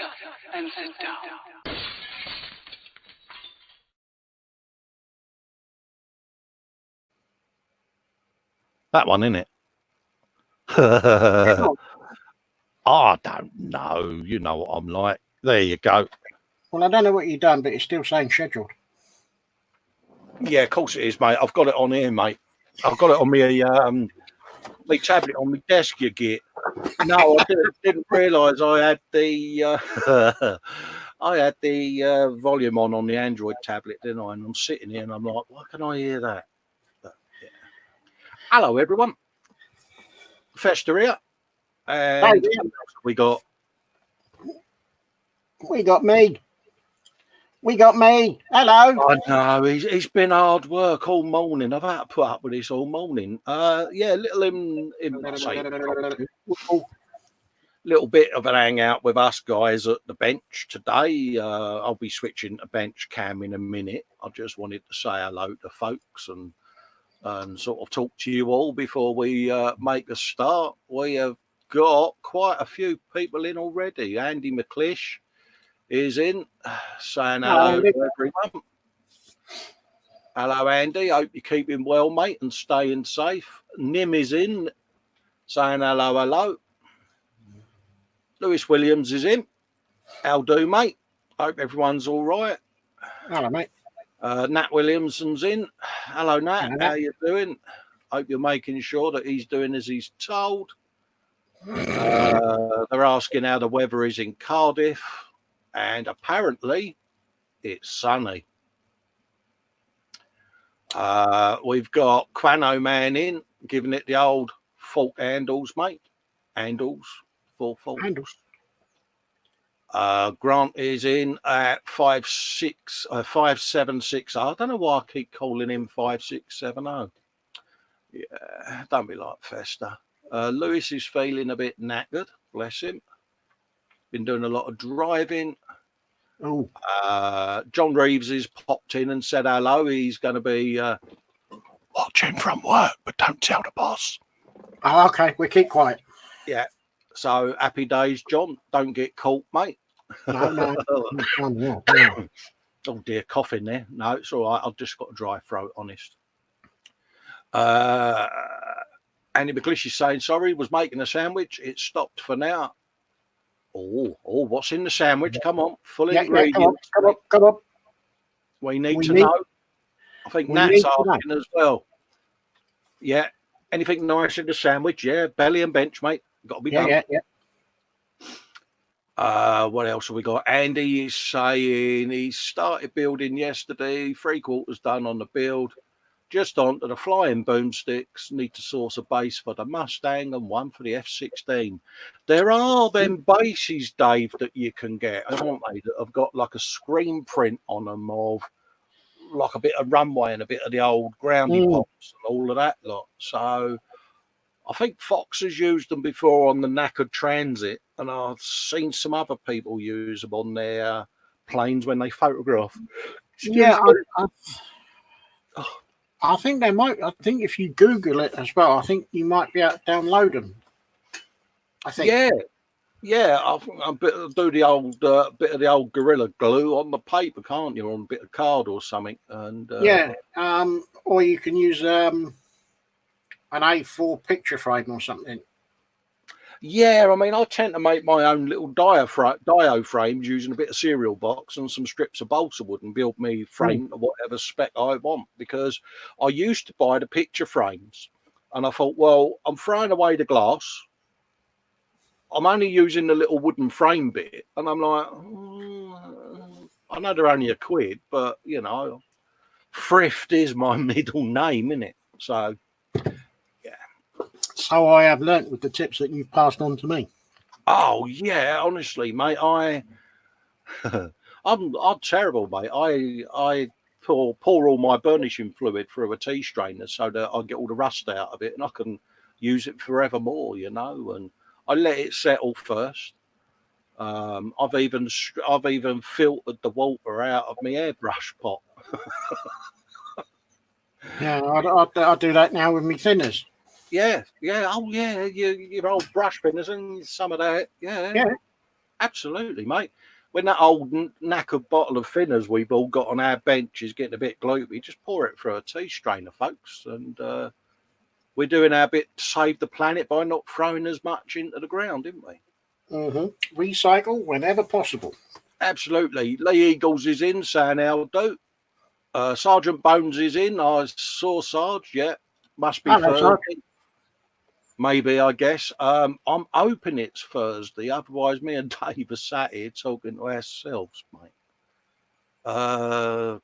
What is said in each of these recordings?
up and sit down. That one, innit? I don't know. You know what I'm like. There you go. Well, I don't know what you've done, but it's still saying scheduled. Yeah, of course it is, mate. I've got it on here, mate. I've got it on my tablet on my desk, you get. No, I didn't realise I had the volume on the Android tablet, didn't I? And I'm sitting here and I'm like, why can I hear that? But, yeah. Hello, everyone. Festa here. And yeah. we got me. We got me. Hello. I know it's been hard work all morning. I've had to put up with this all morning. Yeah, little bit of an hangout with us guys at the bench today. I'll be switching to bench cam in a minute. I just wanted to say hello to folks and sort of talk to you all before we make a start. We have got quite a few people in already. Andy McClish is in, saying hello to everyone. Hello, Andy. Hope you're keeping well, mate, and staying safe. Nim is in, saying hello. Lewis Williams is in. How do, mate? Hope everyone's all right. Hello, mate. Nat Williamson's in. Hello, Nat. How you doing? Hope you're making sure that he's doing as he's told. They're asking how the weather is in Cardiff, and apparently it's sunny. We've got Quano Man in, giving it the old fault handles, mate. Handles, full fault. Handles. Grant is in at 5760. I don't know why I keep calling him 5670. Yeah, don't be like Festa. Lewis is feeling a bit knackered, bless him. Been doing a lot of driving. Oh. John Reeves has popped in and said hello. He's going to be watching from work, but don't tell the boss. Oh, okay. We keep quiet. Yeah. So happy days, John. Don't get caught, mate. No. Oh dear, coughing there. No, it's all right. I've just got a dry throat, honest. Andy McClish is saying sorry, was making a sandwich. It stopped for now. Oh, what's in the sandwich? Come on, full ingredients. Come on. We need to know. I think Nat's asking as well. Yeah. Anything nice in the sandwich? Yeah. Belly and bench, mate. Got to be done. Yeah. What else have we got? Andy is saying he started building yesterday. 3/4 done on the build. Just on to the flying boomsticks. Need to source a base for the Mustang and one for the F-16. There are them bases, Dave, that you can get, aren't they? That have got like a screen print on them of like a bit of runway and a bit of the old groundy pops and all of that lot. So I think Fox has used them before on the knackered Transit, and I've seen some other people use them on their planes when they photograph. I think they might. I think if you Google it as well, I think you might be able to download them. I think. Yeah. I think I'll do the old bit of the old Gorilla Glue on the paper, can't you, on a bit of card or something? And or you can use an A4 picture frame or something. Yeah, I mean, I tend to make my own little dio frames using a bit of cereal box and some strips of balsa wood and build me frame to whatever spec I want, because I used to buy the picture frames and I thought, well, I'm throwing away the glass. I'm only using the little wooden frame bit. And I'm like, I know they're only £1, but, you know, thrift is my middle name, isn't it? So... So I have learnt with the tips that you've passed on to me. Oh yeah, honestly, mate, I'm terrible, mate. I pour all my burnishing fluid through a tea strainer so that I get all the rust out of it and I can use it forevermore, you know. And I let it settle first. I've even filtered the water out of my airbrush pot. Yeah, I do that now with my thinners. Yeah. Oh, yeah. Your old brush thinners and some of that. Yeah. Absolutely, mate. When that old knackered bottle of thinners we've all got on our bench is getting a bit gloopy, just pour it through a tea strainer, folks. And we're doing our bit to save the planet by not throwing as much into the ground, didn't we? Recycle whenever possible. Absolutely. Lee Eagles is in, saying how do. Sergeant Bones is in. I saw Sarge. Yeah, must be Hello, Thursday. Sarge. Maybe, I guess. I'm hoping it's Thursday. Otherwise, me and Dave are sat here talking to ourselves, mate.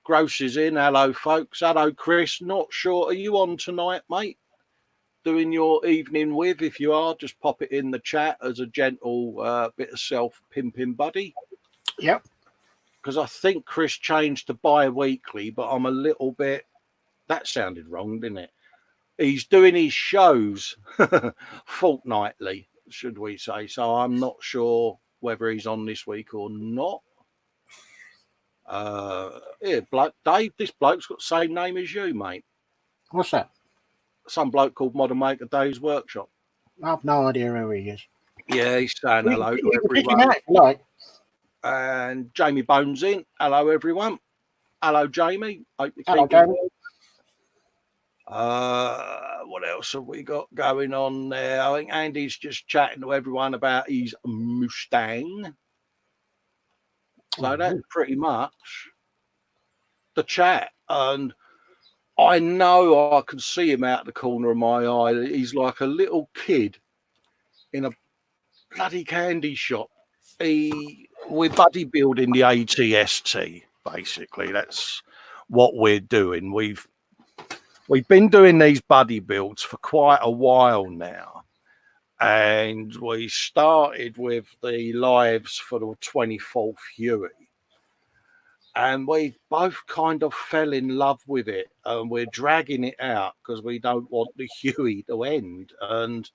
Gross is in. Hello, folks. Hello, Chris. Not sure. Are you on tonight, mate? Doing your evening with? If you are, just pop it in the chat as a gentle bit of self-pimping, buddy. Yep. Because I think Chris changed to bi-weekly, but I'm a little bit... That sounded wrong, didn't it? He's doing his shows fortnightly, should we say. So I'm not sure whether he's on this week or not. Dave, this bloke's got the same name as you, mate. What's that? Some bloke called Modern Maker Dave's Workshop. I've no idea who he is. Yeah, he's saying hello to Pick him everyone. out, like. And Jamie Bones in. Hello, everyone. Hello, Jamie. Hope you're Hello, keeping Jamie. What else have we got going on there? I think Andy's just chatting to everyone about his Mustang. So that's pretty much the chat. And I know I can see him out the corner of my eye. He's like a little kid in a bloody candy shop. We're buddy building the ATST, basically. That's what we're doing. We've been doing these buddy builds for quite a while now. And we started with the lives for the 24th Huey. And we both kind of fell in love with it. And we're dragging it out because we don't want the Huey to end. And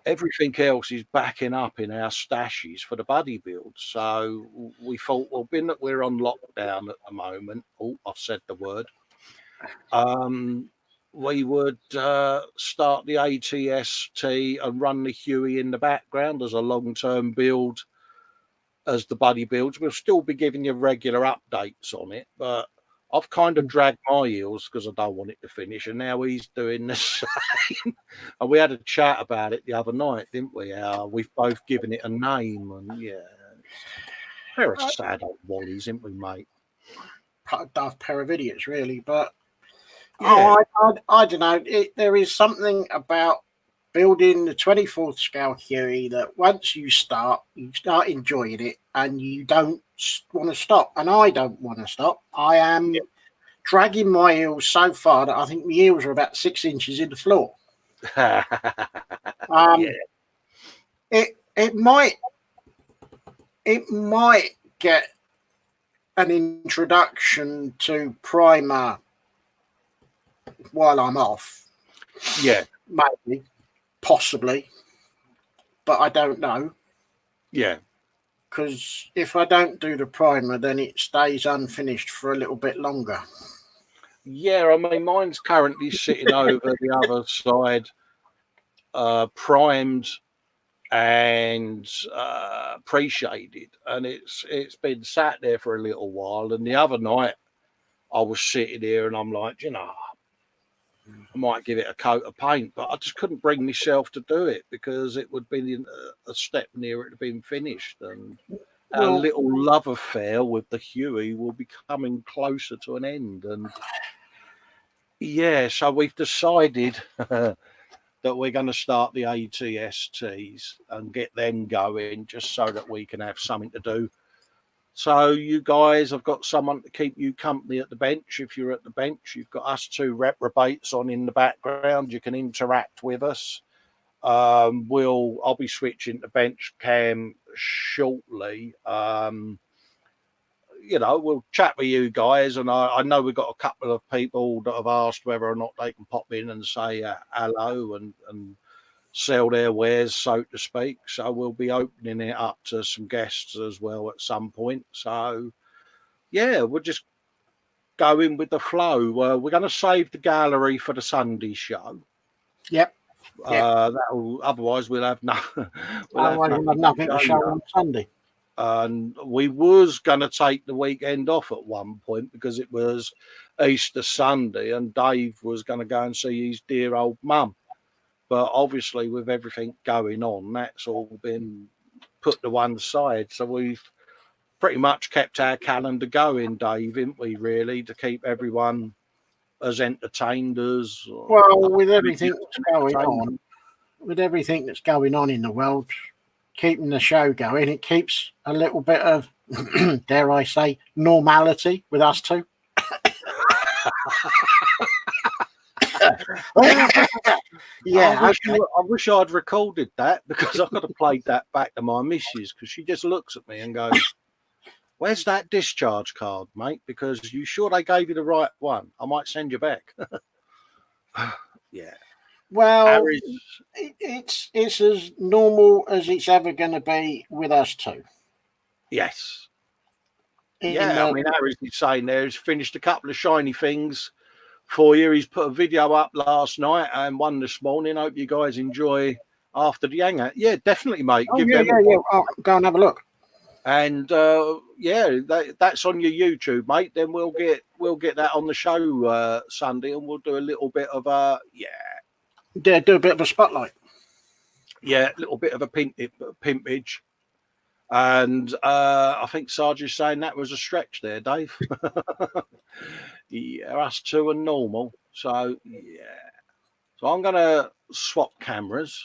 everything else is backing up in our stashes for the buddy build. So we thought, well, being that we're on lockdown at the moment, I've said the word, we would start the ATST and run the Huey in the background as a long-term build as the buddy builds. We'll still be giving you regular updates on it, but I've kind of dragged my heels because I don't want it to finish, and now he's doing the same. And we had a chat about it the other night, didn't we? We've both given it a name, and yeah, they're a sad old wallies, isn't we, mate? A daft pair of idiots, really. But yeah. I don't know. There is something about building the 24th scale Huey that once you start enjoying it, and you don't want to stop. And I don't want to stop. I am dragging my heels so far that I think my heels are about 6 inches in the floor. It might get an introduction to primer while I'm off. Yeah, maybe, possibly, but I don't know. Yeah. Because if I don't do the primer, then it stays unfinished for a little bit longer. Yeah, I mean, mine's currently sitting over the other side, primed and pre-shaded, and it's been sat there for a little while. And the other night, I was sitting here, and I'm like, I might give it a coat of paint, but I just couldn't bring myself to do it because it would be a step nearer to being finished. And our little love affair with the Huey will be coming closer to an end. And yeah, so we've decided that we're going to start the ATSTs and get them going just so that we can have something to do. So you guys have got someone to keep you company at the bench. If you're at the bench, you've got us two reprobates on in the background. You can interact with us. I'll be switching to bench cam shortly. We'll chat with you guys, and I know we've got a couple of people that have asked whether or not they can pop in and say hello and sell their wares, so to speak. So we'll be opening it up to some guests as well at some point. So yeah, we'll just go in with the flow. We're going to save the gallery for the Sunday show. Yep. Otherwise we'll have nothing to show on Sunday. And we was going to take the weekend off at one point because it was Easter Sunday and Dave was going to go and see his dear old mum. But obviously with everything going on, that's all been put to one side. So we've pretty much kept our calendar going, Dave, haven't we, really, to keep everyone as entertained as... Well, with everything that's going on in the world, keeping the show going, it keeps a little bit of, dare I say, normality with us two. Yeah, I wish I'd recorded that because I could have played that back to my missus because she just looks at me and goes, "Where's that discharge card, mate? Because you sure they gave you the right one? I might send you back." Yeah. Well, it's as normal as it's ever going to be with us two. Yes. I mean, Harry's saying there he's finished a couple of shiny things for you. He's put a video up last night and one this morning. Hope you guys enjoy after the hangout. Yeah, definitely, mate. Oh, yeah. I'll go and have a look. And that's on your YouTube, mate. Then we'll get that on the show Sunday, and we'll do a little bit of do a bit of a spotlight. Yeah, a little bit of a pimpage. And I think Sarge is saying that was a stretch there, Dave. Yeah, us two are normal. So, yeah. So I'm going to swap cameras.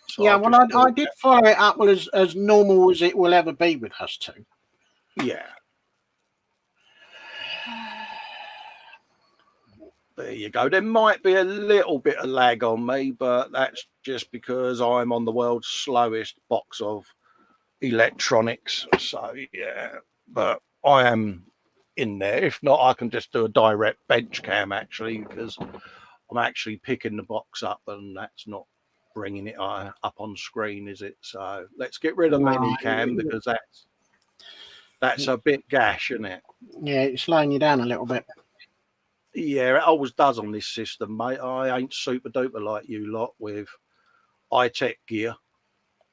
So yeah, well, I did follow it up as normal as it will ever be with us two. Yeah. There you go. There might be a little bit of lag on me, but that's just because I'm on the world's slowest box of electronics. So, yeah. But I am in there. If not, I can just do a direct bench cam, actually, because I'm actually picking the box up and that's not bringing it up on screen, is it? So let's get rid of mini cam because that's a bit gash, isn't it? Yeah, it's slowing you down a little bit. Yeah, it always does on this system, mate. I ain't super duper like you lot with high-tech gear.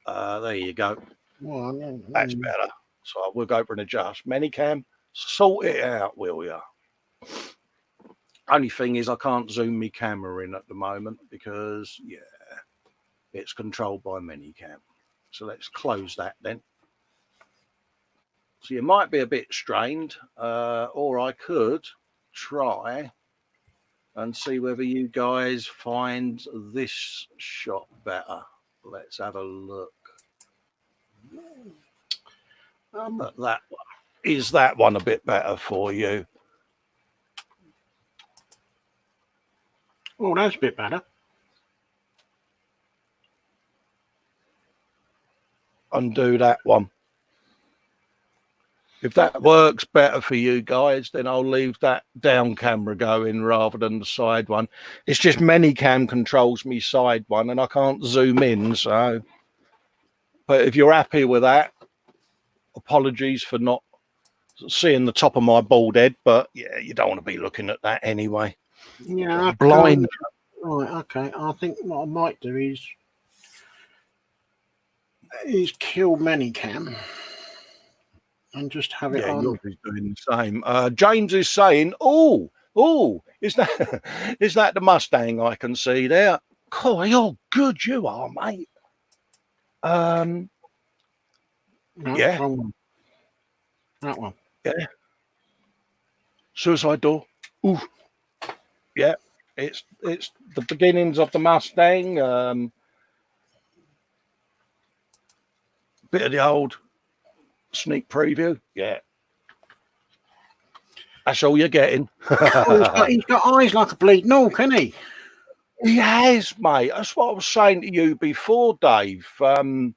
There you go. Well, That's better. So we'll go for an adjust. Minicam, sort it out, will ya? Only thing is I can't zoom my camera in at the moment because, yeah, it's controlled by Minicam. So let's close that then. So you might be a bit strained, or I could try and see whether you guys find this shot better. Let's have a look. That one. Is that one a bit better for you? Oh, that's a bit better. Undo that one. If that works better for you guys, then I'll leave that down camera going rather than the side one. It's just Minicam controls me side one and I can't zoom in. So, but if you're happy with that, apologies for not seeing the top of my bald head, but yeah, you don't want to be looking at that anyway. Yeah, blind. Right, okay. I think what I might do is kill Minicam and just have it on. Yours is doing the same. James is saying, "Oh, is that is that the Mustang I can see there? Cool, you're good, you are, mate." No, yeah, wrong one. That one. Yeah. Suicide door. Ooh. Yeah, it's the beginnings of the Mustang. Bit of the old sneak preview. Yeah. That's all you're getting. He's got eyes like a bleeding orc, hasn't he? He has, mate. That's what I was saying to you before, Dave. I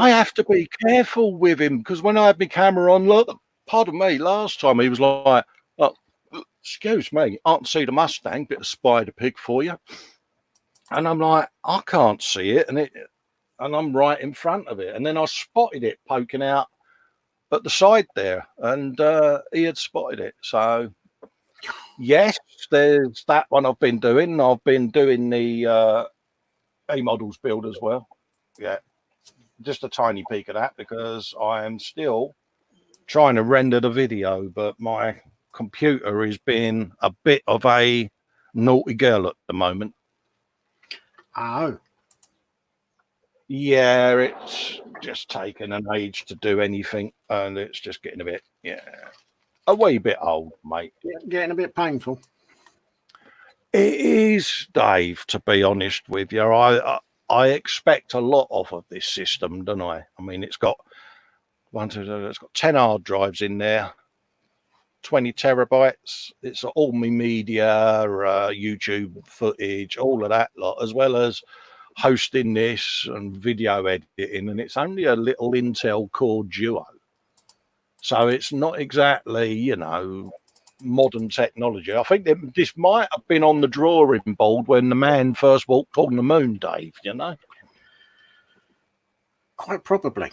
have to be careful with him because when I had my camera on, look, pardon me, last time he was like, oh, excuse me, I can't see the Mustang, bit of spider pig for you. And I'm like, I can't see it, and I'm right in front of it. And then I spotted it poking out at the side there, and he had spotted it. So, yes, there's that one I've been doing. I've been doing the A-Models build as well. Yeah. just a tiny peek of that because I am still trying to render the video, but my computer is being a bit of a naughty girl at the moment. Oh. Yeah, it's just taken an age to do anything, and it's just getting a wee bit old, mate. Getting a bit painful. It is, Dave, to be honest with you. I expect a lot off of this system, don't I? I mean, it's got 10 hard drives in there, 20 terabytes. It's all my media, YouTube footage, all of that lot, as well as hosting this and video editing. And it's only a little Intel Core Duo. So it's not exactly, modern technology. I think that this might have been on the drawing board when the man first walked on the moon, Dave, Quite probably.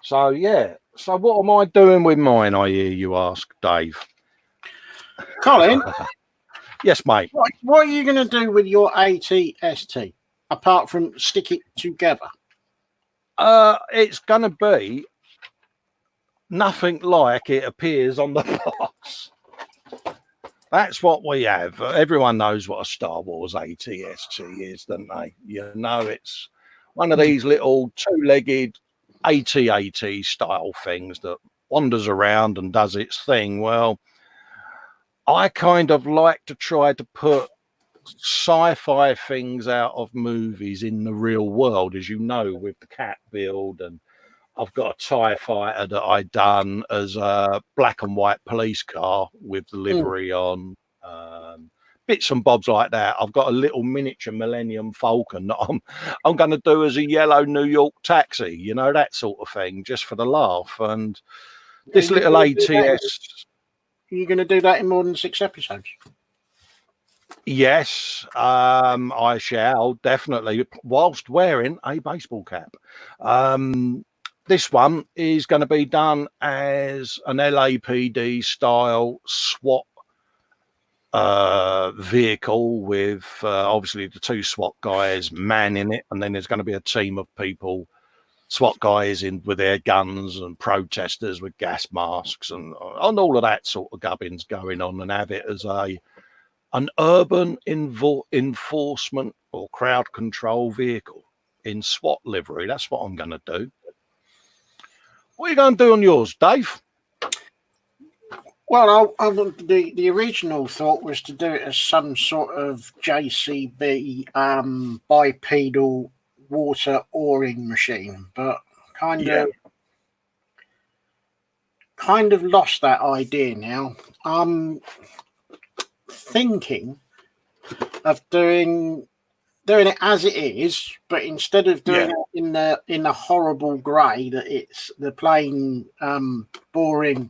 So, yeah. So what am I doing with mine, I hear you ask, Dave? Colin? Yes, mate. What are you going to do with your ATST, apart from stick it together? It's going to be nothing like it appears on the box. That's what we have. Everyone knows what a Star Wars ATST is, don't they? It's one of these little two-legged AT-AT style things that wanders around and does its thing. Well, I kind of like to try to put sci-fi things out of movies in the real world, as you know, with the cat build, and I've got a TIE fighter that I done as a black and white police car with the livery on, bits and bobs like that. I've got a little miniature Millennium Falcon that I'm going to do as a yellow New York taxi, that sort of thing, just for the laugh. And this little ATS. Are you going to do that in more than 6 episodes? Yes, I shall definitely, whilst wearing a baseball cap. This one is going to be done as an LAPD style SWAT vehicle with obviously the 2 SWAT guys manning it, and then there's going to be a team of people, SWAT guys in with their guns and protesters with gas masks and all of that sort of gubbins going on, and have it as an urban enforcement or crowd control vehicle in SWAT livery. That's what I'm going to do. What are you going to do on yours, Dave? Well, the original thought was to do it as some sort of JCB bipedal water oaring machine, but kind of lost that idea now. I'm thinking of doing it as it is, but instead of doing it in the horrible grey that it's the plain boring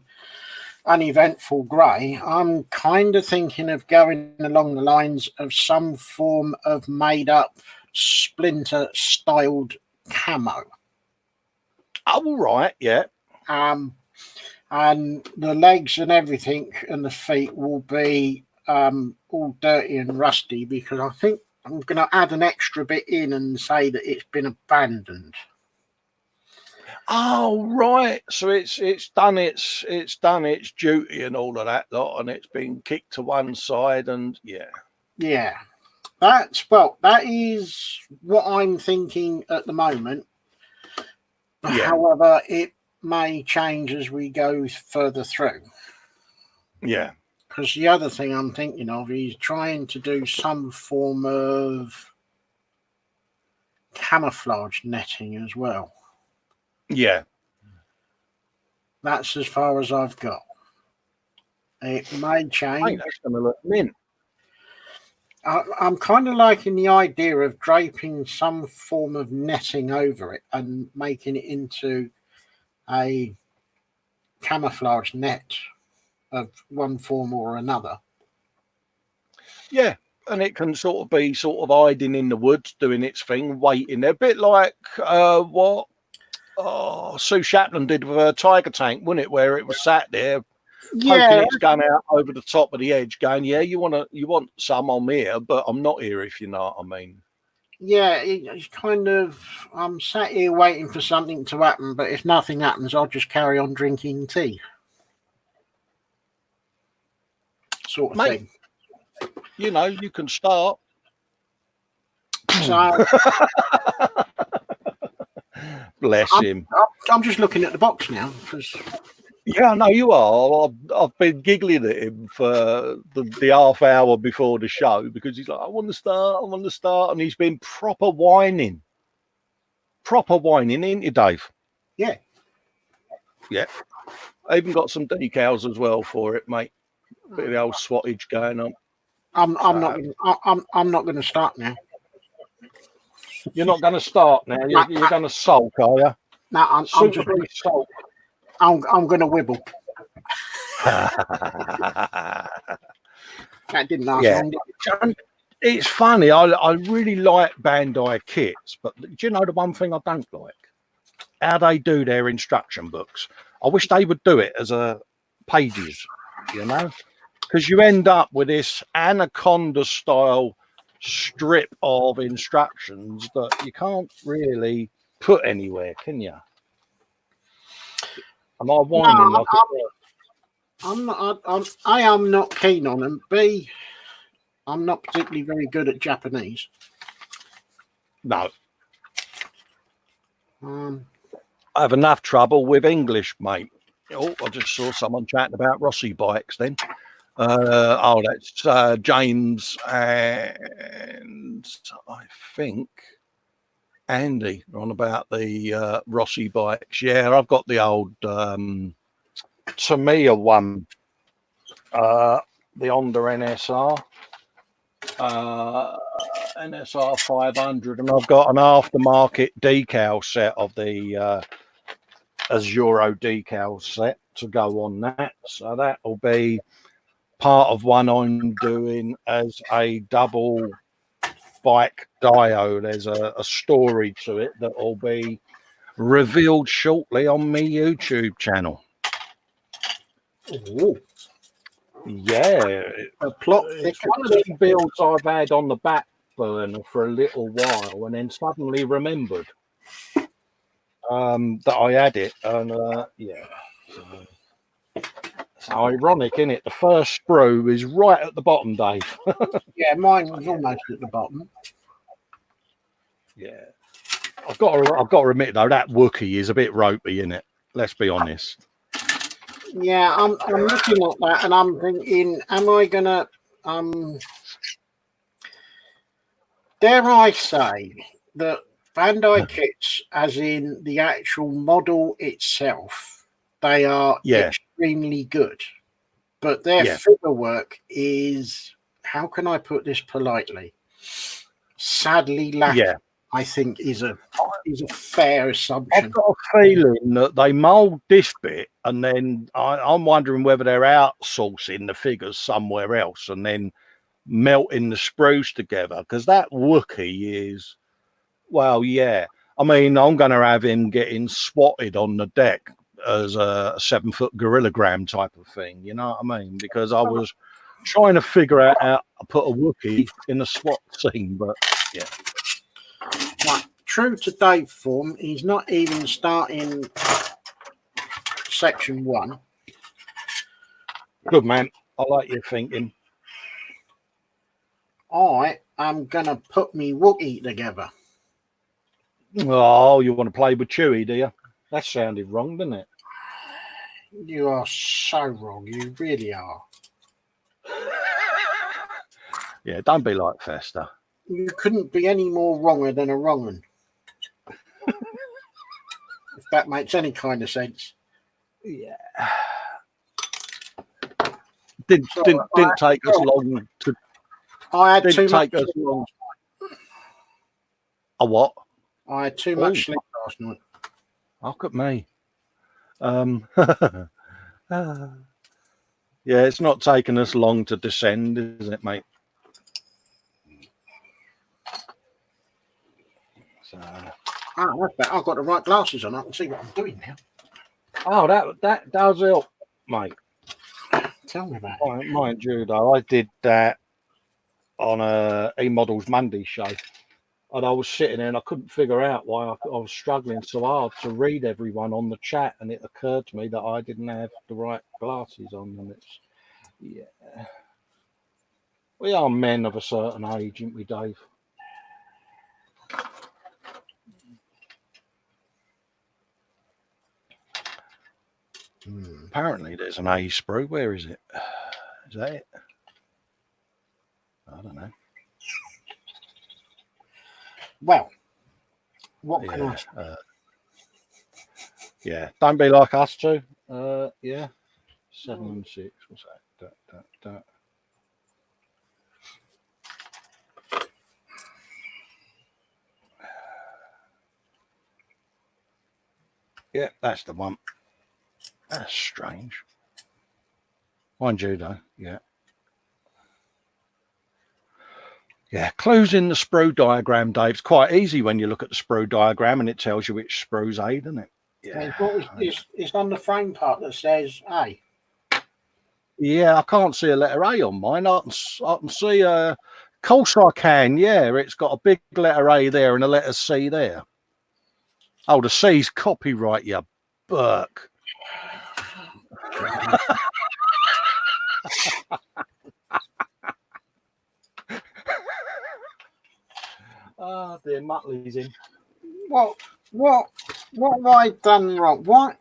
uneventful grey, I'm kind of thinking of going along the lines of some form of made up splinter styled camo. Oh, right, yeah. And the legs and everything and the feet will be all dirty and rusty, because I think I'm going to add an extra bit in and say that it's been abandoned. Oh, right. So it's done its duty and all of that lot, and it's been kicked to one side, and yeah. That is what I'm thinking at the moment. Yeah. However, it may change as we go further through. Yeah. Because the other thing I'm thinking of is trying to do some form of camouflage netting as well. Yeah. That's as far as I've got. It may change. I think that's going to look mint. I'm kind of liking the idea of draping some form of netting over it and making it into a camouflage net of one form or another. Yeah, and it can sort of hiding in the woods, doing its thing, waiting. A bit like what Sue Chaplin did with her tiger tank, wasn't it? Where it was sat there, poking its gun out over the top of the edge, going, "Yeah, you want some? I'm here, but I'm not here." If you know what I mean. Yeah, it's kind of. I'm sat here waiting for something to happen, but if nothing happens, I'll just carry on drinking tea, sort of Mate, thing. you know, you can start. So Bless I'm, him. I'm just looking at the box now because Yeah, I know you are. I've been giggling at him for the half hour before the show because he's like, I want to start. And he's been proper whining, ain't you, Dave? yeah, Yeah. I even got some decals as well for it, mate. Bit of the old swattage going on. I'm So, not gonna, I'm not going to start now. you're not going to start now. You're going to sulk, are you? No, I'm just Suitably sulk. I'm going to wibble. That didn't last Yeah. long. Did it? And it's funny. I really like Bandai kits, but do you know the one thing I don't like? How they do their instruction books. I wish they would do it as a pages, you know, because you end up with this anaconda style strip of instructions that you can't really put anywhere, can you? Am I whining like I am not keen on them. B, I'm not particularly very good at Japanese. no? I have enough trouble with English, mate. Oh, I just saw someone chatting about Rossi bikes then. That's James and I think Andy on about the Rossi bikes. Yeah, I've got the old Tamiya one, the Honda NSR. NSR 500, and I've got an aftermarket decal set of the Azuro decal set to go on that. So that will be part of one I'm doing as a double bike dyno. There's a story to it that will be revealed shortly on my YouTube channel. oh, Yeah, a plot it's one of them builds I've had on the back burner for a little while and then suddenly remembered that I had it, and yeah, it's ironic, isn't it? The first sprue is right at the bottom, Dave. Yeah, mine was almost at the bottom. Yeah, I've got to admit though that Wookie is a bit ropey, isn't it? Let's be honest. Yeah, I'm looking at that and I'm thinking, am I gonna dare I say that Bandai kits, as in the actual model itself, they are extremely good. But their figure work is, how can I put this politely? Sadly lacking. Yeah. I think is a fair assumption. I've got a feeling that they mould this bit, and then I'm wondering whether they're outsourcing the figures somewhere else, and then melting the sprues together. Because that Wookie is, well, yeah. I mean, I'm going to have him getting swatted on the deck as a 7-foot gorillagram type of thing. You know what I mean? Because I was trying to figure out how to put a Wookie in a SWAT scene, but yeah. Right, true to Dave form, he's not even starting section 1. Good man. I like your thinking. I am gonna put me Wookie together. Oh, you want to play with Chewie, do you? That sounded wrong, didn't it? You are so wrong. You really are. Yeah, don't be like Festa. You couldn't be any more wronger than a wrong one. If that makes any kind of sense. Yeah. Didn't take us long to. I had too much. Long. A what? I had too much sleep last night. Look at me. Yeah, it's not taking us long to descend, is it, mate? So. That's better. I've got the right glasses on. I can see what I'm doing now. Oh, that does help, mate. Tell me about it. Mind you, though, I did that on a E-Models Monday show. And I was sitting there and I couldn't figure out why I was struggling so hard to read everyone on the chat. And it occurred to me that I didn't have the right glasses on. And it's, yeah. We are men of a certain age, aren't we, Dave? Apparently there's an A sprue. Where is it? Is that it? I don't know. Well, what can I say? Yeah, don't be like us two. Yeah, 7 and 6. What's that? Yeah, that's the one. That's strange. Mind you, though. Yeah. Yeah, clues in the sprue diagram, Dave. It's quite easy when you look at the sprue diagram and it tells you which sprue's A, doesn't it? Yeah. It's on the frame part that says A. Yeah, I can't see a letter A on mine. I can see of course I can, yeah. It's got a big letter A there and a letter C there. Oh, the C's copyright, you Burke. Oh dear, Muttley's in. What have I done wrong? What?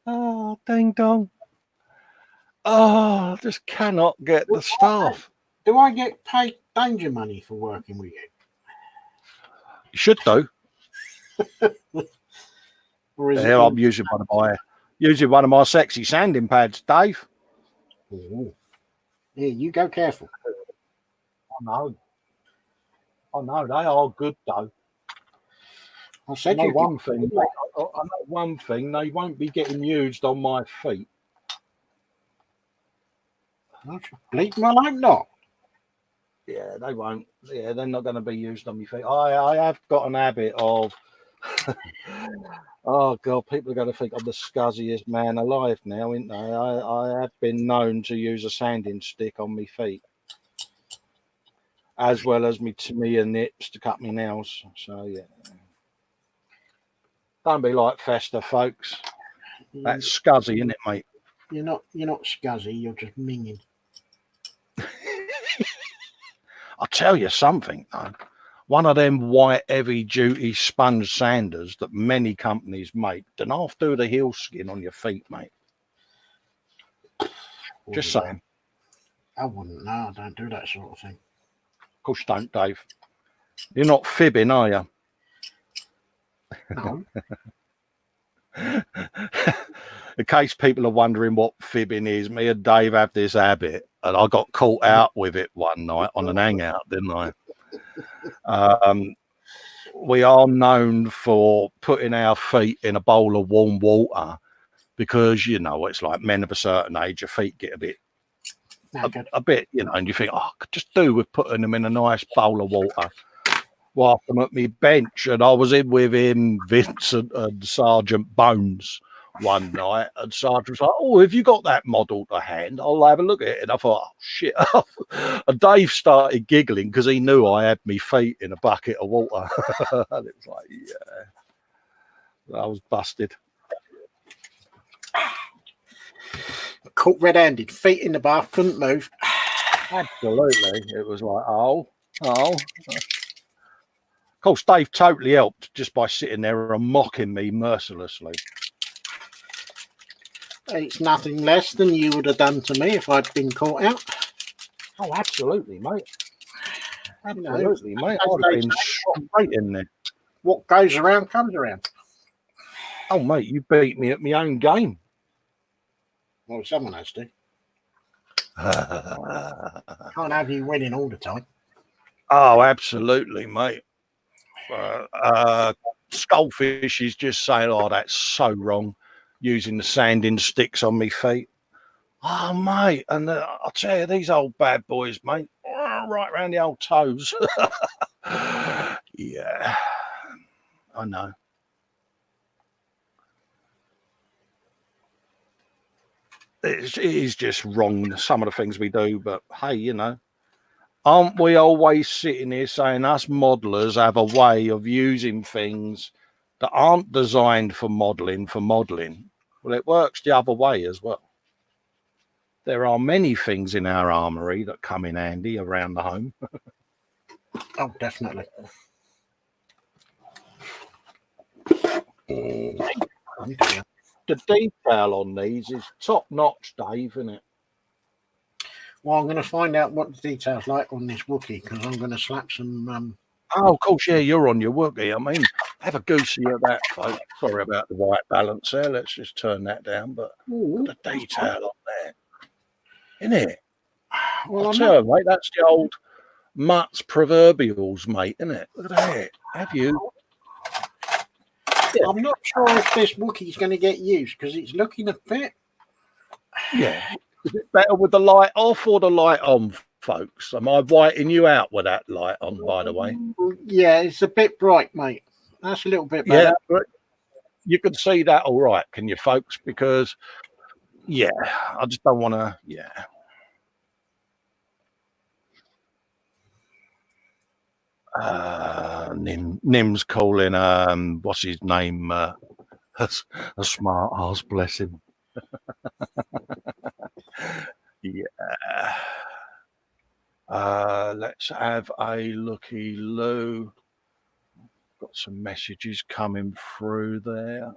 Oh, ding dong. Oh, I just cannot get the staff. Do I get paid danger money for working with you? You should do. Or is Yeah, I'm using one of my sexy sanding pads, Dave. Ooh. Yeah, you go careful. I know, they are good though. I said I know one thing, they won't be getting used on my feet. Bleep my like not. Yeah, they won't. Yeah, they're not going to be used on my feet. I have got an habit of oh god, people are going to think I'm the scuzziest man alive now, ain't they? I have been known to use a sanding stick on my feet, as well as me and nips to cut my nails. So yeah, don't be like Festa, folks. That's scuzzy, isn't it, mate? You're not scuzzy. You're just minging. I'll tell you something though. One of them white heavy-duty sponge sanders that many companies make, don't half do the heel skin on your feet, mate. Just saying. I wouldn't know. I don't do that sort of thing. Of course you don't, Dave. You're not fibbing, are you? No. In case people are wondering what fibbing is, me and Dave have this habit, and I got caught out with it one night on an hangout, didn't I? We are known for putting our feet in a bowl of warm water because, you know, it's like men of a certain age, your feet get a bit, you know, and you think, oh, I could just do with putting them in a nice bowl of water. While I'm at my bench, and I was in with him, Vincent and Sergeant Bones one night, and Sergeant was like, oh, have you got that model to hand? I'll have a look at it. And I thought, oh, shit. And Dave started giggling because he knew I had my feet in a bucket of water. And it was like, yeah, I was busted. Caught red-handed, feet in the bath, couldn't move. Absolutely. It was like, oh. Of course, Dave totally helped just by sitting there and mocking me mercilessly. It's nothing less than you would have done to me if I'd been caught out. Oh, absolutely, mate. Absolutely, mate. I'd have been straight in there. What goes around comes around. Oh, mate, you beat me at my own game. Well, someone has to. Can't have you winning all the time. Oh, absolutely, mate. Skullfish is just saying, oh, that's so wrong, using the sanding sticks on me feet. Oh, mate, and I'll tell you, these old bad boys, mate, right around the old toes. Yeah, I know. it is just wrong, some of the things we do. But hey, you know, aren't we always sitting here saying us modelers have a way of using things that aren't designed for modeling? Well, it works the other way as well. There are many things in our armory that come in handy around the home. Oh, definitely. The detail on these is top notch, Dave, isn't it? Well, I'm going to find out what the details like on this Wookiee, because I'm going to slap some. Oh, of course, yeah, you're on your Wookiee. I mean, have a goosey at that, folks. Sorry about the white balance there. Let's just turn that down. But Ooh, the detail on there, isn't it? well, I'll tell you, mate, that's the old Mutt's proverbials, mate, isn't it? Look at that. Have you? Yeah. I'm not sure if this Wookiee's going to get used, because it's looking a bit. Yeah. Is it better with the light off or the light on, folks? Am I whiting you out with that light on, by the way? Yeah, it's a bit bright, mate. That's a little bit better. Yeah, but you can see that all right, can you, folks? Because, yeah, I just don't want to, yeah. Nim's calling, what's his name? A smart ass, bless him. Yeah. Let's have a looky loo. Got some messages coming through there.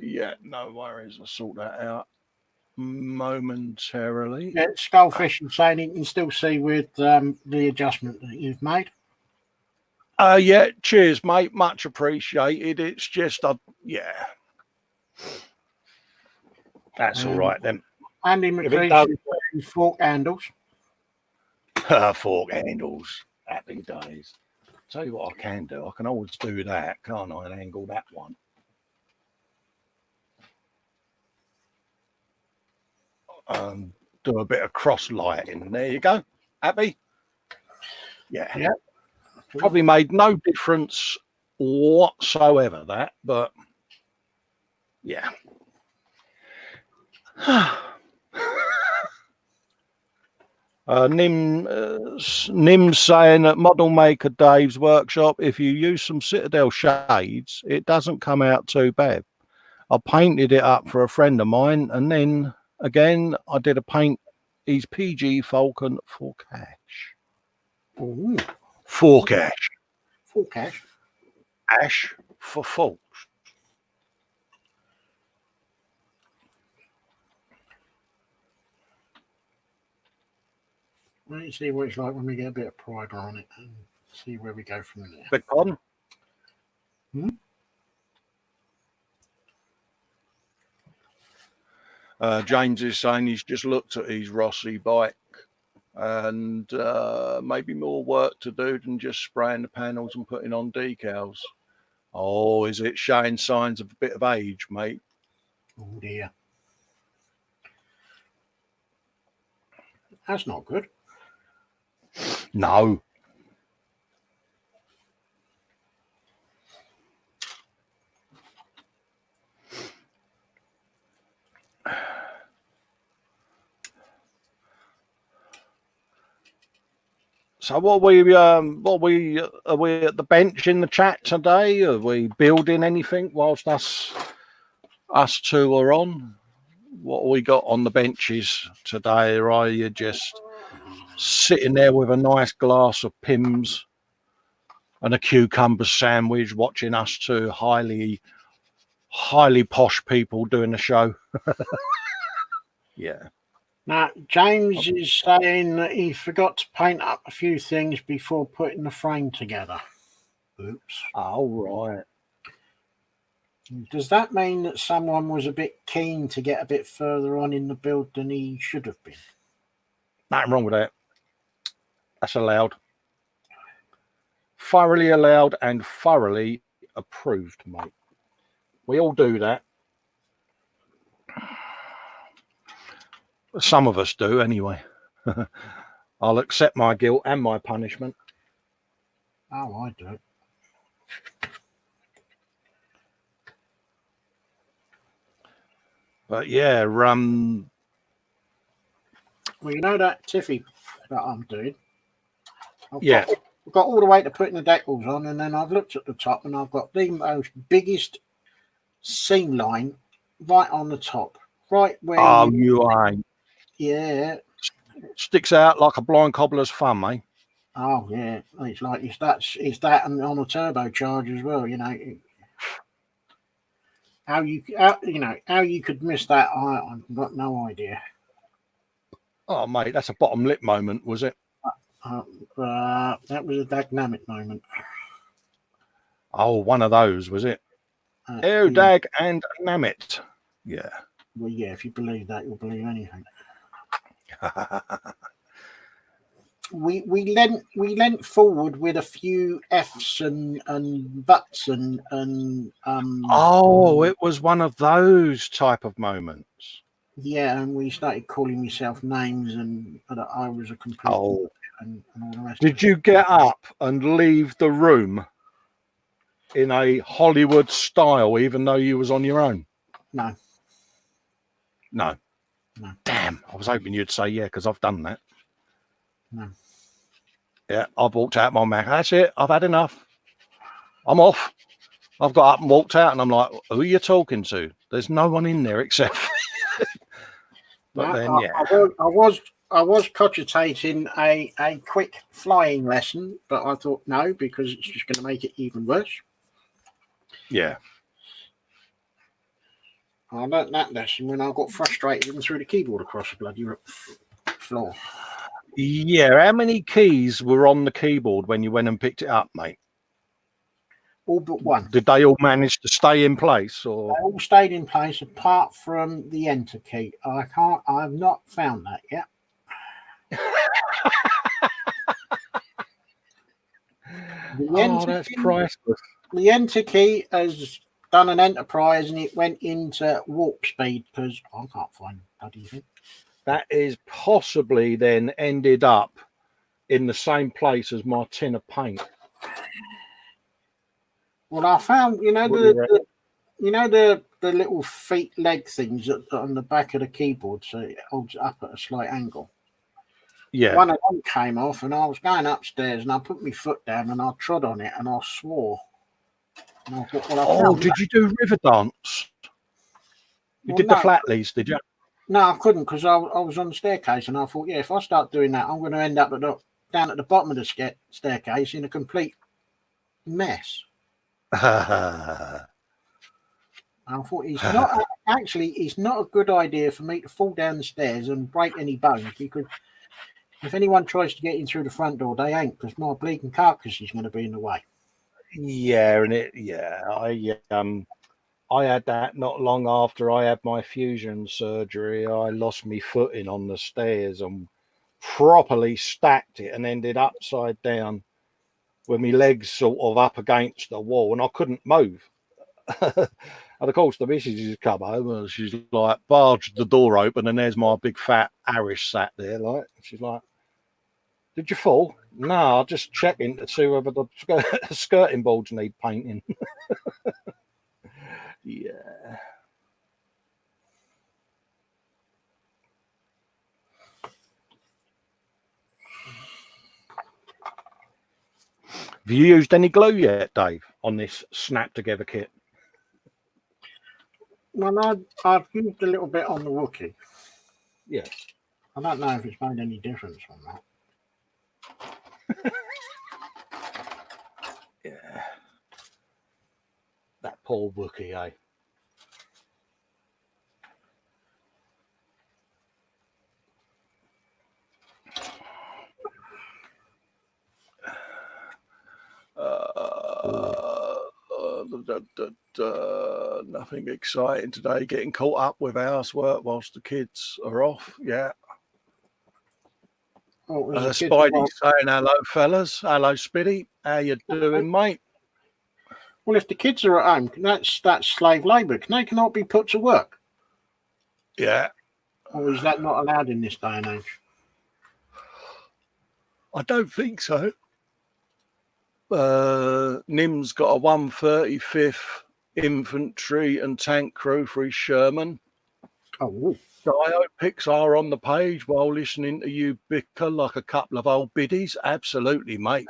Yeah, no worries. I'll sort that out momentarily. Yeah, Skullfish is saying he can still see with the adjustment that you've made. Yeah, cheers, mate. Much appreciated. It's just, yeah. That's all right then. Andy McCree's fork handles. Fork handles. Happy days. Tell you what I can do. I can always do that, can't I? And angle that one. Do a bit of cross lighting. There you go. Happy? Yeah. Yeah. Probably made no difference whatsoever, that, but yeah. Nim's saying at Model Maker Dave's workshop, if you use some Citadel shades, it doesn't come out too bad. I painted it up for a friend of mine, and then again I did a paint his PG Falcon for cash. Ooh. For cash. For cash. Ash for folks. Let's see what it's like when we get a bit of pride on it and see where we go from there. Big pardon? James is saying he's just looked at his Rossi bike and maybe more work to do than just spraying the panels and putting on decals. Oh, is it showing signs of a bit of age, mate? Oh dear. That's not good. No. So are we at the bench in the chat today? Are we building anything whilst us two are on? What have we got on the benches today? Or are you just sitting there with a nice glass of Pimm's and a cucumber sandwich watching us two highly posh people doing the show? Yeah. Now, James is saying that he forgot to paint up a few things before putting the frame together. Oops. Oh, right. Does that mean that someone was a bit keen to get a bit further on in the build than he should have been? Nothing wrong with that. That's allowed. Thoroughly allowed and thoroughly approved, mate. We all do that. Some of us do, anyway. I'll accept my guilt and my punishment. Oh, I do. But yeah, Well, you know that Tiffy that I'm doing. I've got all the way to putting the decals on, and then I've looked at the top, and I've got the most biggest seam line right on the top, right where you ain't. yeah. Sticks out like a blind cobbler's thumb, eh? Oh yeah, it's like it's that and on a turbocharger as well. You know how you could miss that. I've got no idea. Oh, mate, that's a bottom lip moment, was it? That was a dynamic moment. Oh, one of those, was it? Oh, dag and nammit. Yeah. Well, yeah, if you believe that, you'll believe anything. we leant forward with a few F's and buts and Oh, it was one of those type of moments. yeah, and we started calling myself names and that I was a complete and all the rest. Did you get up and leave the room in a Hollywood style, even though you was on your own? No. Damn, I was hoping you'd say yeah, because I've done that. No. Yeah, I've walked out my Mac. That's it. I've had enough. I'm off. I've got up and walked out, and I'm like, who are you talking to? There's no one in there except. But then, yeah. I was cogitating a quick flying lesson, but I thought no, because it's just going to make it even worse. Yeah. I learnt that lesson when I got frustrated and threw the keyboard across the bloody floor. Yeah, how many keys were on the keyboard when you went and picked it up, mate? All but one. Did they all manage to stay in place, or they all stayed in place apart from the enter key? I've not found that yet. That's priceless. The enter key has done an enterprise and it went into warp speed because I can't find bloody thing. That is possibly then ended up in the same place as my tin of paint. Well, I found, the little feet leg things on the back of the keyboard, so it holds it up at a slight angle. Yeah. One of them came off, and I was going upstairs, and I put my foot down, and I trod on it, and I swore. And I thought, did you do river dance? You did the flatleys, did you? No, I couldn't because I was on the staircase, and I thought, yeah, if I start doing that, I'm going to end up down at the bottom of the staircase in a complete mess. I thought it's not a good idea for me to fall down the stairs and break any bones, because if anyone tries to get in through the front door, they ain't, because my bleeding carcass is going to be in the way. Yeah, I had that not long after I had my fusion surgery. I lost my footing on the stairs and properly stacked it and ended upside down with my legs sort of up against the wall, and I couldn't move. And of course, the missus has come home and she's like barged the door open, and there's my big fat Irish sat there. Like, she's like, "Did you fall?" No, I'm just checking to see whether the skirting boards need painting. Yeah. Have you used any glue yet, Dave, on this snap together kit? Well, I've used a little bit on the Wookiee. Yeah. I don't know if it's made any difference on that. Yeah. That poor Wookiee, eh? Nothing exciting today. Getting caught up with housework whilst the kids are off. Yeah. Spidey saying hello, fellas. Hello, Spiddy. How you doing, mate? Well, if the kids are at home, that's slave labour. They cannot be put to work. Yeah. Or is that not allowed in this day and age? I don't think so. Nim's got a 135th Infantry and Tank Crew for his Sherman. Oh, Pics are on the page while listening to you bicker like a couple of old biddies. Absolutely, mate.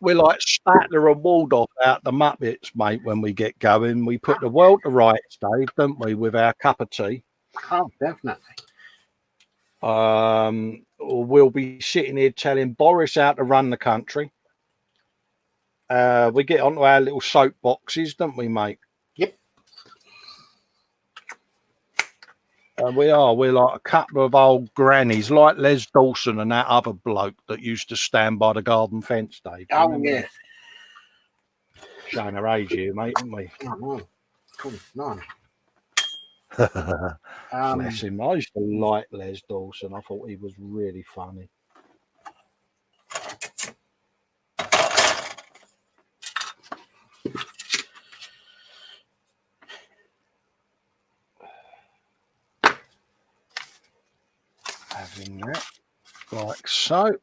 We're like Statler and Waldorf out the Muppets, mate, when we get going. We put the world to rights, Dave, don't we, with our cup of tea. oh, definitely. We'll be sitting here telling Boris how to run the country. We get onto our little soapboxes, don't we, mate? Yep. We're like a couple of old grannies, like Les Dawson and that other bloke that used to stand by the garden fence, Dave. Oh, yeah. Showing her age here, mate, aren't we? Oh, no. Cool. No. Bless him. I used to like Les Dawson. I thought he was really funny. Having that like so.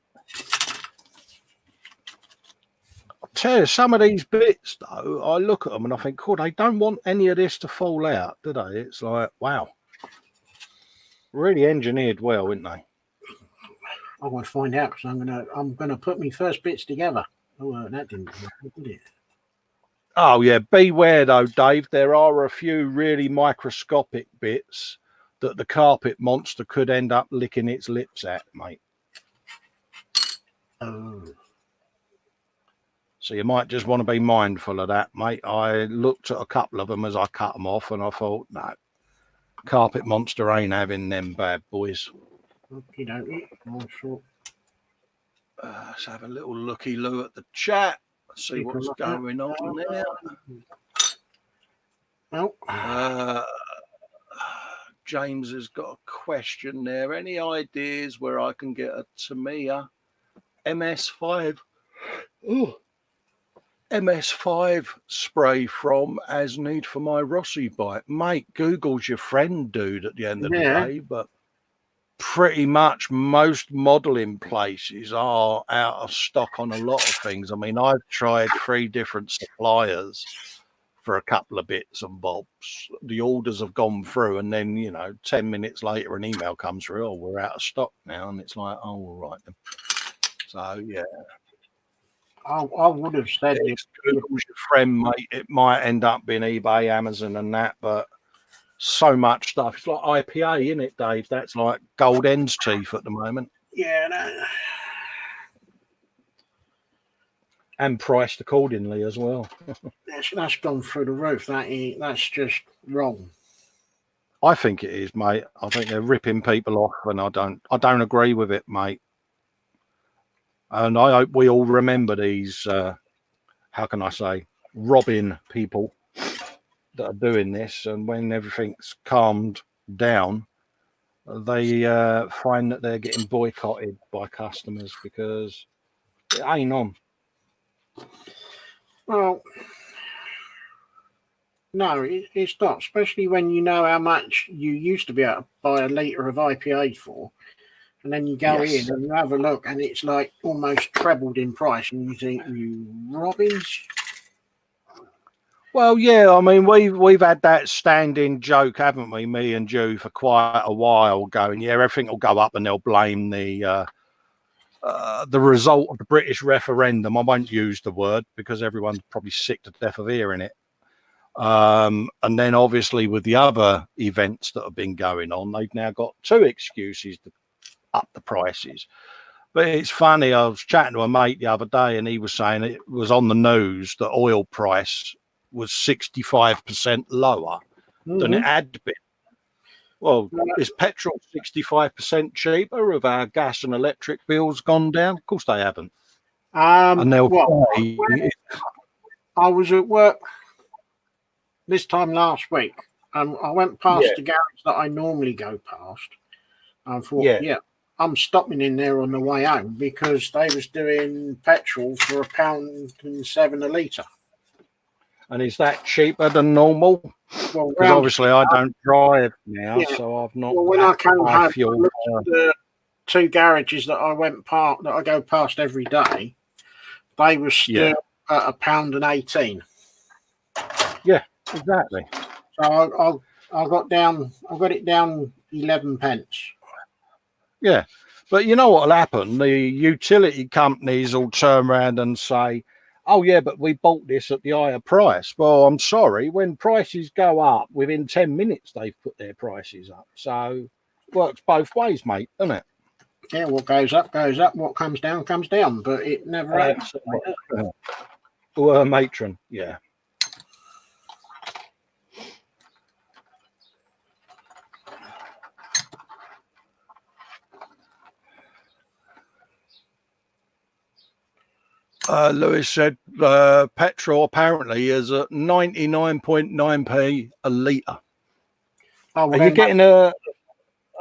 I'll tell you, some of these bits though, I look at them and I think, cool, they don't want any of this to fall out, do they? It's like, wow. Really engineered well, isn't they? I want to find out because I'm gonna put my first bits together. Oh, that didn't work, did it? Oh yeah, beware though, Dave. There are a few really microscopic bits that the carpet monster could end up licking its lips at, mate. Oh. So you might just want to be mindful of that, mate. I looked at a couple of them as I cut them off, and I thought, no, carpet monster ain't having them bad boys. Okay, dokie. I'm sure. Let's have a little looky-loo at the chat. See what's going on there. Oh. James has got a question there. Any ideas where I can get a Tamiya MS5 spray from as need for my Rossi bike? Mate, Google's your friend, dude, at the end of the day, but pretty much most modeling places are out of stock on a lot of things. I mean, I've tried 3 different suppliers for a couple of bits and bobs. The orders have gone through, and then 10 minutes later an email comes through, oh, we're out of stock now, and it's like, oh, all right then. So yeah, I would have said it's Google's your friend, mate. It might end up being eBay, Amazon and that, but so much stuff. It's like IPA, isn't it, Dave? That's like gold end's teeth at the moment. Yeah, no. And priced accordingly as well. That's gone through the roof. That's just wrong. I think it is, mate. I think they're ripping people off, and I don't agree with it, mate. And I hope we all remember these. How can I say, robbing people that are doing this, and when everything's calmed down, they find that they're getting boycotted by customers because it ain't on. Well, no, it's not, especially when you know how much you used to be able to buy a litre of IPA for, and then you go in and you have a look and it's like almost trebled in price, and you think, you robbins? Well, yeah, I mean, we've had that standing joke, haven't we, me and you, for quite a while, going, yeah, everything will go up and they'll blame the result of the British referendum. I won't use the word because everyone's probably sick to death of hearing it. And then obviously with the other events that have been going on, they've now got 2 excuses to up the prices. But it's funny, I was chatting to a mate the other day and he was saying it was on the news that oil price was 65% lower than it had been. Well, is petrol 65% cheaper? Have our gas and electric bills gone down? Of course they haven't. And they'll say, I was at work this time last week. I went past the garage that I normally go past. I thought, I'm stopping in there on the way home because they was doing petrol for £1.07 a litre. And is that cheaper than normal? Well, because obviously I don't drive now, so I've not. Well, when I came home, I looked at the 2 garages that I go past every day. They were still at £1.18. Yeah, exactly. So I got it down 11 pence. Yeah. But you know what'll happen? The utility companies will turn around and say, oh, yeah, but we bought this at the higher price. Well, I'm sorry. When prices go up, within 10 minutes, they've put their prices up. So it works both ways, mate, doesn't it? Yeah, what goes up, goes up. What comes down, comes down. But it never happens. Matron, yeah. Lewis said petrol apparently is at 99.9p a litre. Oh, well, Are you getting a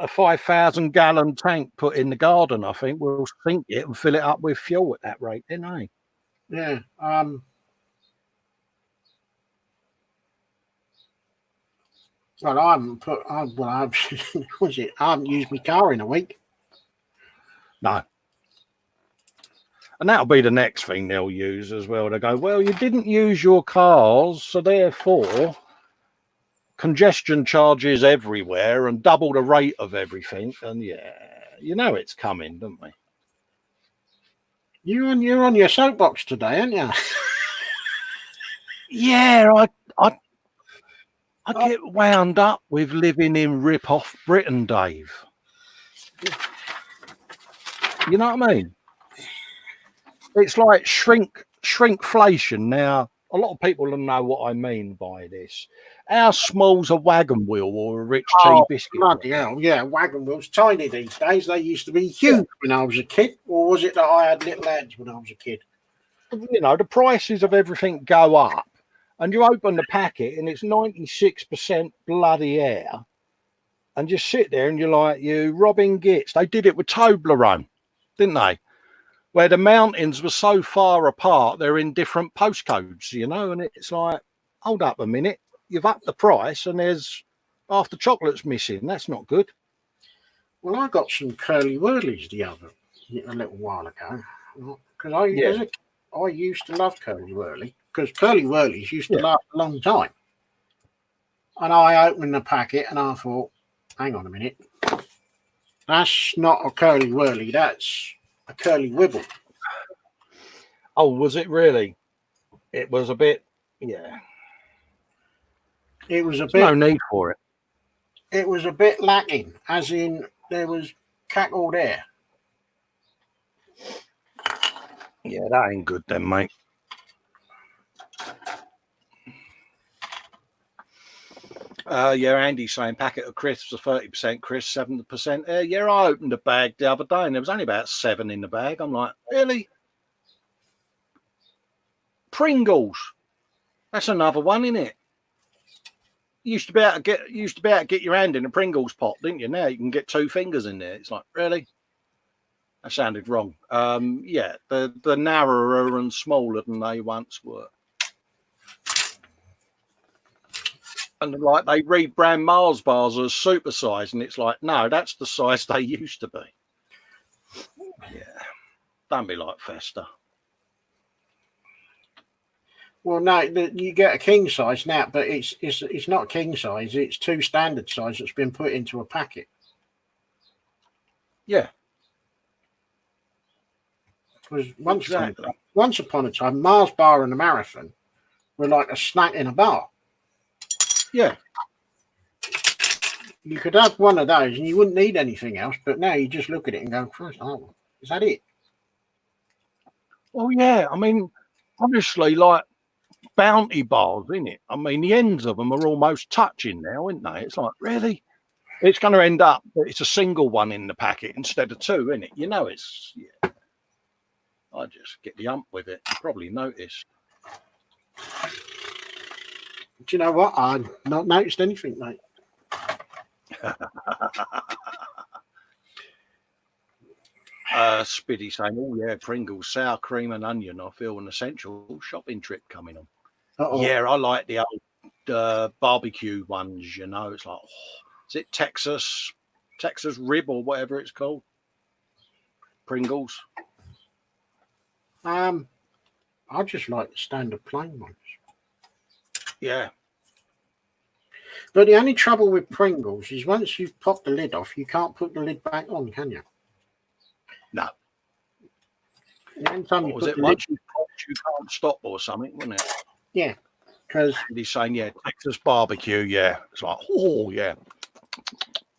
5,000 gallon tank put in the garden? I think we'll sink it and fill it up with fuel at that rate, didn't I? Yeah. Well, I haven't put. Was it? I haven't used my car in a week. No. And that'll be the next thing they'll use as well. They go, well, you didn't use your cars, so therefore congestion charges everywhere and double the rate of everything. And yeah, you know it's coming, don't we? You're on your soapbox today, aren't you? Yeah, I get wound up with living in rip-off Britain, Dave. You know what I mean? It's like shrinkflation. Now, a lot of people don't know what I mean by this. How small's a wagon wheel or a rich tea biscuit? Bloody hell, yeah, wagon wheels, tiny these days. They used to be huge when I was a kid. Or was it that I had little hands when I was a kid? You know, the prices of everything go up, and you open the packet and it's 96% bloody air, and you sit there and you're like, you robbing gits. They did it with Toblerone, didn't they? Where the mountains were so far apart, they're in different postcodes, you know, and it's like, hold up a minute, you've upped the price and there's half the chocolate's missing. That's not good. Well, I got some curly whirlies a little while ago, because I used to love curly whirly, because curly whirlies used to last a long time. And I opened the packet and I thought, hang on a minute, that's not a curly whirly, that's a curly wibble. Oh, was it really? It was a bit, yeah. It was There's no need for it. It was a bit lacking, as in there was cackled air. Yeah, that ain't good then, mate. Yeah, Andy's saying packet of crisps are 30% crisps, 7%. Yeah, I opened a bag the other day and there was only about 7 in the bag. I'm like, really? Pringles. That's another one, isn't it? You used to be able to get your hand in a Pringles pot, didn't you? Now you can get 2 fingers in there. It's like, really? That sounded wrong. Yeah, the narrower and smaller than they once were. And like they rebrand Mars bars as super size, and it's like, no, that's the size they used to be. Yeah, don't be like Festa. Well, no, you get a king size now, but it's not king size. It's 2 standard size that's been put into a packet. Yeah. Because once upon a time, Mars bar and the Marathon were like a snack in a bar. Yeah. You could have one of those and you wouldn't need anything else, but now you just look at it and go, Christ, oh, is that it? Well, yeah, I mean, obviously, like Bounty bars, isn't it? I mean, the ends of them are almost touching now, isn't they? It's like, really? It's going to end up that it's a single one in the packet instead of 2, isn't it? You know, it's, yeah. I just get the ump with it. You probably noticed. Do you know what? I've not noticed anything, mate. Spiddy saying, oh, yeah, Pringles, sour cream and onion. I feel an essential shopping trip coming on. Uh-oh. Yeah, I like the old barbecue ones, you know. It's like, is it Texas rib or whatever it's called? Pringles. I just like the standard plain ones. Yeah. But the only trouble with Pringles is once you've popped the lid off, you can't put the lid back on, can you? No. The only time What you was put it? the Once lid, you popped, you can't stop or something, wasn't it? yeah, because He's saying, yeah, Texas barbecue, yeah. It's like, oh, yeah.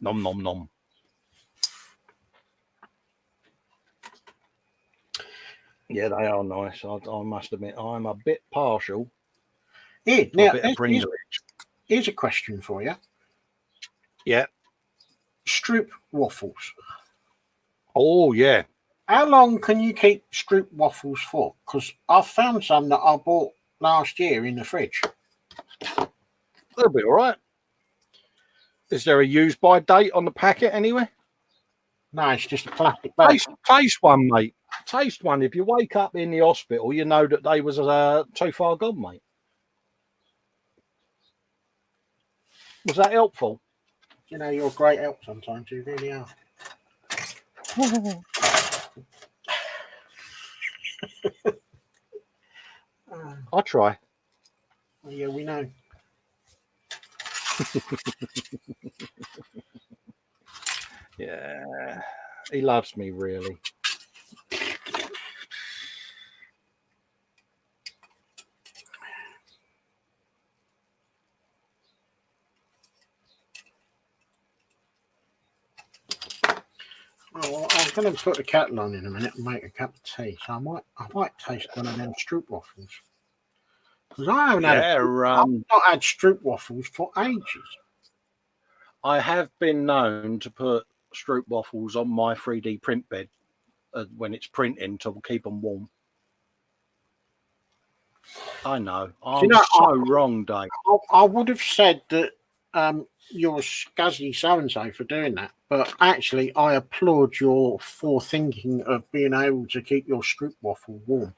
Nom, nom, nom. Yeah, they are nice. I must admit, I'm a bit partial here, to a now bit of Pringles. here's a question for you. Yeah. Stroop waffles. Oh, yeah. How long can you keep Stroop waffles for? Because I found some that I bought last year in the fridge. They'll be all right. Is there a use-by date on the packet anyway? No, it's just a plastic bag. Taste one, mate. Taste one. If you wake up in the hospital, you know that they was too far gone, mate. Was that helpful? You know, you're a great help sometimes. You really are. I'll try. Yeah, we know. Yeah, he loves me, really. Oh, well, I'm going to put the kettle on in a minute and make a cup of tea. So I might taste one of them Stroop waffles. Because I haven't I've not had Stroop waffles for ages. I have been known to put Stroop waffles on my 3D print bed when it's printing to keep them warm. I know. I'm so wrong, Dave. I would have said that you're a scuzzy so-and-so for doing that. But actually, I applaud your forethinking of being able to keep your Stroop waffle warm.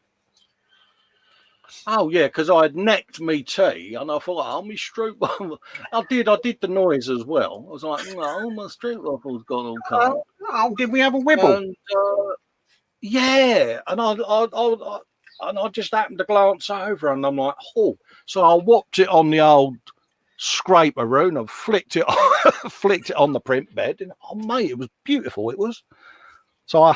Oh yeah, because I had necked me tea, and I thought, oh, my Stroop waffle. I did the noise as well. I was like, no, my Stroop waffle's gone all cold. Oh, did we have a wibble? And yeah, and I just happened to glance over, and I'm like, oh. So I whopped it on the old scraper room and flicked it on the print bed, and oh mate, it was beautiful. It was. So I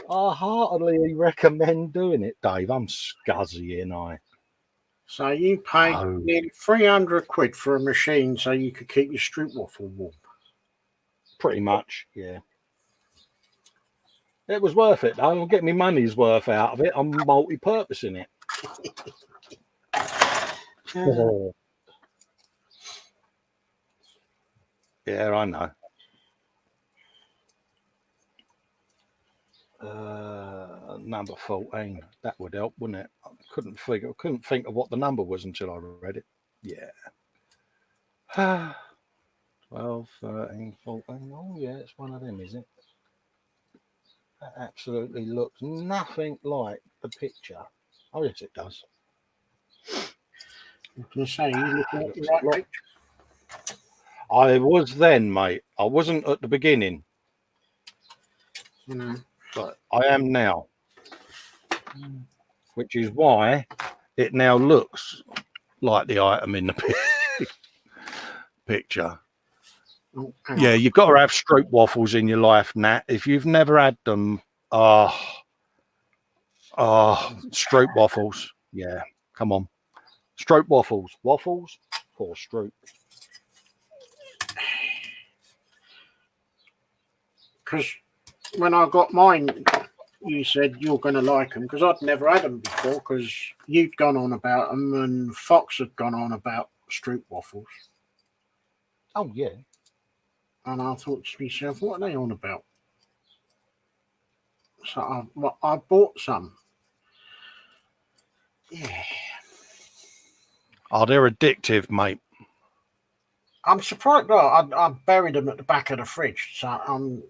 heartily recommend doing it, Dave. I'm scuzzy, and I. So you paid nearly 300 quid for a machine so you could keep your Stroop waffle warm. Pretty much, yeah. It was worth it, though. I'm getting my money's worth out of it. I'm multi-purposing it. Yeah, I know. Number 14. That would help, wouldn't it? I couldn't think of what the number was until I read it. Yeah. 12, 13, 14. Oh, yeah, it's one of them, is it? That absolutely looks nothing like the picture. Oh, yes, it does. I was going to say, you look like the right picture. I was then, mate. I wasn't at the beginning. You know. But I am now. Which is why it now looks like the item in the picture. Oh, yeah, you've got to have Stroop waffles in your life, Nat. If you've never had them, Stroop waffles. Yeah, come on. Stroop waffles. Waffles or Stroop? Because when I got mine, you said you're going to like them because I'd never had them before because you'd gone on about them and Fox had gone on about Stroop waffles. Oh, yeah. And I thought to myself, what are they on about? So I bought some. Yeah. Oh, they're addictive, mate. I'm surprised. Well, I buried them at the back of the fridge, so I'm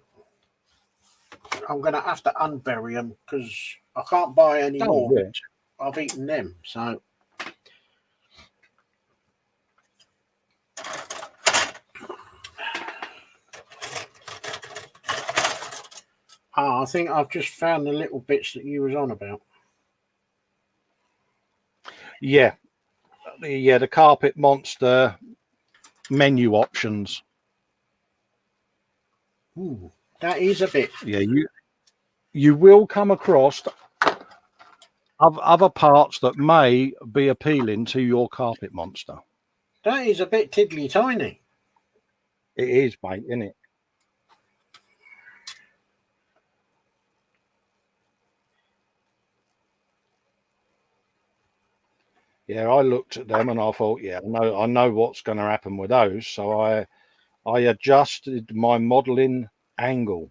going to have to unbury them because I can't buy any more. Yeah. I've eaten them, so. I think I've just found the little bits that you was on about. Yeah. The carpet monster menu options. Ooh, that is a bit. Yeah, you will come across other parts that may be appealing to your carpet monster. That is a bit tiddly tiny. It is, mate, isn't it? Yeah, I looked at them and I thought, yeah, I know what's going to happen with those. So I adjusted my modelling angle,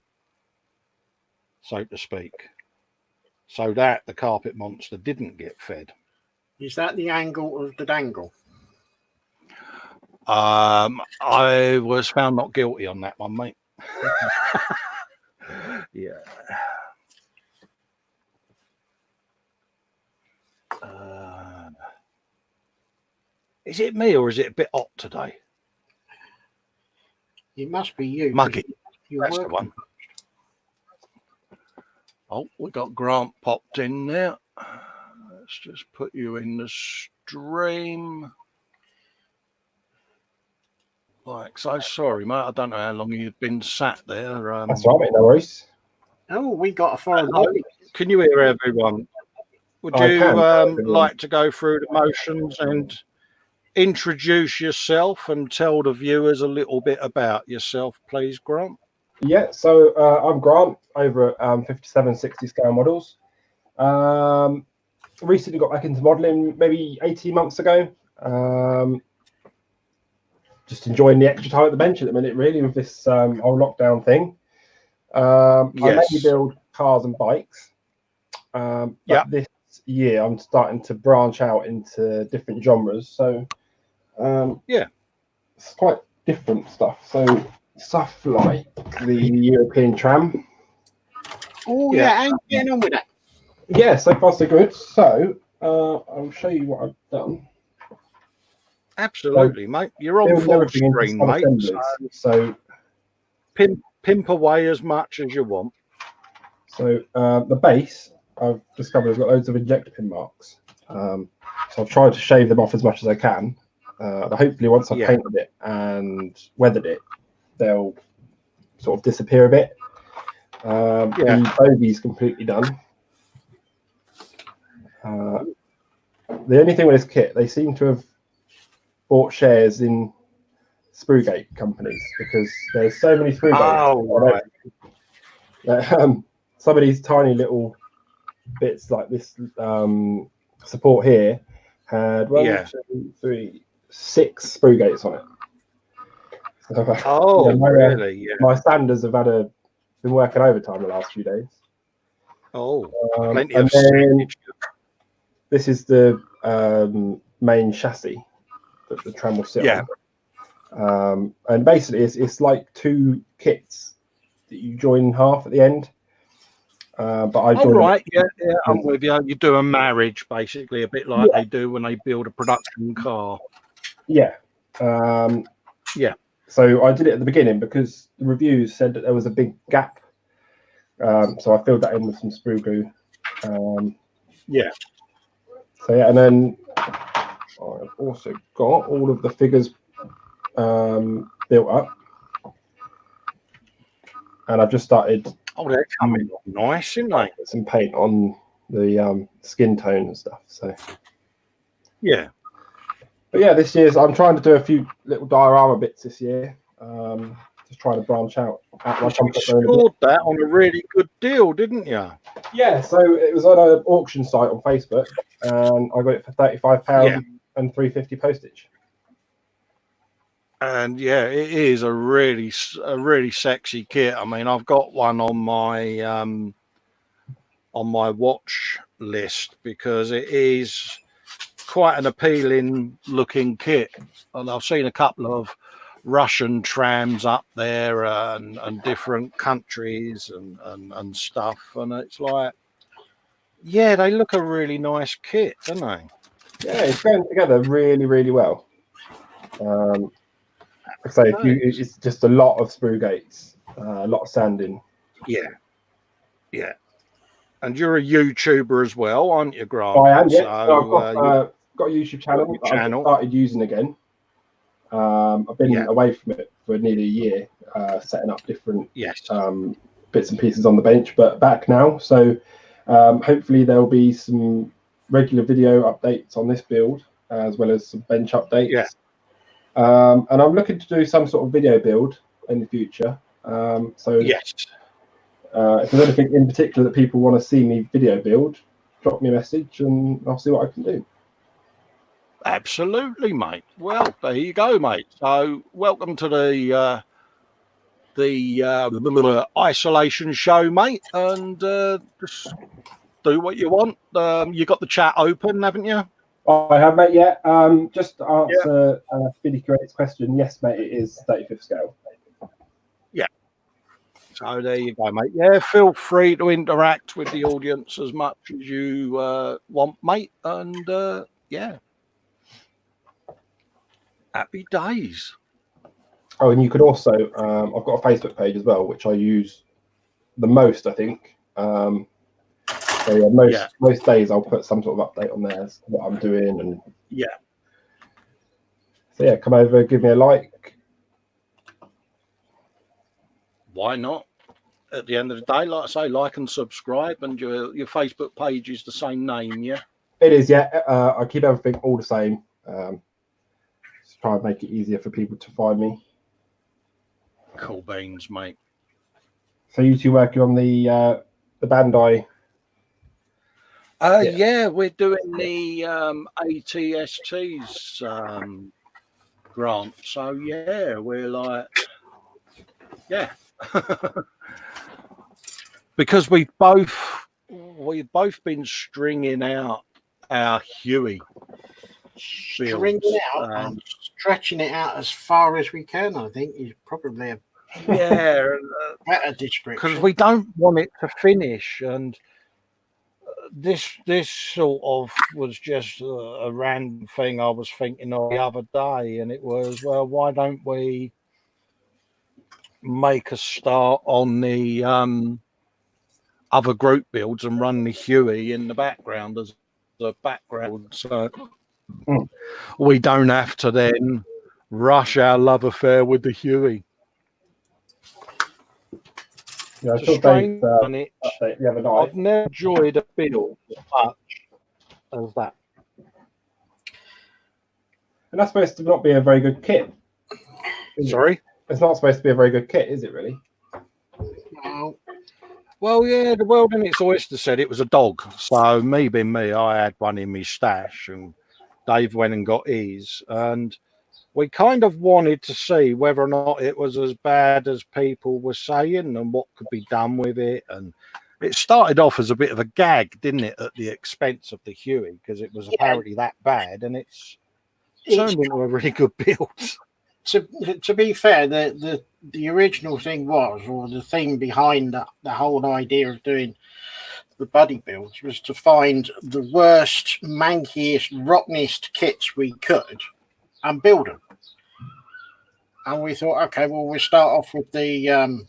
so to speak, so that the carpet monster didn't get fed. Is that the angle of the dangle? I was found not guilty on that one, mate. Yeah. Is it me or is it a bit hot today? It must be you. Muggy. You're That's the one. Oh, we got Grant popped in there. Let's just put you in the stream. Like so, sorry, mate. I don't know how long you've been sat there. That's right, mate. No worries. Oh, we got a foreign body. Can you hear everyone? Would I you can. like to go through the motions and introduce yourself and tell the viewers a little bit about yourself, please, Grant? Yeah, so I'm Grant over at 5760 Scale Models. Recently got back into modelling maybe 18 months ago. Just enjoying the extra time at the bench at the minute, really, with this whole lockdown thing. I mainly build cars and bikes. But this year I'm starting to branch out into different genres. So it's quite different stuff. So stuff like the European tram. Oh yeah, and getting on with that. Yeah, so far so good. So I'll show you what I've done. Absolutely, mate. You're on full screen, mate. So pimp away as much as you want. So the base, I've discovered, has got loads of injector pin marks. So I've tried to shave them off as much as I can. Hopefully, once I've painted it and weathered it, they'll sort of disappear a bit. The bogey's completely done. The only thing with this kit, they seem to have bought shares in Sprugate companies because there's so many Sprugate. Some of these tiny little bits like this support here had 1, 2, 3, 6 Sprugates on it. So, really? My sanders have been working overtime the last few days. Plenty of sandage. This is the main chassis that the tram will sit on. And basically, it's like 2 kits that you join in half at the end. But I joined I'm with you. You do a marriage, basically, a bit like they do when they build a production car. So I did it at the beginning because the reviews said that there was a big gap. So I filled that in with some sprue glue. And then I've also got all of the figures built up, and I've just started. Oh, they're coming nice, aren't they? Some paint on the skin tone and stuff. So but yeah, this year's I'm trying to do a few little diorama bits this year. Just trying to branch out. You scored that on a really good deal, didn't you? Yeah, so it was on an auction site on Facebook, and I got it for £35 and £3.50 postage. And it is a really sexy kit. I mean, I've got one on my watch list because it is quite an appealing looking kit. And I've seen a couple of Russian trams up there and different countries and stuff, and it's like, they look a really nice kit, don't they? Yeah, it's going together really, really well. So it's just a lot of sprue gates, a lot of sanding. Yeah. And you're a YouTuber as well, aren't you, Grant? I am. Yeah. So, I've got a YouTube channel that I've started using again. I've been away from it for nearly a year, setting up different bits and pieces on the bench, but back now. So hopefully there will be some regular video updates on this build, as well as some bench updates. And I'm looking to do some sort of video build in the future. If there's anything in particular that people want to see me video build, drop me a message and I'll see what I can do. Absolutely, mate. Well, there you go, mate. So welcome to the isolation show, mate, and just do what you want. You got the chat open, haven't you? I have, mate. Yeah. Just to answer Billy Create's question. Yes, mate. It is 35th scale. Yeah. So there you go, mate. Yeah, feel free to interact with the audience as much as you want, mate. And happy days. Oh, and you could also, I've got a Facebook page as well, which I use the most, I think. Most days I'll put some sort of update on there, what I'm doing, and so come over, give me a like. Why not? At the end of the day, like I say, like and subscribe, and your Facebook page is the same name, yeah? It is, yeah. I keep everything all the same. Just try and make it easier for people to find me. Cool beans, mate. So you two working on the Bandai? We're doing the ATST's grant. So we're like, because we've both been stringing out our Huey. Stringing it out and stretching it out as far as we can, I think, is probably a better description. Because we don't want it to finish, and this sort of was just a random thing I was thinking of the other day, and it was, well, why don't we make a start on the other group builds and run the Huey in the background as a background, so we don't have to then rush our love affair with the Huey. Yeah, it's a strange one. I've never enjoyed a build as much as that. And that's supposed to not be a very good kit. Sorry? It's not supposed to be a very good kit, is it really? No. Well, yeah, the world in its oyster said it was a dog. So me being me, I had one in my stash, and Dave went and got his. And we kind of wanted to see whether or not it was as bad as people were saying and what could be done with it. And it started off as a bit of a gag, didn't it, at the expense of the Huey, because it was apparently that bad, and it's turned into a really good build. To be fair, the original thing was, or the thing behind the whole idea of doing the buddy builds, was to find the worst, mankiest, rottenest kits we could and build them. And we thought, okay, well, we'll start off with the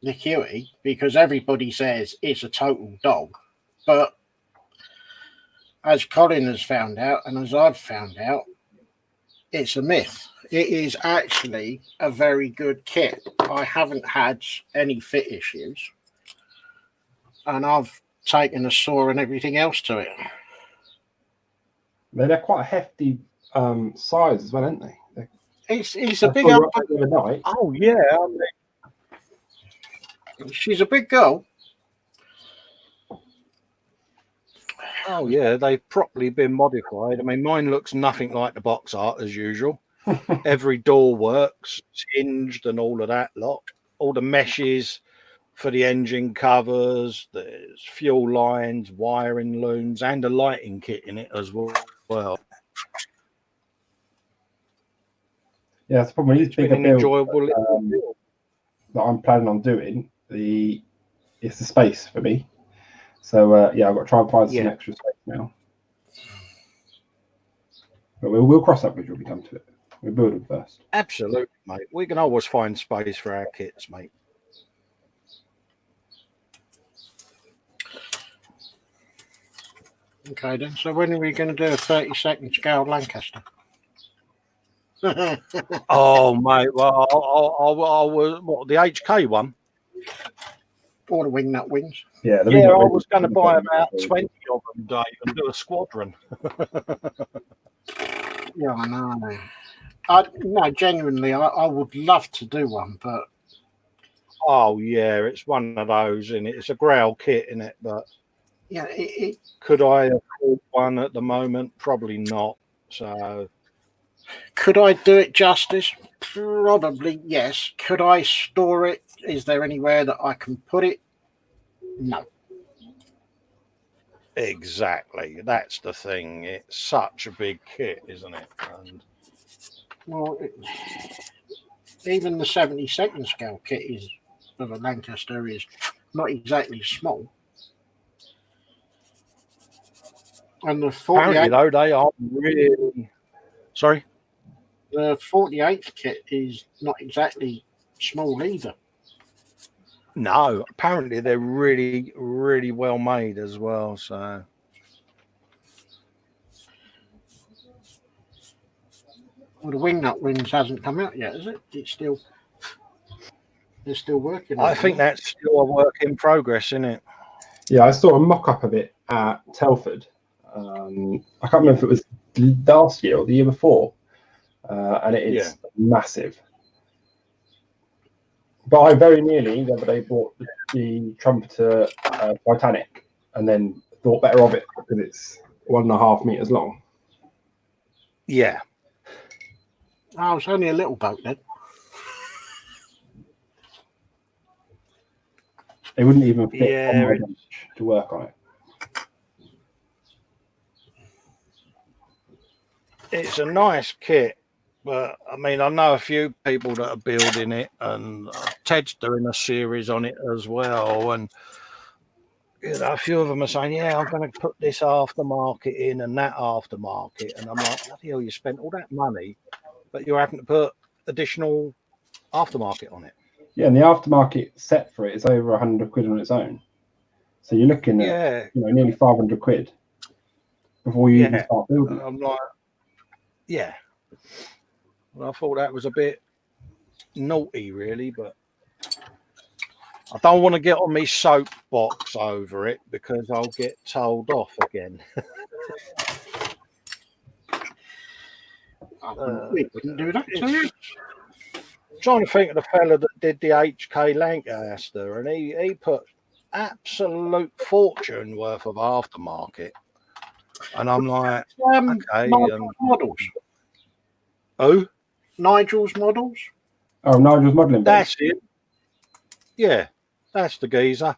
Huey, because everybody says it's a total dog. But as Colin has found out, and as I've found out, it's a myth. It is actually a very good kit. I haven't had any fit issues, and I've taken a saw and everything else to it. They're quite a hefty size as well, aren't they? It's a big old. Oh yeah, she's a big girl. Oh yeah, they've properly been modified. I mean, mine looks nothing like the box art as usual. Every door works, it's hinged and all of that lot. All the meshes for the engine covers, there's fuel lines, wiring looms, and a lighting kit in it as well. Yeah, that's probably these bigger builds enjoyable that I'm planning on doing. It's the space for me. So I've got to try and find some extra space now. But we'll cross that bridge when we come to it. We'll build them first. Absolutely, mate. We can always find space for our kits, mate. Okay, then. So when are we going to do a 32nd scale Lancaster? Oh, mate. Well, I was what, the HK one. Or the wing nut wings. Yeah, Yeah, I was going to buy about 20 of them, Dave, and do a squadron. Yeah, I know. No, genuinely, I would love to do one, but Oh, yeah, it's one of those, and it's a growl kit in it, but yeah, could I afford one at the moment? Probably not. So, could I do it justice? Probably yes. Could I store it? Is there anywhere that I can put it? No. exactly. That's the thing. It's such a big kit, isn't it? And Well, even the 72nd scale kit is of a Lancaster is not exactly small. And the apparently, 48, though, they are really. Sorry? the 48th kit is not exactly small either. No, apparently they're really, really well made as well. So, Well, the wing nut wings hasn't come out yet, is it? They're still working on I it. think that's still a work in progress, isn't it? Yeah, I saw a mock-up of it at Telford. I can't remember if it was last year or the year before, and it is massive. But I very nearly the other day bought the trumpeter Titanic, and then thought better of it because it's 1.5 meters long. Yeah. Oh, it's only a little boat then. It wouldn't even fit Yeah, on my bench to work on it. it's a nice kit, but I mean, I know a few people that are building it, and Ted's doing a series on it as well. And you know, a few of them are saying, "Yeah, I'm going to put this aftermarket in and that aftermarket," and I'm like, "Bloody hell, you spent all that money, but you're having to put additional aftermarket on it." Yeah, and the aftermarket set for it is over 100 quid on its own. So you're looking at nearly 500 quid before you even start building it. I'm like, yeah. Well, I thought that was a bit naughty, really, but I don't want to get on my soapbox over it because I'll get told off again. We wouldn't do that to you. Trying to think of the fella that did the HK Lancaster, and he put absolute fortune worth of aftermarket. And I'm like, okay. Models. Oh? Nigel's models? Oh, Nigel's modelling. That's it. Yeah, that's the geezer.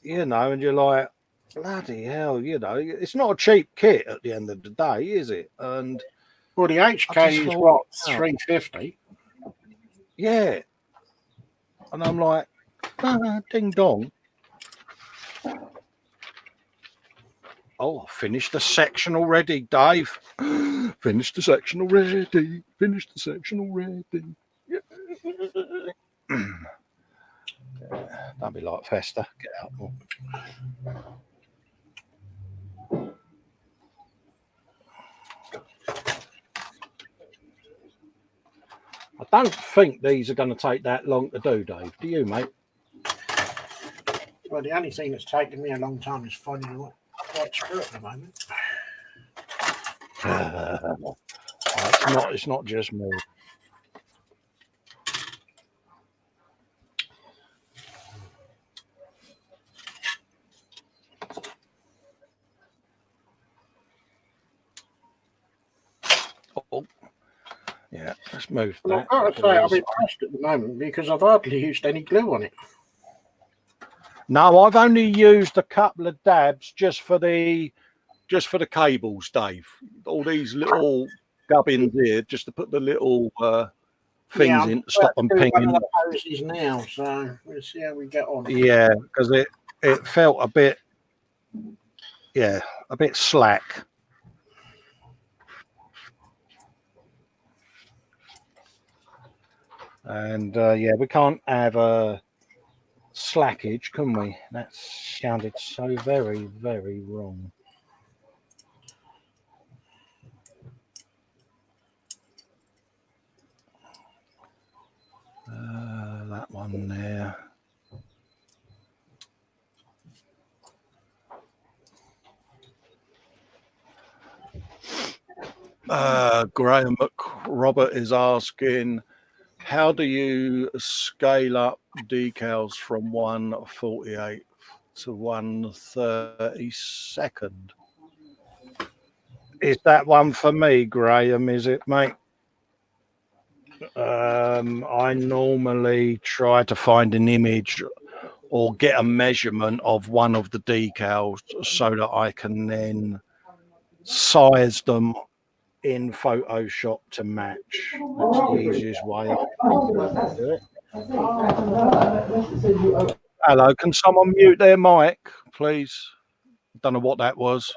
You know, and you're like, bloody hell, you know, it's not a cheap kit at the end of the day, is it? And well, the HK is what, 350? Yeah. And I'm like, ding dong. Oh, I finished the section already, Dave. Finished the section already. Finished the section already. Yeah. Don't be like Festa. Get out more. I don't think these are going to take that long to do, Dave. Do you, mate? Well, the only thing that's taken me a long time is finding the right screw at the moment. It's not just me. Oh, yeah, let's move Well, that. I've got to say, I'm impressed at the moment because I've hardly used any glue on it. No, I've only used a couple of dabs just for the cables, Dave. All these little gubbins here, just to put the little things in to stop them pinging. One of the poses now, so we'll see how we get on. Yeah, because it felt a bit slack. And we can't have a slackage, can we? That sounded so very, very wrong. on there. Graham Robert is asking, how do you scale up decals from 1/48 to 1/32? Is that one for me, Graham? Is it, mate? I normally try to find an image or get a measurement of one of the decals so that I can then size them in Photoshop to match. That's the easiest way I can do it. Hello, can someone mute their mic, please? Don't know what that was.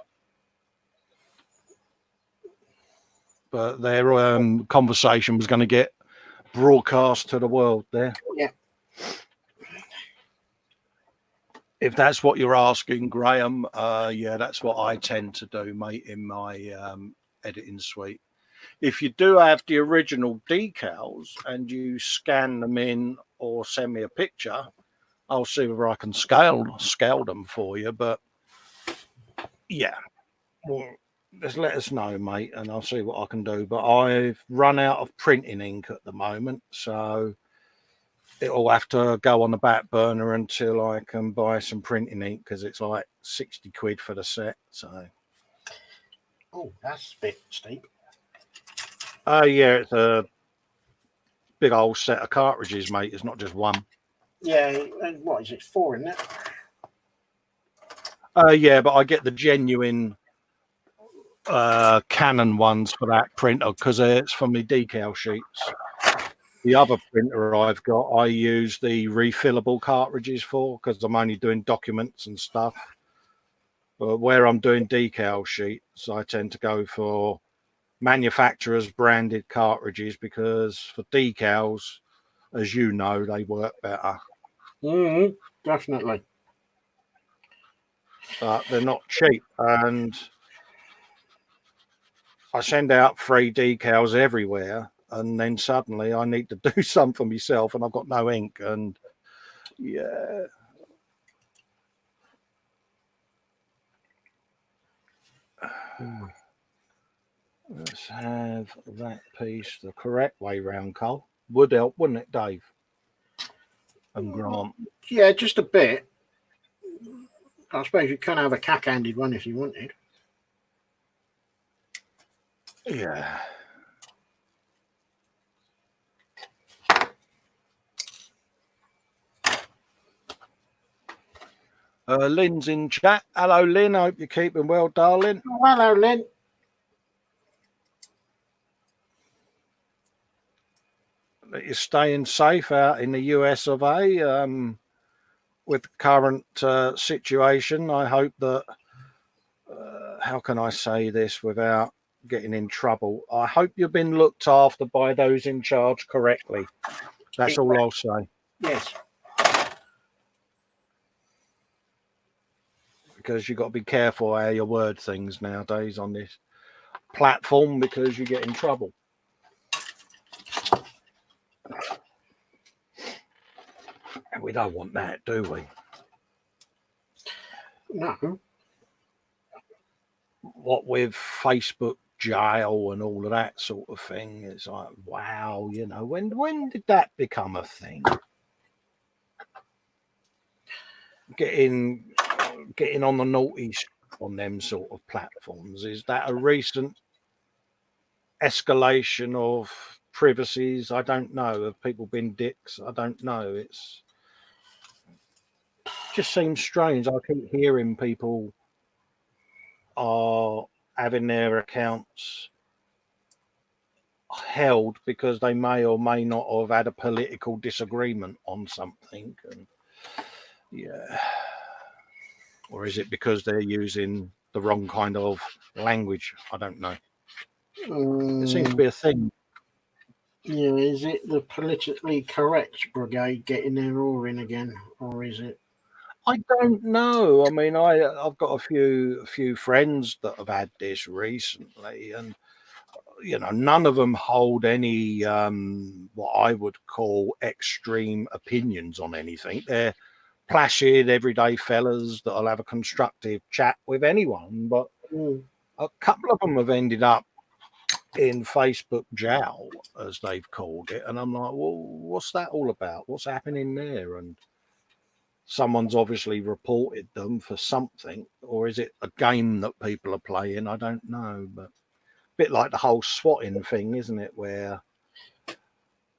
But their conversation was going to get broadcast to the world there. Yeah. If that's what you're asking, Graham, yeah, that's what I tend to do, mate, in my editing suite. If you do have the original decals and you scan them in or send me a picture, I'll see whether I can scale them for you. But yeah, well, just let us know, mate, and I'll see what I can do. But I've run out of printing ink at the moment, so it'll have to go on the back burner until I can buy some printing ink, because it's like 60 quid for the set. So, oh, that's a bit steep. Yeah, it's a big old set of cartridges, mate. It's not just one. Yeah, and what is it, 4 in it? Yeah, but I get the genuine Canon ones for that printer because it's from the decal sheets. The other printer I've got, I use the refillable cartridges for because I'm only doing documents and stuff. But where I'm doing decal sheets, I tend to go for manufacturers branded cartridges because for decals, as you know, they work better. Mm-hmm, definitely. But they're not cheap, and I send out free decals everywhere, and then suddenly I need to do some for myself, and I've got no ink, and yeah. Let's have that piece the correct way round, Cole. Would help, wouldn't it, Dave? And Grant. Yeah, just a bit. I suppose you can have a cack-handed one if you wanted. Yeah. Lynn's in chat. Hello, Lynn. I hope you're keeping well, darling. Oh, hello, Lynn. That you're staying safe out in the US of A. With the current situation, I hope that, how can I say this without getting in trouble? I hope you've been looked after by those in charge correctly. That's all I'll say. Yes. Because you've got to be careful how you word things nowadays on this platform because you get in trouble. And we don't want that, do we? No. What with Facebook jail and all of that sort of thing, it's like, wow, you know, when did that become a thing? Getting on the naughty on them sort of platforms, is that a recent escalation of privacies? I don't know. Have people been dicks? I don't know. It's just seems strange. I keep hearing people are having their accounts held because they may or may not have had a political disagreement on something, and yeah. Or is it because they're using the wrong kind of language? I don't know. It seems to be a thing. Yeah, is it the politically correct brigade getting their oar in again, or is it? I don't know. I mean, I've got a few friends that have had this recently, and you know, none of them hold any what I would call extreme opinions on anything. They're placid, everyday fellas that'll have a constructive chat with anyone. But a couple of them have ended up in Facebook jail, as they've called it. And I'm like, well, what's that all about? What's happening there? And someone's obviously reported them for something, or is it a game that people are playing? I don't know, but a bit like the whole swatting thing, isn't it? Where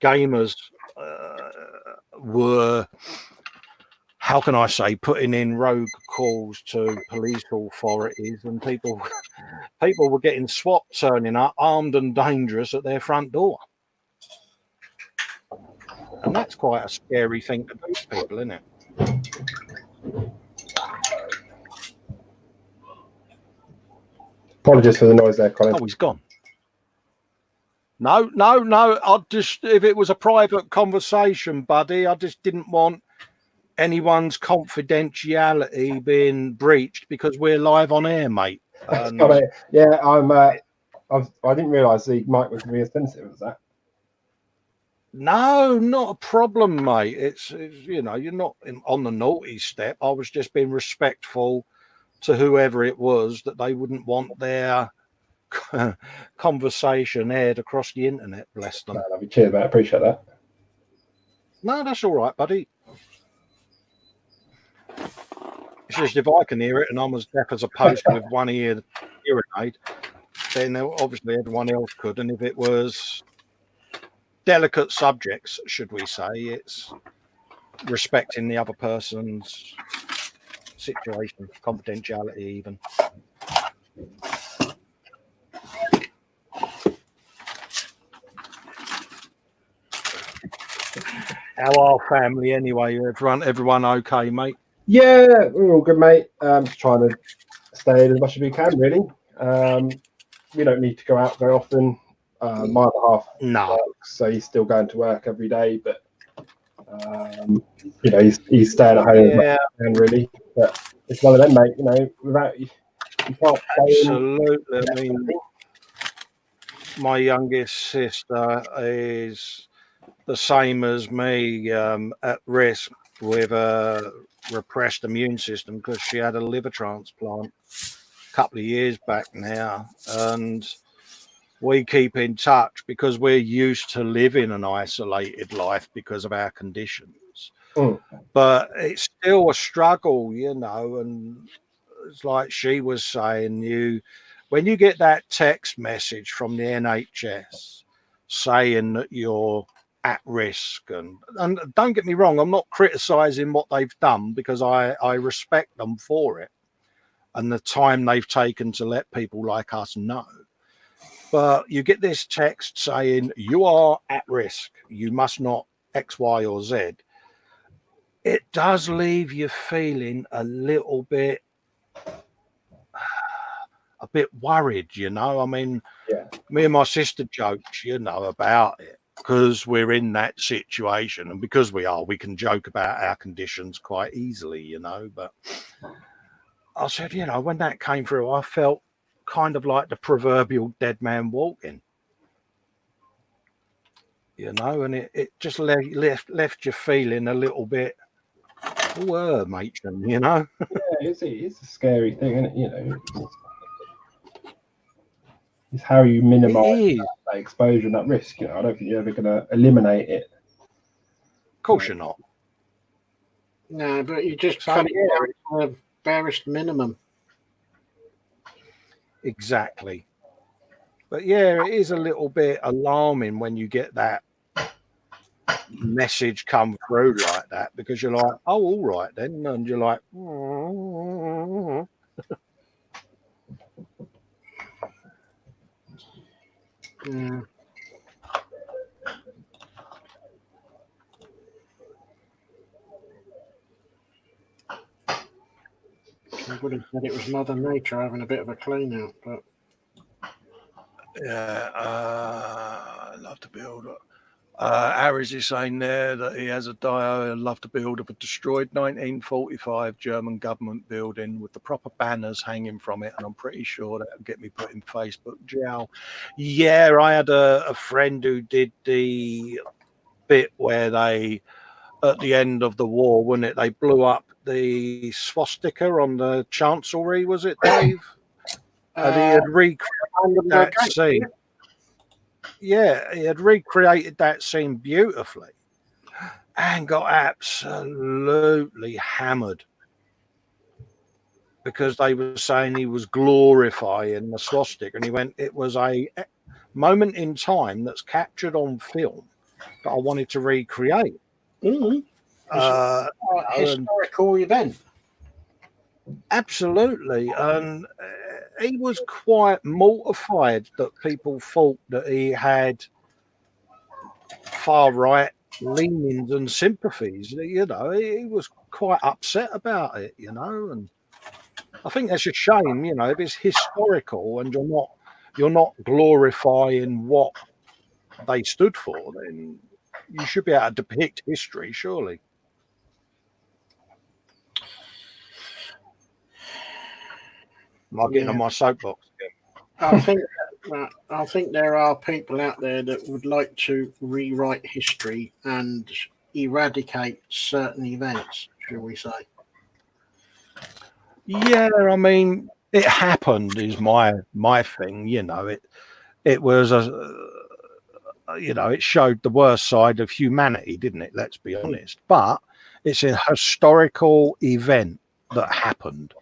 gamers were, how can I say, putting in rogue calls to police authorities, and people were getting SWAT turning up, armed and dangerous, at their front door. And that's quite a scary thing to do to people, isn't it? Apologies for the noise there, Colin. Oh, he's gone. No. If it was a private conversation, buddy, I just didn't want anyone's confidentiality being breached because we're live on air, mate. Yeah, I didn't realise the mic was being as sensitive as that. No, not a problem, mate. It's you're not on the naughty step. I was just being respectful to whoever it was that they wouldn't want their conversation aired across the internet. Bless them. No, cheers, mate. I appreciate that. No, that's all right, buddy. It's just if I can hear it and I'm as deaf as a post with one ear hearing aid, then obviously everyone else could. And if it was delicate subjects, should we say, it's respecting the other person's situation, confidentiality even. How are family anyway? Everyone okay, mate? Yeah, we're all good, mate. Just trying to stay in as much as we can, really. We don't need to go out very often. My other half works, so he's still going to work every day, but he's staying at home, really. But it's one of them, mate. Without you can't stay absolutely. I mean, my youngest sister is the same as me, at risk with a repressed immune system because she had a liver transplant a couple of years back now, and we keep in touch because we're used to living an isolated life because of our conditions. But it's still a struggle, and it's like she was saying, when you get that text message from the NHS saying that you're at risk, and don't get me wrong, I'm not criticizing what they've done because I respect them for it and the time they've taken to let people like us know. But you get this text saying you are at risk, you must not X, Y, or Z. It does leave you feeling a little bit worried, I mean, me and my sister joked, about it because we're in that situation, and because we can joke about our conditions quite easily, but I said, when that came through, I felt kind of like the proverbial dead man walking, and it just left you feeling a little bit, matron, Yeah, it's a scary thing, isn't it? It's how you minimise that exposure and that risk. I don't think you're ever going to eliminate it. Of course you're not. No, but you just cut it down to the barest minimum. Exactly. But yeah, it is a little bit alarming when you get that message come through like that, because you're like, oh, all right then, and you're like, Yeah. I would have said it was Mother Nature having a bit of a clean out, but I love to build. Aris is saying there that he has a dio. I love to build of a destroyed 1945 German government building with the proper banners hanging from it, and I'm pretty sure that'll get me put in Facebook jail. Yeah, I had a friend who did the bit where they, at the end of the war, wasn't it? They blew up the swastika on the Chancellery, was it, Dave? And he had recreated that scene. Yeah, he had recreated that scene beautifully and got absolutely hammered because they were saying he was glorifying the swastika. And he went, it was a moment in time that's captured on film that I wanted to recreate. Mm-hmm. Historical event. Absolutely. And he was quite mortified that people thought that he had far right leanings and sympathies. You know, he was quite upset about it, you know, and I think that's a shame, you know, if it's historical and you're not glorifying what they stood for, then you should be able to depict history, surely. I'm not getting on my soapbox again. I think there are people out there that would like to rewrite history and eradicate certain events, shall we say? Yeah, I mean, it happened is my thing. You know, it was you know, it showed the worst side of humanity, didn't it? Let's be honest. But it's a historical event that happened.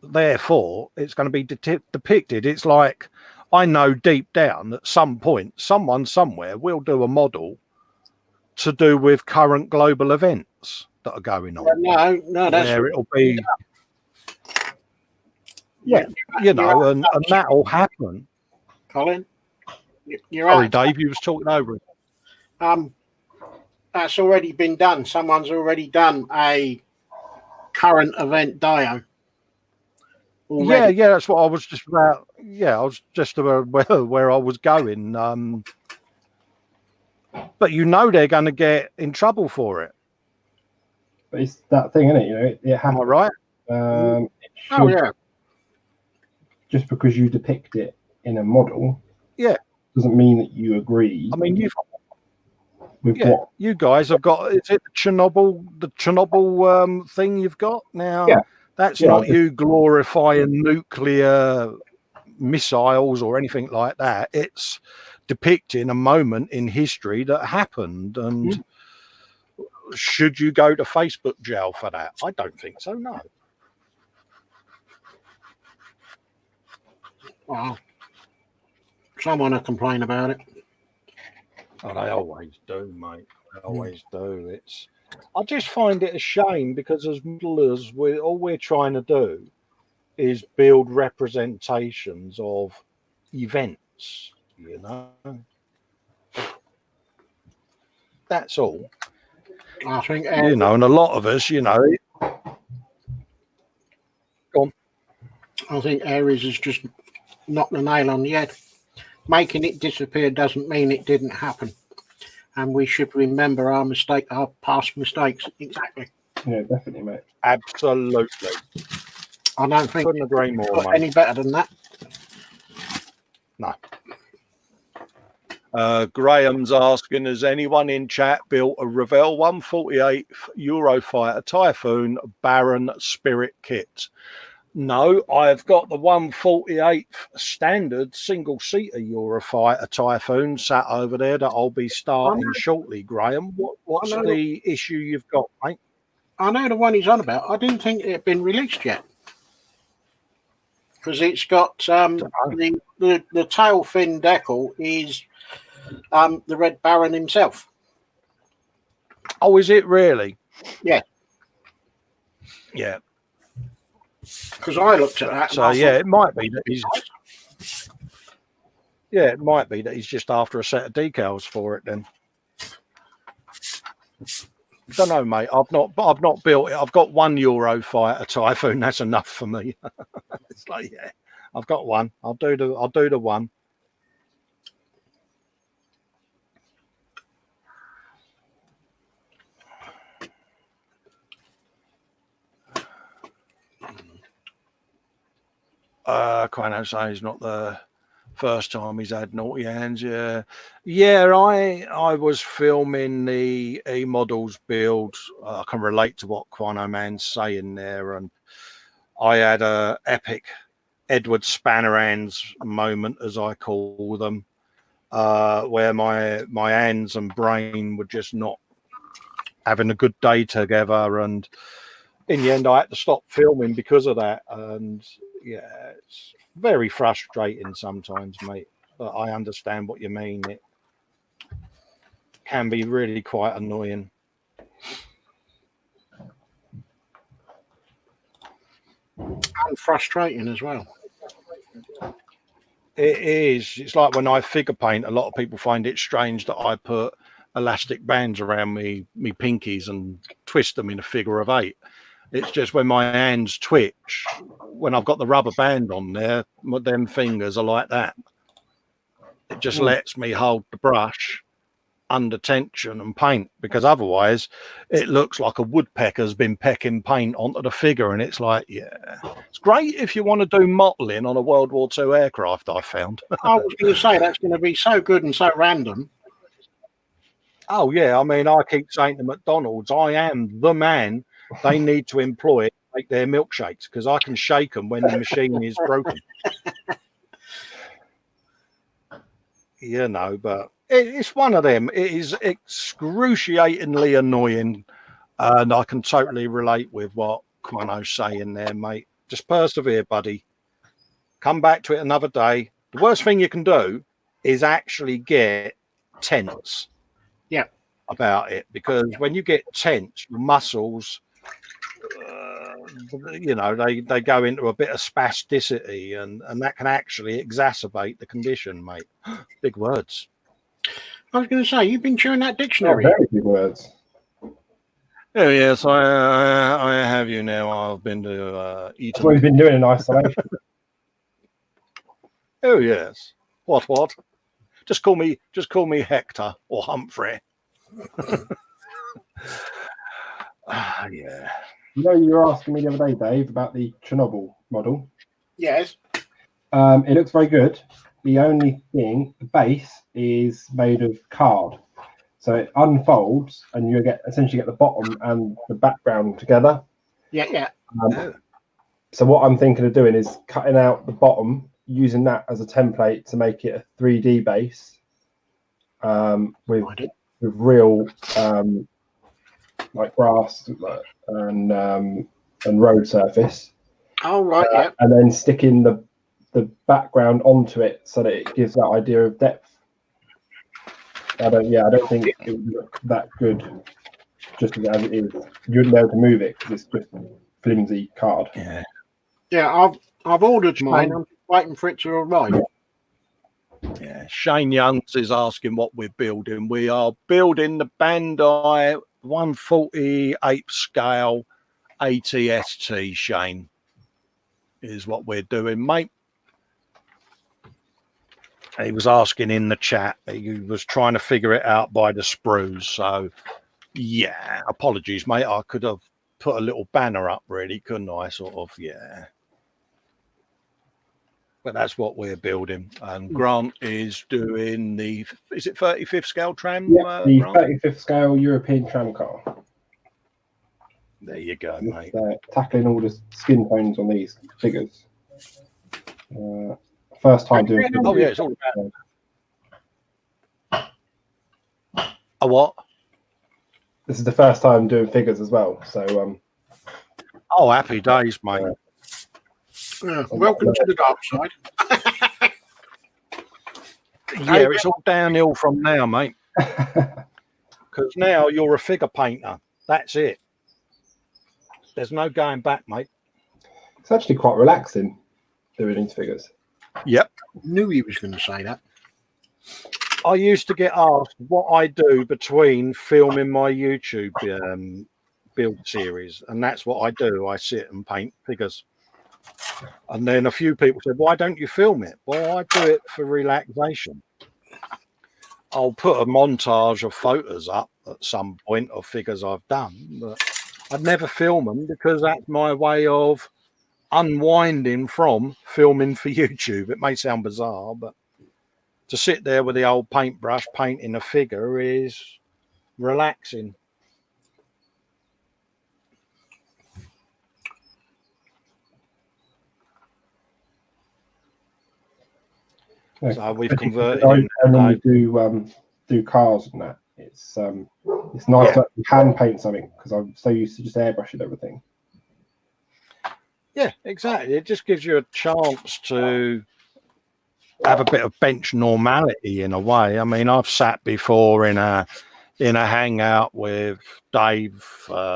Therefore, it's going to be depicted. It's like, I know deep down at some point, someone somewhere will do a model to do with current global events that are going on. No, that's where it'll be. Yeah, you know, and that'll happen. Colin, you're Sorry, right. Dave, you was talking over it. That's already been done. Someone's already done a current event dio. Already. Yeah, that's what I was just about. Yeah, I was just about where I was going. But you know they're going to get in trouble for it. But it's that thing, isn't it? You know, it Am I right? Yeah. Just because you depict it in a model, doesn't mean that you agree. I mean, what you guys have got. Is it the Chernobyl thing you've got now? Yeah. That's not you glorifying nuclear missiles or anything like that. It's depicting a moment in history that happened. And should you go to Facebook jail for that? I don't think so, no. Well, someone will complain about it. Oh, they always do, mate. They always do. I just find it a shame because as modelers, all we're trying to do is build representations of events, you know. That's all. I think, you know, and a lot of us, you know. Go on. I think Aries has just knocked the nail on the head. Making it disappear doesn't mean it didn't happen. And we should remember our past mistakes. Exactly. Yeah, definitely, mate. Absolutely. I don't think couldn't agree more, mate. Any better than that. No. Graham's asking, has anyone in chat built a Revell 148 Eurofighter Typhoon Baron Spirit kit? No, I've got the 148th standard single-seater Eurofighter Typhoon sat over there that I'll be starting shortly, Graham. What's the issue you've got, mate? I know the one he's on about. I didn't think it had been released yet. Because it's got the tail fin decal is the Red Baron himself. Oh, is it really? Yeah. Yeah. Because I looked at that. So yeah, it might be that he's. Yeah, it might be that he's just after a set of decals for it. Then. I don't know, mate. I've not built it. I've got one Eurofighter Typhoon. That's enough for me. It's like, yeah, I've got one. I'll do the one. Quite say he's not the First time he's had naughty hands, yeah. Yeah, I was filming the E-Models build. I can relate to what Quino Man's saying there, and I had a epic Edward Spannerhands moment, as I call them, where my hands and brain were just not having a good day together, and in the end I had to stop filming because of that. And yeah, it's very frustrating sometimes, mate, but I understand what you mean. It can be really quite annoying. And frustrating as well. It is. It's like when I figure paint, a lot of people find it strange that I put elastic bands around me pinkies and twist them in a figure of 8. It's just when my hands twitch, when I've got the rubber band on there, them fingers are like that. It just lets me hold the brush under tension and paint, because otherwise it looks like a woodpecker's been pecking paint onto the figure. And it's like, yeah, it's great if you want to do mottling on a World War II aircraft, I found. I was going to say, that's going to be so good and so random. Oh, yeah. I mean, I keep saying to McDonald's, I am the man they need to employ to make their milkshakes, because I can shake them when the machine is broken. You know, but it's one of them. It is excruciatingly annoying, and I can totally relate with what Quino's saying there, mate. Just persevere, buddy. Come back to it another day. The worst thing you can do is actually get tense. Yeah. About it, because when you get tense, your muscles, you know, they go into a bit of spasticity, and that can actually exacerbate the condition, mate. Big words. I was going to say, you've been chewing that dictionary. Very big words. Oh yes, I have you now. I've been to Eton. That's what he's been doing in isolation. Oh yes. What? Just call me Hector or Humphrey. Yeah. You know, you were asking me the other day, Dave, about the Chernobyl model. Yes. It looks very good. The only thing, the base is made of card, so it unfolds, and you essentially get the bottom and the background together. Yeah. So what I'm thinking of doing is cutting out the bottom, using that as a template to make it a 3D base, with real like grass and road surface. Oh right, yeah. And then sticking the background onto it so that it gives that idea of depth. I don't think it would look that good just as it is. You wouldn't be able to move it because it's just flimsy card. Yeah, I've ordered mine. I'm waiting for it to arrive. Yeah, Shane Youngs is asking what we're building. We are building the Bandai 148 scale ATST, Shane, is what we're doing, mate. He was asking in the chat. He was trying to figure it out by the sprues. So, yeah, apologies, mate. I could have put a little banner up, really, couldn't I? Sort of, yeah. But that's what we're building. And Grant is doing is it 35th scale tram? Yeah, the 35th scale European tram car. There you go, mate. Tackling all the skin tones on these figures. First time doing figures. Oh, yeah, it's all about... A what? This is the first time doing figures as well. So, oh, happy days, mate. Welcome to the dark side. Yeah, it's all downhill from now, mate. Because now you're a figure painter. That's it. There's no going back, mate. It's actually quite relaxing doing these figures. Yep. Knew he was going to say that. I used to get asked what I do between filming my YouTube build series, and that's what I do. I sit and paint figures. And then a few people said, why don't you film it? Well, I do it for relaxation. I'll put a montage of photos up at some point of figures I've done, but I'd never film them because that's my way of unwinding from filming for YouTube. It may sound bizarre, but to sit there with the old paintbrush painting a figure is relaxing. So we've converted him. And when we do cars and that, it's nice to hand paint something because I'm so used to just airbrushing everything. Yeah, exactly. It just gives you a chance to have a bit of bench normality in a way. I mean, I've sat before in a hangout with Dave,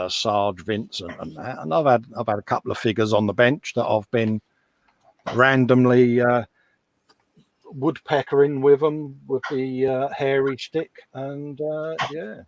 Sarge, Vincent, and that, and I've had a couple of figures on the bench that I've been randomly woodpeckering with them with the hairy stick, and yeah.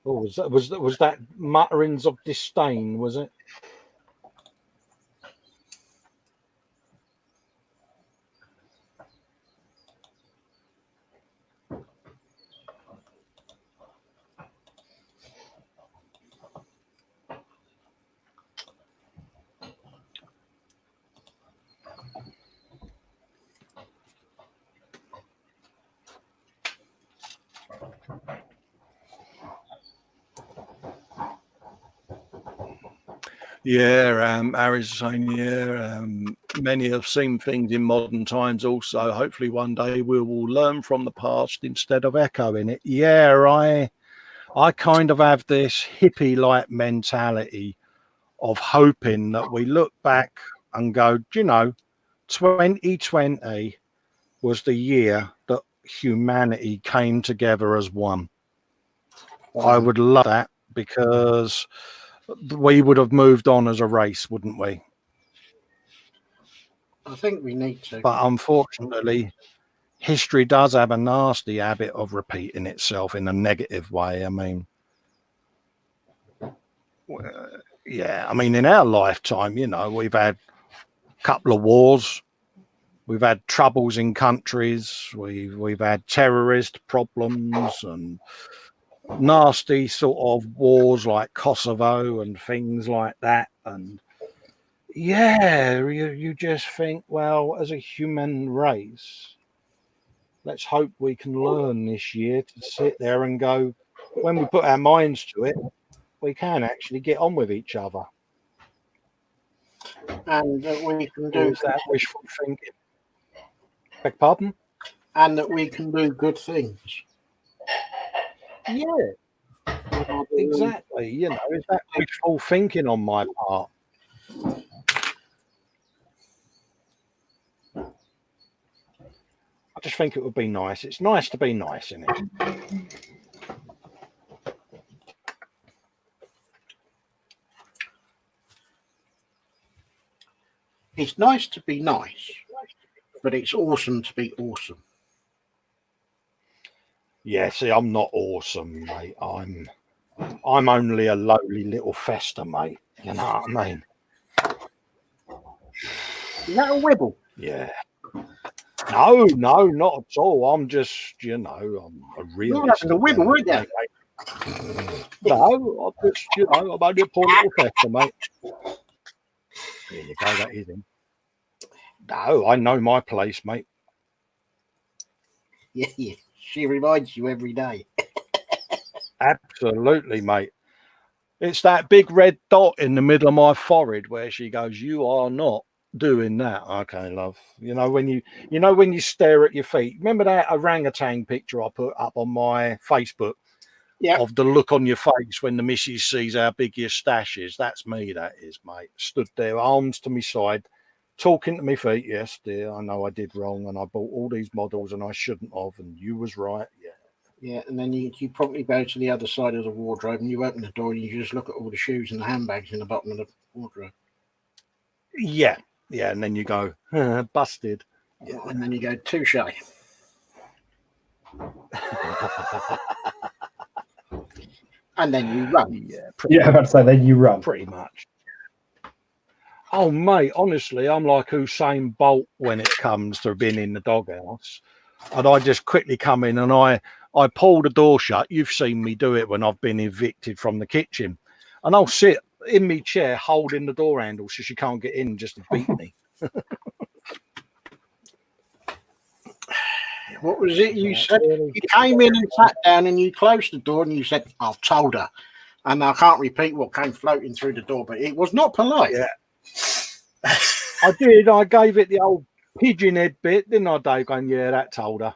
Oh, was that mutterings of disdain? Was it? Yeah, Harry's saying, many have seen things in modern times also. Hopefully one day we will learn from the past instead of echoing it. Yeah, I kind of have this hippie-like mentality of hoping that we look back and go, do you know, 2020 was the year that humanity came together as one. I would love that because we would have moved on as a race, wouldn't we? I think we need to. But unfortunately, history does have a nasty habit of repeating itself in a negative way. I mean, yeah, I mean, in our lifetime, you know, we've had a couple of wars. We've had troubles in countries. We've had terrorist problems and nasty sort of wars like Kosovo and things like that. And yeah, you just think, well, as a human race, let's hope we can learn this year to sit there and go, when we put our minds to it, we can actually get on with each other. And that we can do that wishful thinking. Beg pardon? And that we can do good things. Yeah, exactly. You know, is that wishful thinking on my part? I just think it would be nice. It's nice to be nice, isn't it? It's nice to be nice, but it's awesome to be awesome. Yeah, see, I'm not awesome, mate. I'm only a lowly little festa, mate. You know what I mean? Is that a wibble? Yeah. No, not at all. I'm just, you know, I'm a realist. You're having a wibble, weren't you? No, I'm just, you know, I'm only a poor little festa, mate. There you go, that is him. No, I know my place, mate. Yeah. She reminds you every day. Absolutely, mate. It's that big red dot in the middle of my forehead where she goes, "You are not doing that." Okay, love. You know when you stare at your feet. Remember that orangutan picture I put up on my Facebook? Yeah. Of the look on your face when the missus sees how big your stash is. That's me, that is, mate. Stood there, arms to my side, talking to me feet. Yes, dear, I know I did wrong and I bought all these models and I shouldn't have, and you was right. Yeah. Yeah, and then you probably go to the other side of the wardrobe and you open the door and you just look at all the shoes and the handbags in the bottom of the wardrobe. Yeah, and then you go, busted. Yeah, and then you go touche. And then you run. Yeah, I'm about to say, then you run. pretty much. Oh, mate, honestly, I'm like Usain Bolt when it comes to being in the doghouse. And I just quickly come in and I pull the door shut. You've seen me do it when I've been evicted from the kitchen. And I'll sit in my chair holding the door handle so she can't get in just to beat me. What was it you Yeah, said? really. You came in and sat down and you closed the door and you said, I've told her. And I can't repeat what came floating through the door, but it was not polite. Yeah. I did. I gave it the old pigeon head bit, didn't I, Dave? Going, yeah, that told her.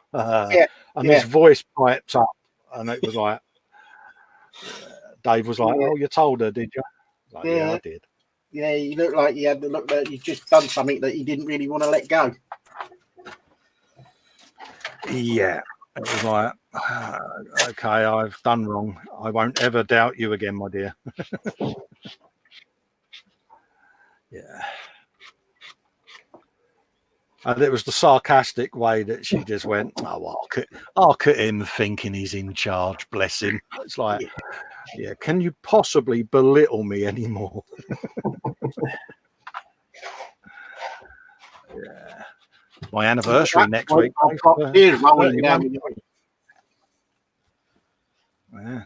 And his voice piped up, and it was like, Dave was like, "Oh, you told her, did you?" Like, yeah, I did. Yeah, you looked like you had the look that you'd just done something that you didn't really want to let go. Yeah, it was like, okay, I've done wrong. I won't ever doubt you again, my dear. Yeah. And it was the sarcastic way that she just went, oh, well, look at him thinking he's in charge, bless him. It's like, yeah, can you possibly belittle me anymore? Yeah. My anniversary next week. I've got tears rolling down. Yeah.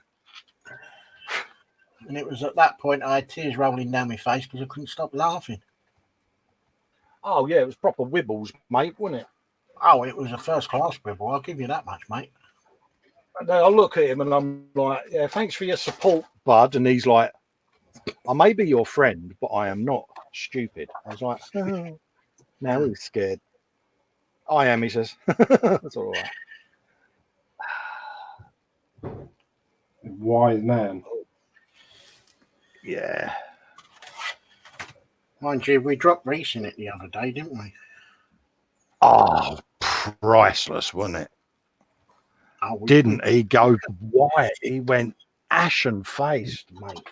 And it was at that point I had tears rolling down my face because I couldn't stop laughing. Oh, yeah, it was proper wibbles, mate, wasn't it? Oh, it was a first-class wibble. I'll give you that much, mate. And I look at him and I'm like, yeah, thanks for your support, bud. And he's like, I may be your friend, but I am not stupid. I was like, now he's scared. I am, he says. That's all right. Wise man. Yeah. Mind you, we dropped Reese in it the other day, didn't we? Oh, priceless, wasn't it? Oh, Didn't he go white? He went ashen-faced, mate.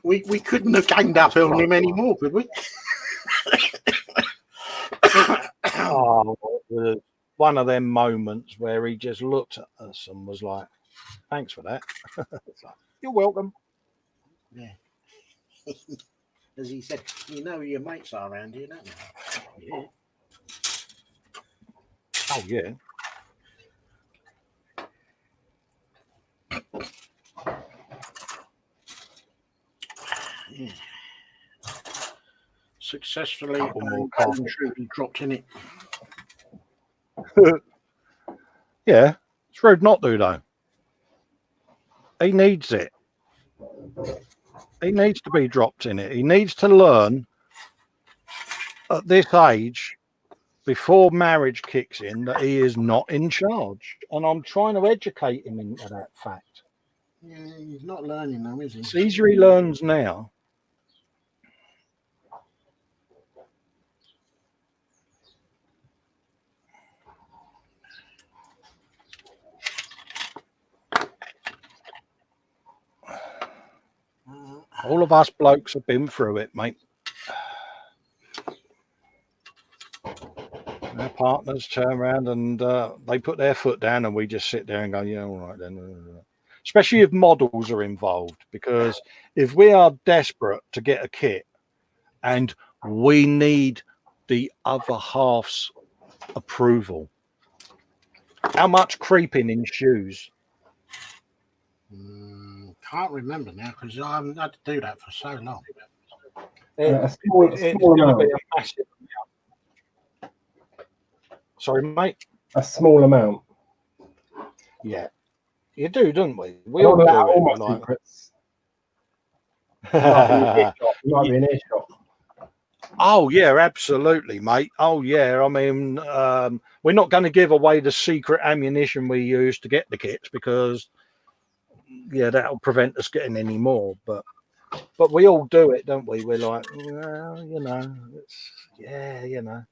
We couldn't have ganged up on him anymore, could we? Oh, it was one of them moments where he just looked at us and was like, thanks for that. It's like, you're welcome. Yeah. As he said, you know who your mates are around here, don't you? Yeah. Oh, yeah. Yeah. Successfully dropped in it. Yeah. It's rude not to, though. He needs it. He needs to be dropped in it. He needs to learn at this age, before marriage kicks in, that he is not in charge. And I'm trying to educate him into that fact. Yeah, he's not learning though, is he? It's easier he learns now. All of us blokes have been through it, mate. Our partners turn around and they put their foot down and we just sit there and go, yeah, all right then. Especially if models are involved, because if we are desperate to get a kit and we need the other half's approval, how much creeping in shoes? Can't remember now because I haven't had to do that for so long. It's going to be a massive amount. Sorry, mate? A small amount. Yeah. You do, don't we? We all do all it. my Like... secrets. You might be an earshot. Oh, yeah, absolutely, mate. Oh, yeah. I mean, we're not going to give away the secret ammunition we use to get the kits because, yeah, that'll prevent us getting any more. But we all do it, don't we? We're like, well, you know, you know.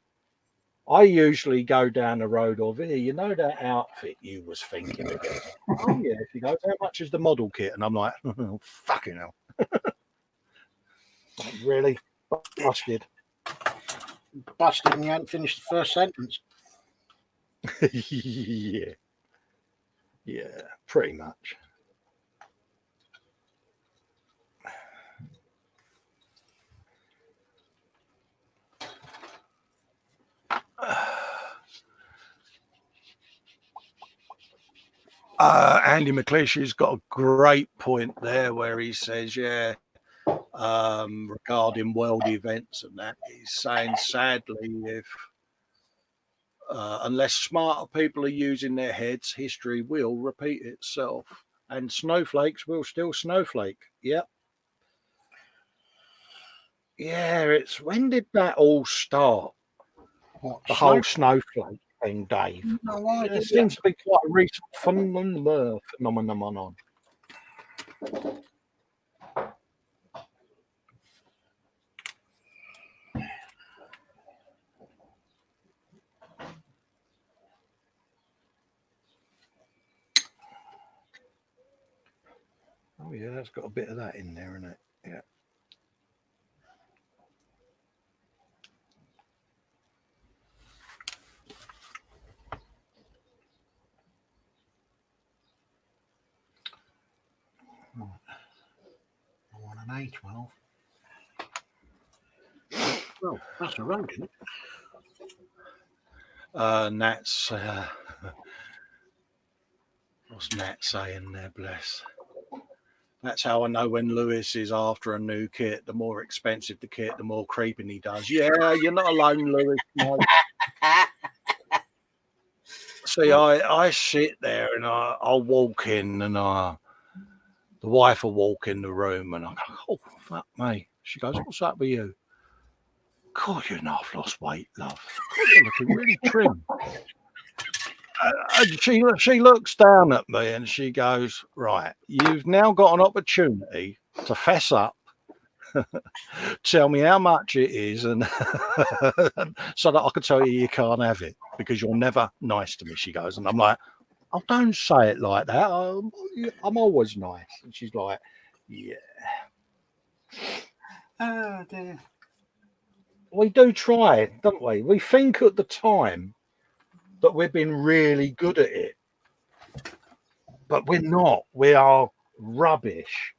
I usually go down the road of, here, you know that outfit you was thinking of getting? Oh, yeah. She goes, how much is the model kit? And I'm like, oh, fucking hell. Like, really? Busted. busted and you hadn't finished the first sentence. Yeah, pretty much. Andy McClishy's got a great point there where he says, regarding world events and that, he's saying, sadly, if unless smarter people are using their heads, history will repeat itself, and snowflakes will still snowflake. Yep. Yeah, it's when did that all start? What, The whole snowflake thing, Dave. No idea. It seems to be quite a recent phenomenon. Oh yeah, that's got a bit of that in there, isn't it? Yeah. I want an A12. Well, that's a road, isn't it? Nat's what's Nat saying there, bless? That's how I know when Lewis is after a new kit. The more expensive the kit, the more creeping he does. Yeah, you're not alone, Lewis. No. See, I sit there and I'll walk in and the wife will walk in the room and I go, oh, fuck me. She goes, what's up with you? God, you know I've lost weight, love. God, you're looking really trim. And she looks down at me and she goes, right, you've now got an opportunity to fess up, tell me how much it is, and so that I can tell you can't have it because you're never nice to me, she goes. And I'm like, oh, don't say it like that. I'm always nice. And she's like, yeah. Oh, dear. We do try, don't we? We think at the time that we've been really good at it, but we're not. We are rubbish.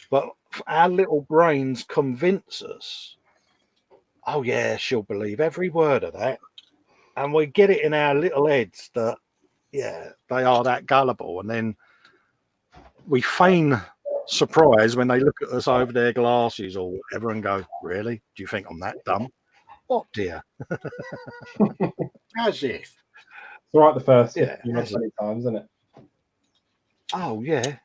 But our little brains convince us, oh yeah, she'll believe every word of that. And we get it in our little heads that, yeah, they are that gullible. And then we feign surprise when they look at us over their glasses or whatever and go, really? Do you think I'm that dumb? What, dear? As if. It's all right the first Yeah, 15 or 20 times, isn't it? Oh, yeah.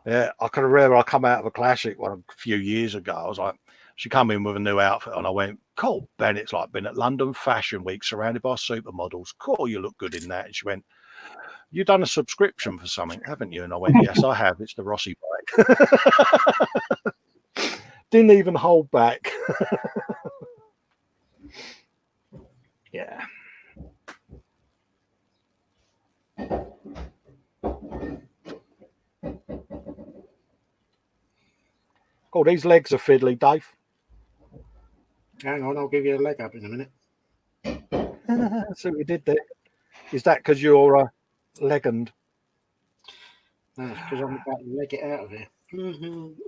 Yeah, I can remember I come out of a classic one a few years ago. I was like, she come in with a new outfit and I went, cool, Ben, it's like been at London Fashion Week surrounded by supermodels. Cool, you look good in that. And she went, you done a subscription for something, haven't you? And I went, yes, I have. It's the Rossi bike. Didn't even hold back. Yeah. Oh, these legs are fiddly, Dave. Hang on, I'll give you a leg up in a minute. So we did that. Is that because you're legend? No, it's because I'm about to leg it out of here.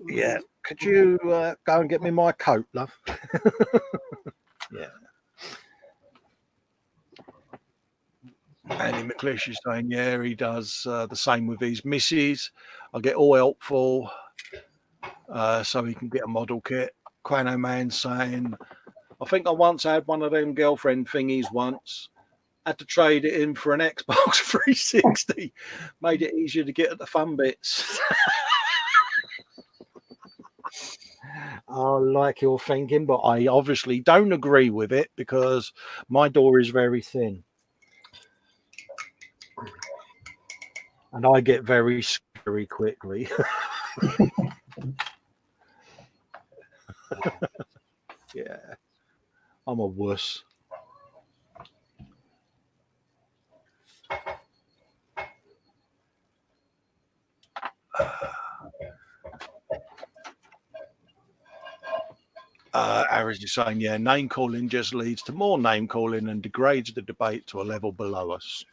Yeah. Could you go and get me my coat, love? Yeah. Andy McClish is saying, yeah, he does the same with his missus. I get all helpful so he can get a model kit. Quano Man saying, I think I once had one of them girlfriend thingies once. Had to trade it in for an Xbox 360. Made it easier to get at the fun bits. I like your thinking, but I obviously don't agree with it because my door is very thin. And I get very scary quickly. Yeah. I'm a wuss. Garage is saying, yeah, name calling just leads to more name calling and degrades the debate to a level below us.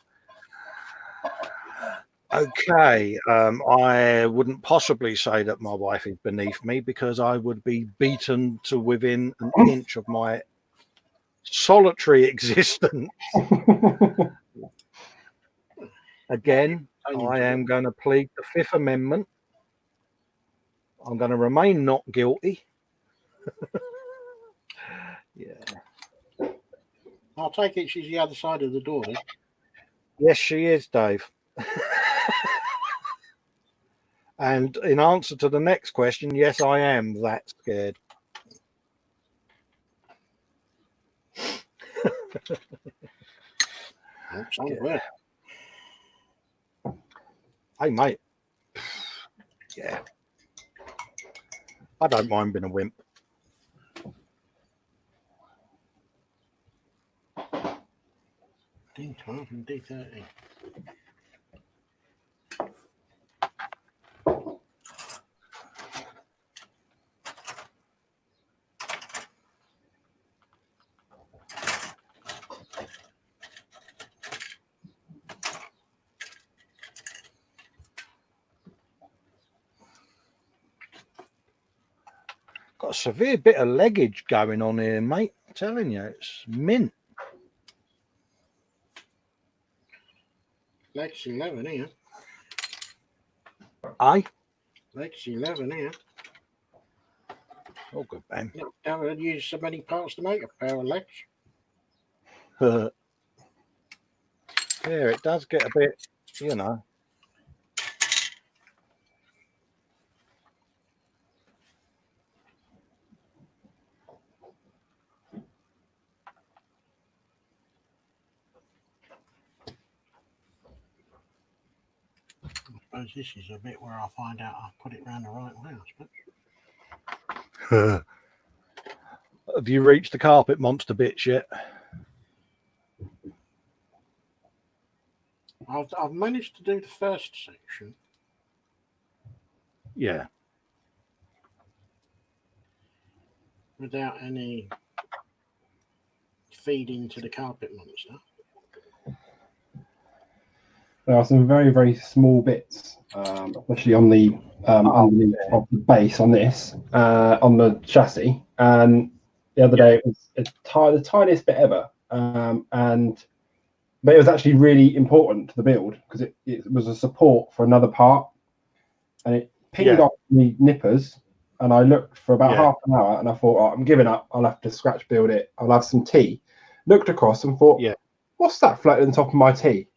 Okay, I wouldn't possibly say that my wife is beneath me because I would be beaten to within an inch of my solitary existence. Again, I am going to plead the Fifth Amendment. I'm going to remain not guilty. Yeah. I'll take it she's the other side of the door then. Yes, she is, Dave. And in answer to the next question, yes, I am that scared. Yeah. Hey, mate. Yeah. I don't mind being a wimp. D12 and D13. Got a severe bit of leggage going on here, mate. I'm telling you, it's mint. Legs 11 here. Aye? Legs 11 here. Oh, good, man. Never use so many parts to make a pair of legs. Yeah, it does get a bit, you know. I suppose this is a bit where I find out I put it round the right way, I suppose. Have you reached the carpet monster bits yet? I've managed to do the first section. Yeah. Without any feeding to the carpet monster. There are some very, very small bits, especially on the underneath of the base on this, on the chassis. And the other day it was the tiniest bit ever, but it was actually really important to the build because it was a support for another part, and it pinged off the nippers. And I looked for about half an hour, and I thought, oh, I'm giving up. I'll have to scratch build it. I'll have some tea. Looked across and thought, what's that floating on top of my tea?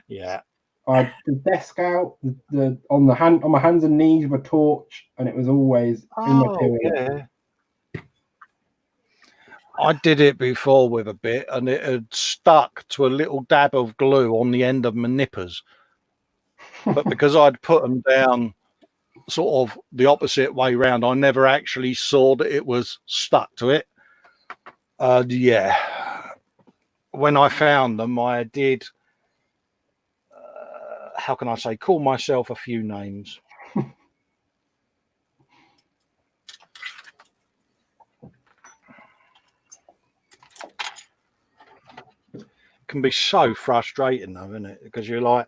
Yeah. I had the desk out, on my hands and knees with a torch, and it was always in my toilet. Yeah. I did it before with a bit, and it had stuck to a little dab of glue on the end of my nippers. But because I'd put them down sort of the opposite way round, I never actually saw that it was stuck to it. When I found them, I did, how can I say, call myself a few names. Can be so frustrating though, isn't it? Because you're like,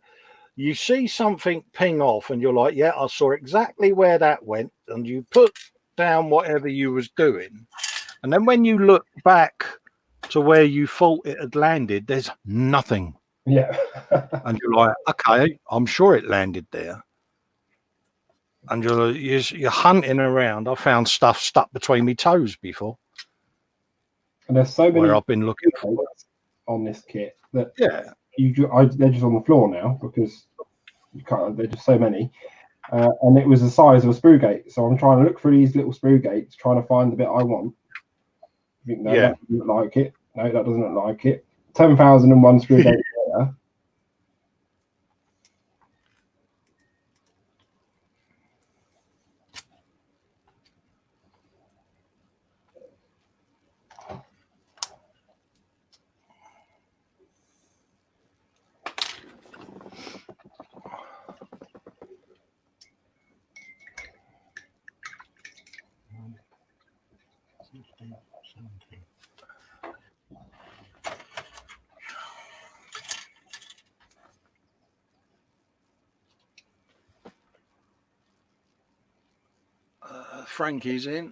you see something ping off and you're like, yeah, I saw exactly where that went, and you put down whatever you was doing, and then when you look back to where you thought it had landed, there's nothing. Yeah. And you're like, okay, I'm sure it landed there. And you're hunting around. I found stuff stuck between my toes before. And there's so many where I've been looking for on this kit that they're just on the floor now because you can't. There's just so many, and it was the size of a sprue gate. So I'm trying to look through these little sprue gates, trying to find the bit I want. You think, no, that doesn't look like it. No, that doesn't look like it. 10,001 sprue gates later. Frankie's in.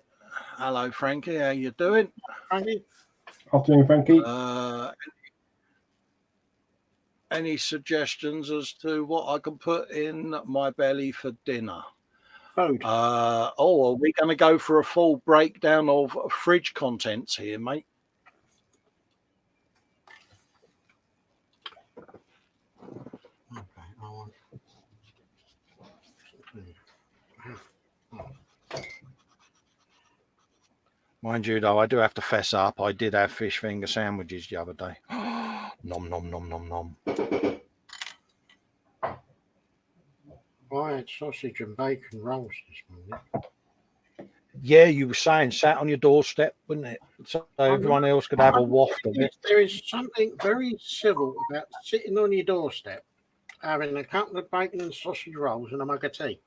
Hello, Frankie. How you doing? Frankie? Afternoon, Frankie. Any suggestions as to what I can put in my belly for dinner? Food. Are we going to go for a full breakdown of fridge contents here, mate? Okay, I want. Mind you, though, I do have to fess up. I did have fish finger sandwiches the other day. Nom, nom, nom, nom, nom. I had sausage and bacon rolls this morning. Yeah, you were saying sat on your doorstep, wouldn't it? So everyone else could have a waft of it. There is something very civil about sitting on your doorstep, having a couple of bacon and sausage rolls and a mug of tea.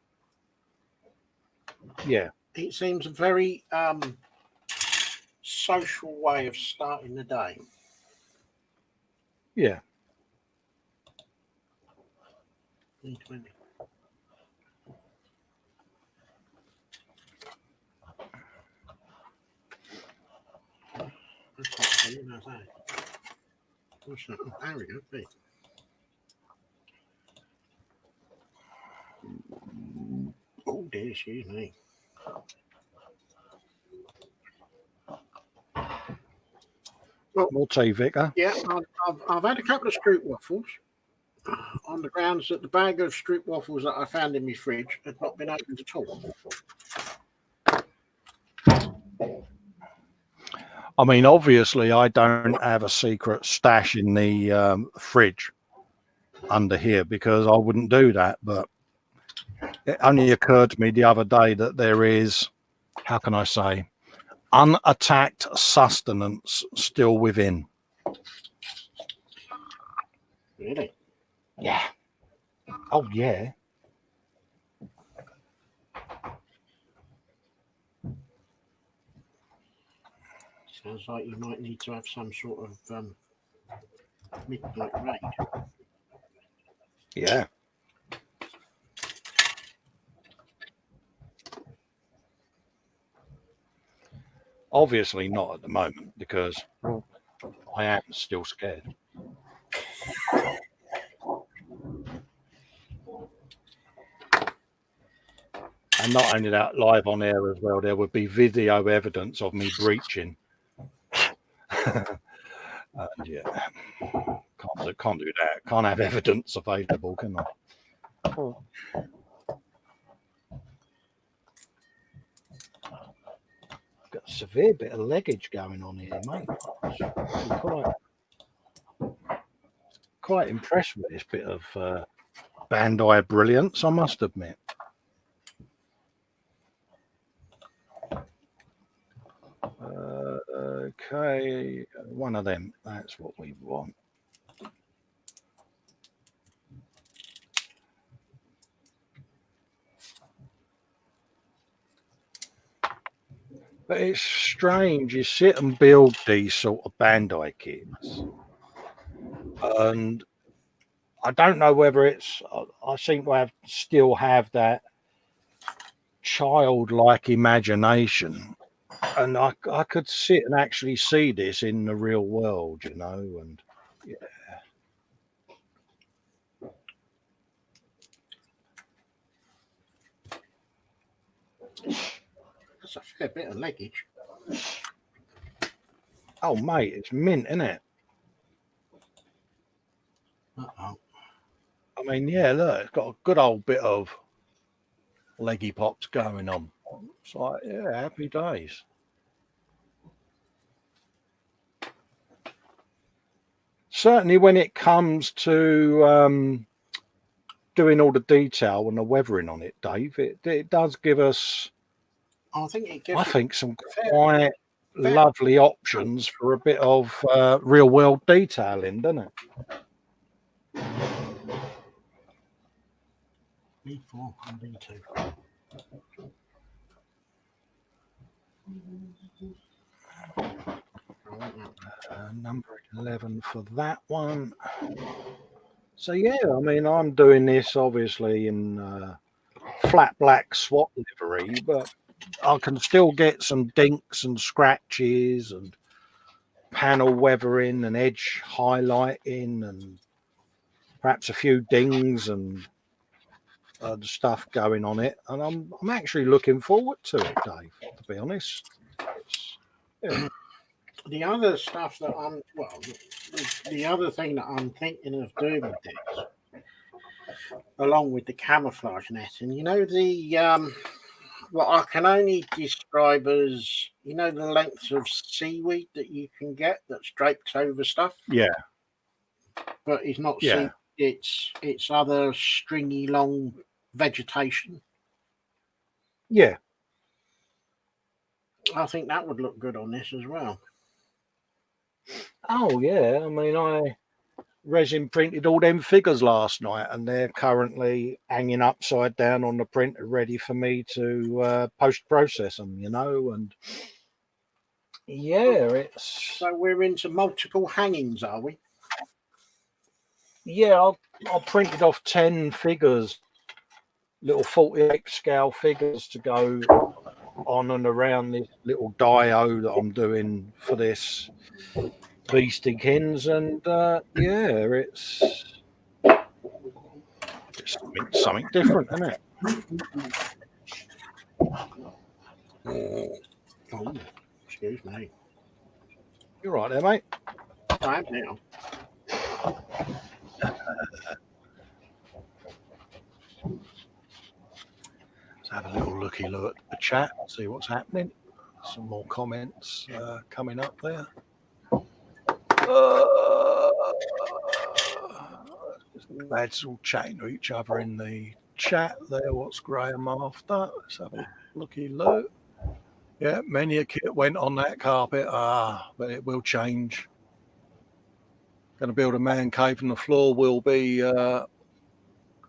Yeah. It seems a very social way of starting the day. Yeah. 20. There we go. Hey. Oh dear, excuse me. Well, More tea, Vicar. Yeah, I've had a couple of stroop waffles on the grounds that the bag of stroop waffles that I found in my fridge had not been opened at all. I mean, obviously, I don't have a secret stash in the fridge under here because I wouldn't do that. But it only occurred to me the other day that there is, how can I say, unattacked sustenance still within. Really? Yeah. Oh, yeah. Sounds like you might need to have some sort of midnight raid. Yeah. Obviously not at the moment because I am still scared. And not only that, live on air as well, there would be video evidence of me breaching. And yeah, can't do that. Can't have evidence available, can I? Oh. Got a severe bit of leggage going on here, mate. Quite impressed with this bit of Bandai brilliance, I must admit. Okay, one of them. That's what we want. But it's strange. You sit and build these sort of Bandai kits, and I don't know whether it's. I seem to still have that childlike imagination, and I could sit and actually see this in the real world, you know, and yeah. That's a fair bit of leggage. Oh, mate, it's mint, isn't it? Uh-oh. I mean, yeah, look, it's got a good old bit of leggy pops going on. It's like, yeah, happy days. Certainly when it comes to doing all the detail and the weathering on it, Dave, it does give us, I think it gives some quite lovely options for a bit of real world detailing, doesn't it? B4 and B2. Number 11 for that one. So yeah, I mean, I'm doing this obviously in flat black SWAT livery, but I can still get some dinks and scratches and panel weathering and edge highlighting and perhaps a few dings and stuff going on it, and I'm actually looking forward to it, Dave. To be honest, yeah. The other stuff that the other thing that I'm thinking of doing with this, along with the camouflage netting, what I can only describe as, the lengths of seaweed that you can get that's draped over stuff. Yeah. But it's not Yeah. seaweed, it's other stringy long vegetation. Yeah. I think that would look good on this as well. Oh yeah, I mean, I resin printed all them figures last night, and they're currently hanging upside down on the printer, ready for me to post-process them. And yeah, it's So we're into multiple hangings, are we? yeah. I printed off 10 figures, little 48 scale figures to go on and around this little dio that I'm doing for this Beastikins, and yeah, it's something different, isn't it? Oh, excuse me. You're right there, mate. I am now. Let's have a little looky look at the chat, see what's happening. Some more comments coming up there. Lads all chatting to each other in the chat there. What's Graham after? Let's have a looky look. Yeah, many a kit went on that carpet. But it will change. Going to build a man cave, and the floor will be a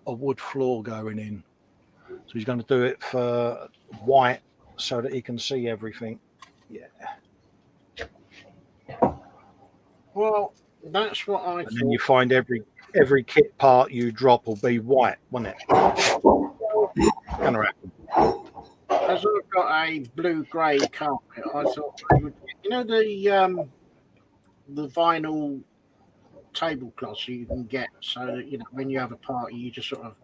wood floor going in. So he's going to do it for white so that he can see everything. Yeah. Well, that's what I thought. And then you find every kit part you drop will be white, won't it? Going to happen. As I've got a blue-grey carpet, I thought I would, the vinyl tablecloths you can get, so that when you have a party, you just sort of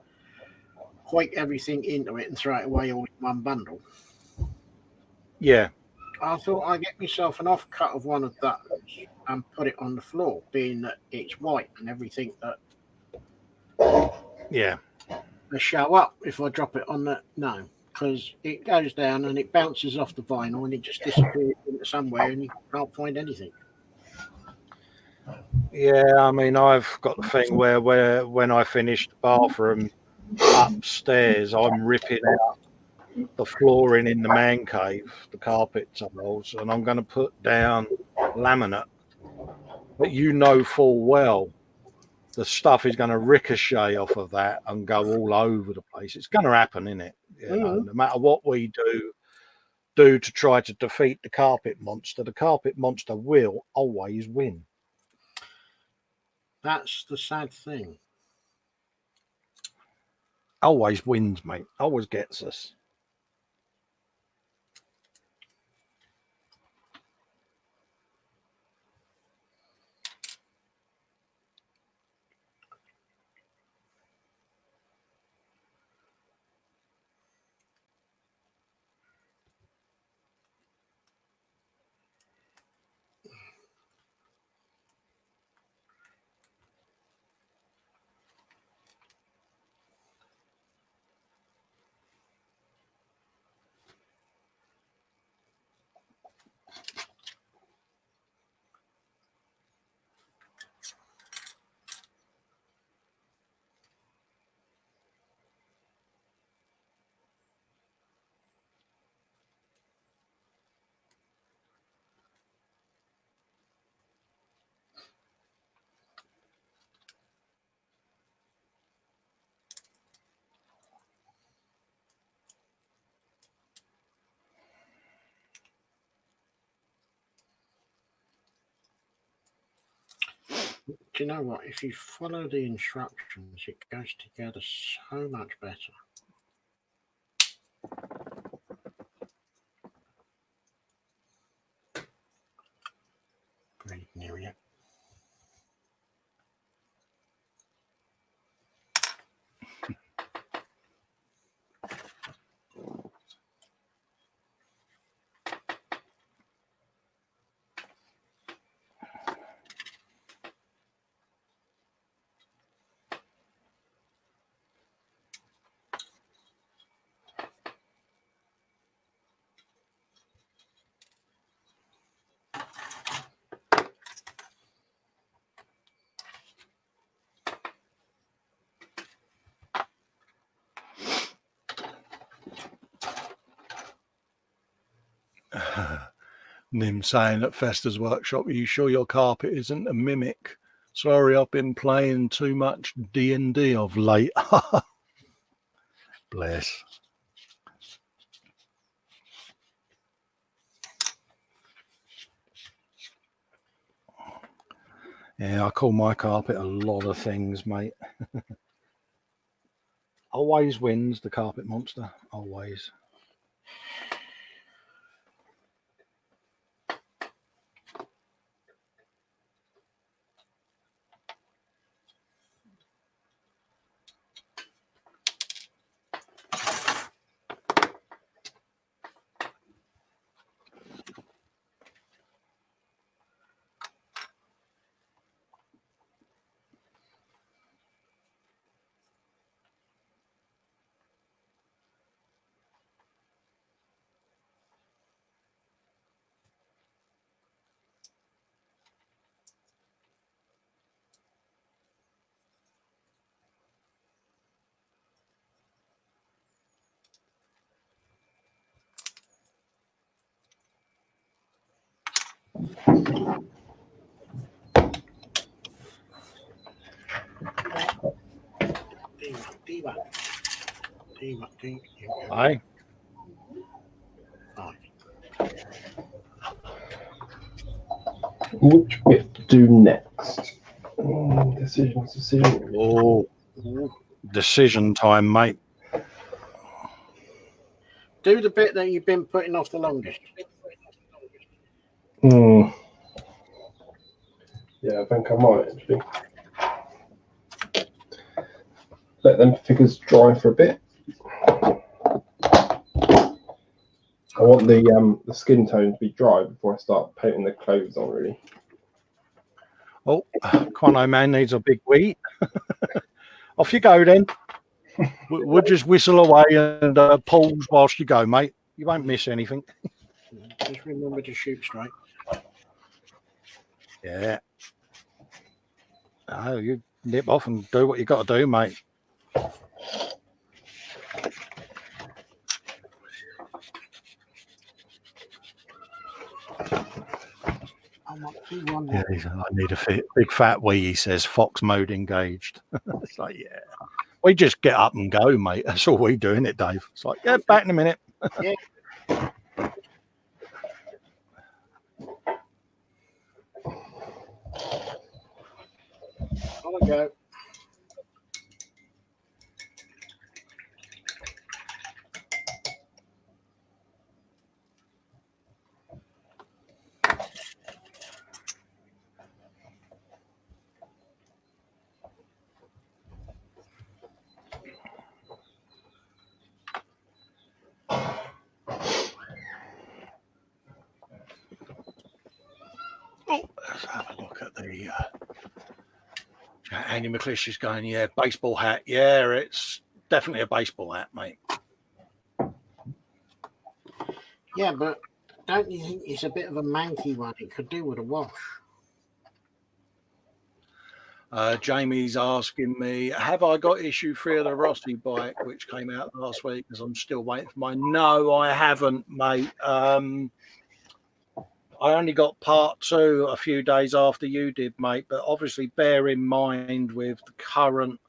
hoik everything into it and throw it away all in one bundle. Yeah. I thought I'd get myself an offcut of one of those and put it on the floor, being that it's white and everything that Yeah. will show up if I drop it on the because it goes down and it bounces off the vinyl and it just disappears into somewhere and you can't find anything. Yeah, I mean, I've got the thing where when I finish the bathroom upstairs, I'm ripping out the flooring in the man cave, the carpet tiles, and I'm going to put down laminate. But full well the stuff is going to ricochet off of that and go all over the place. It's going to happen, isn't it? No matter what we do to try to defeat the carpet monster will always win. That's the sad thing. Always wins, mate. Always gets us. Do you know what? If you follow the instructions, it goes together so much better. Breathing area. Nim saying at Festa's workshop, are you sure your carpet isn't a mimic? Sorry, I've been playing too much D&D of late. Bless. Yeah, I call my carpet a lot of things, mate. Always wins, the carpet monster. Always. Aye. Which bit to do next? Decision. Oh, decision time, mate. Do the bit that you've been putting off the longest. Yeah, I think I might actually. Let them figures dry for a bit. I want the skin tone to be dry before I start painting the clothes on, really. Oh, Quano Man needs a big wee. Off you go then. We'll just whistle away and pause whilst you go, mate. You won't miss anything. Just remember to shoot straight. Yeah. Oh, you nip off and do what you got to do, mate. Yeah, I need a big fat wee, he says. Fox mode engaged. It's like, yeah. We just get up and go, mate. That's all we do, isn't it, Dave? It's like, yeah, back in a minute. Yeah. On we go. Oh, let's have a look at the Andy McClish is going, yeah, baseball hat. Yeah, it's definitely a baseball hat, mate. Yeah, but don't you think it's a bit of a manky one? It could do with a wash. Jamie's asking me, have I got issue 3 of the Rossi bike, which came out last week, because I'm still waiting for mine? No, I haven't, mate. I only got part 2 a few days after you did, mate. But obviously bear in mind with the current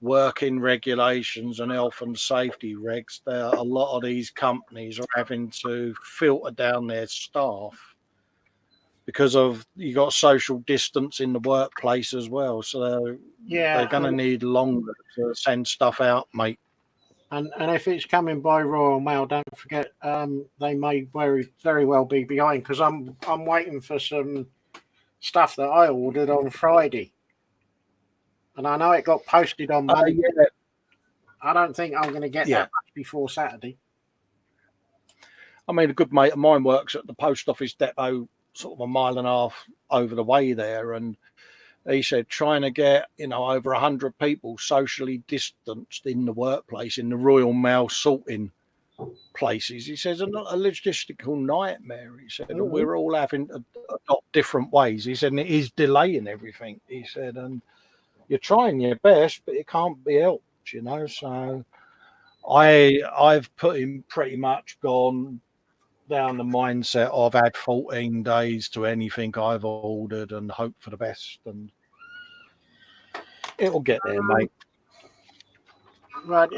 working regulations and health and safety regs, a lot of these companies are having to filter down their staff because of you got social distance in the workplace as well. So they're going to need longer to send stuff out, mate. And if it's coming by Royal Mail, don't forget they may very well be behind, because I'm waiting for some stuff that I ordered on Friday, and I know it got posted on Monday. Yeah. I don't think I'm going to get that much before Saturday. I mean, a good mate of mine works at the post office depot, sort of a mile and a half over the way there, and he said trying to get over 100 people socially distanced in the workplace in the Royal Mail sorting places. He says a logistical nightmare. He said, and we're all having to adopt different ways. He said, and it is delaying everything. He said, and you're trying your best, but it can't be helped, So I've put him pretty much gone down the mindset of add 14 days to anything I've ordered and hope for the best, and it'll get there, mate. Right,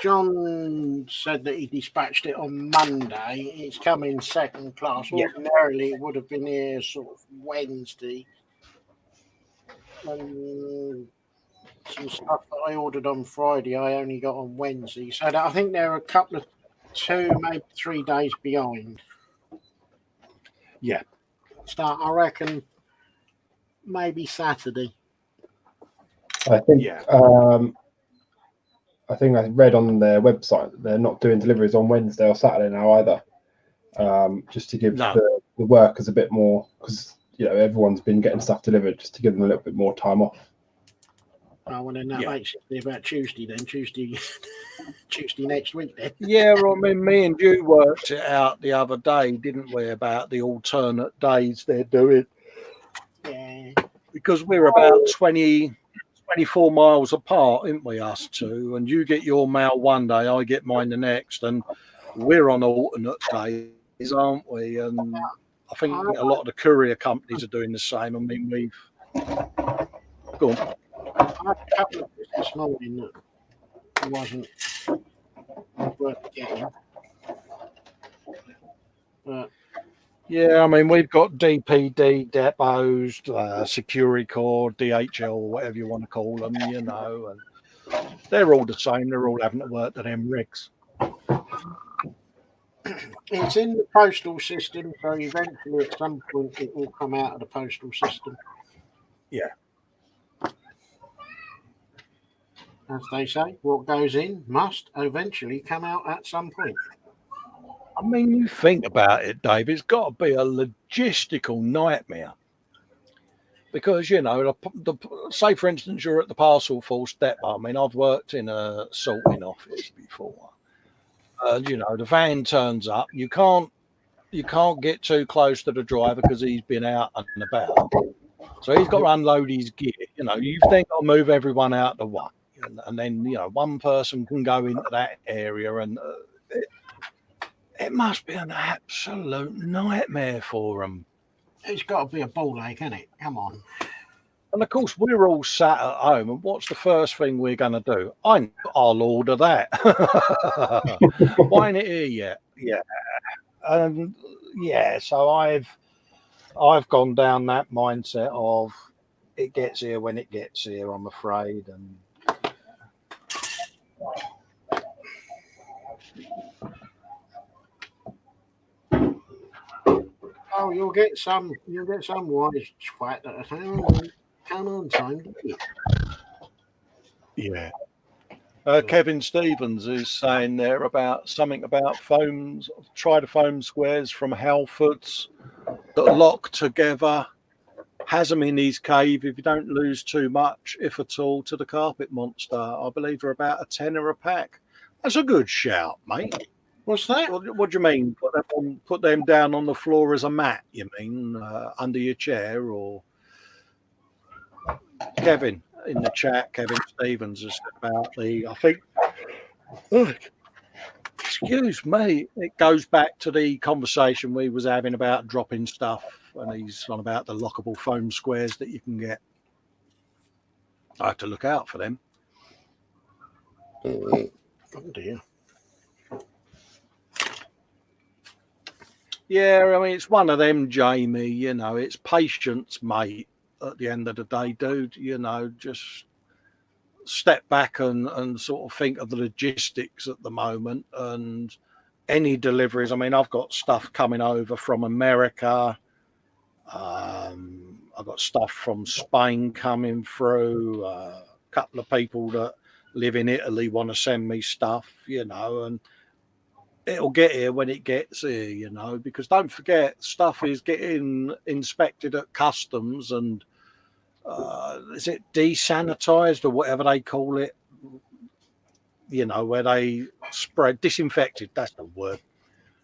John said that he dispatched it on Monday. It's coming second class. Ordinarily, it would have been here sort of Wednesday. And some stuff that I ordered on Friday, I only got on Wednesday. So I think they're a couple of 2, maybe 3 days behind. Yeah. Start, I reckon, maybe Saturday. I think. I think I read on their website that they're not doing deliveries on Wednesday or Saturday now either. Just to give the workers a bit more, because everyone's been getting stuff delivered, just to give them a little bit more time off. Oh, well, then that makes it about Tuesday then. Tuesday next week then. Yeah, well, I mean, me and you worked it out the other day, didn't we, about the alternate days they're doing? Yeah. Because we're about 24 miles apart, aren't we, us two? And you get your mail one day, I get mine the next, and we're on alternate days, aren't we? And I think a lot of the courier companies are doing the same. I mean, we've gone. I had a couple of bits this morning that wasn't worth getting. But yeah, I mean, we've got DPD depots, Security Corps, DHL, whatever you want to call them, and they're all the same. They're all having to work to them rigs. It's in the postal system, so eventually at some point it will come out of the postal system. Yeah. As they say, what goes in must eventually come out at some point. I mean, you think about it, Dave, it's got to be a logistical nightmare. Because, say, for instance, you're at the Parcel Force depot. I mean, I've worked in a sorting office before. And, the van turns up. You can't get too close to the driver because he's been out and about. So he's got to unload his gear. You've then got to move everyone out the way. And then, one person can go into that area, and it must be an absolute nightmare for them. It's got to be a ball ache, isn't it? Come on. And, of course, we're all sat at home, and what's the first thing we're going to do? I'll order that. Why ain't it here yet? Yeah. And, so I've gone down that mindset of it gets here when it gets here, I'm afraid. And oh, you'll get some wise twat that come on time, didn't you? Yeah. Kevin Stevens is saying there about something about foams, try to foam squares from Halfords that lock together, has them in his cave if you don't lose too much, if at all, to the carpet monster. I believe they're about $10 a pack. That's a good shout, mate. What's that? What do you mean? Put them down on the floor as a mat, you mean, under your chair? Or Kevin in the chat, Kevin Stevens has said about excuse me, it goes back to the conversation we was having about dropping stuff, and he's on about the lockable foam squares that you can get. I have to look out for them. Oh dear. Yeah, I mean, it's one of them, Jamie. It's patience, mate. At the end of the day, dude, just step back and sort of think of the logistics at the moment and any deliveries. I mean, I've got stuff coming over from America. I've got stuff from Spain coming through. A couple of people that live in Italy want to send me stuff, and it'll get here when it gets here, because don't forget, stuff is getting inspected at customs and is it desanitized or whatever they call it? Where they spread disinfected. That's the word.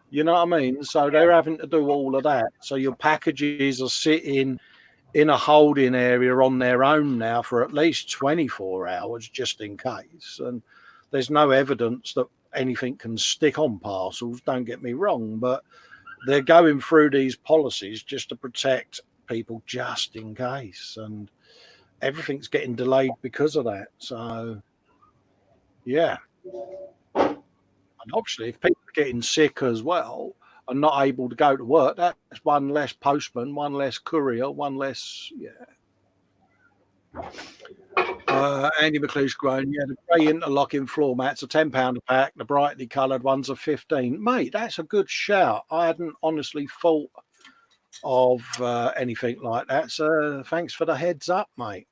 You know what I mean? So they're having to do all of that. So your packages are sitting in a holding area on their own now for at least 24 hours, just in case. And there's no evidence that anything can stick on parcels. Don't get me wrong, but they're going through these policies just to protect people, just in case. And everything's getting delayed because of that. So, yeah. And obviously, if people are getting sick as well and not able to go to work, that's one less postman, one less courier, one less, yeah. Andy McLeish grown, yeah, the grey interlocking floor mats are £10 a pack, the brightly coloured ones are 15. Mate, that's a good shout. I hadn't honestly thought of anything like that. So thanks for the heads up, mate.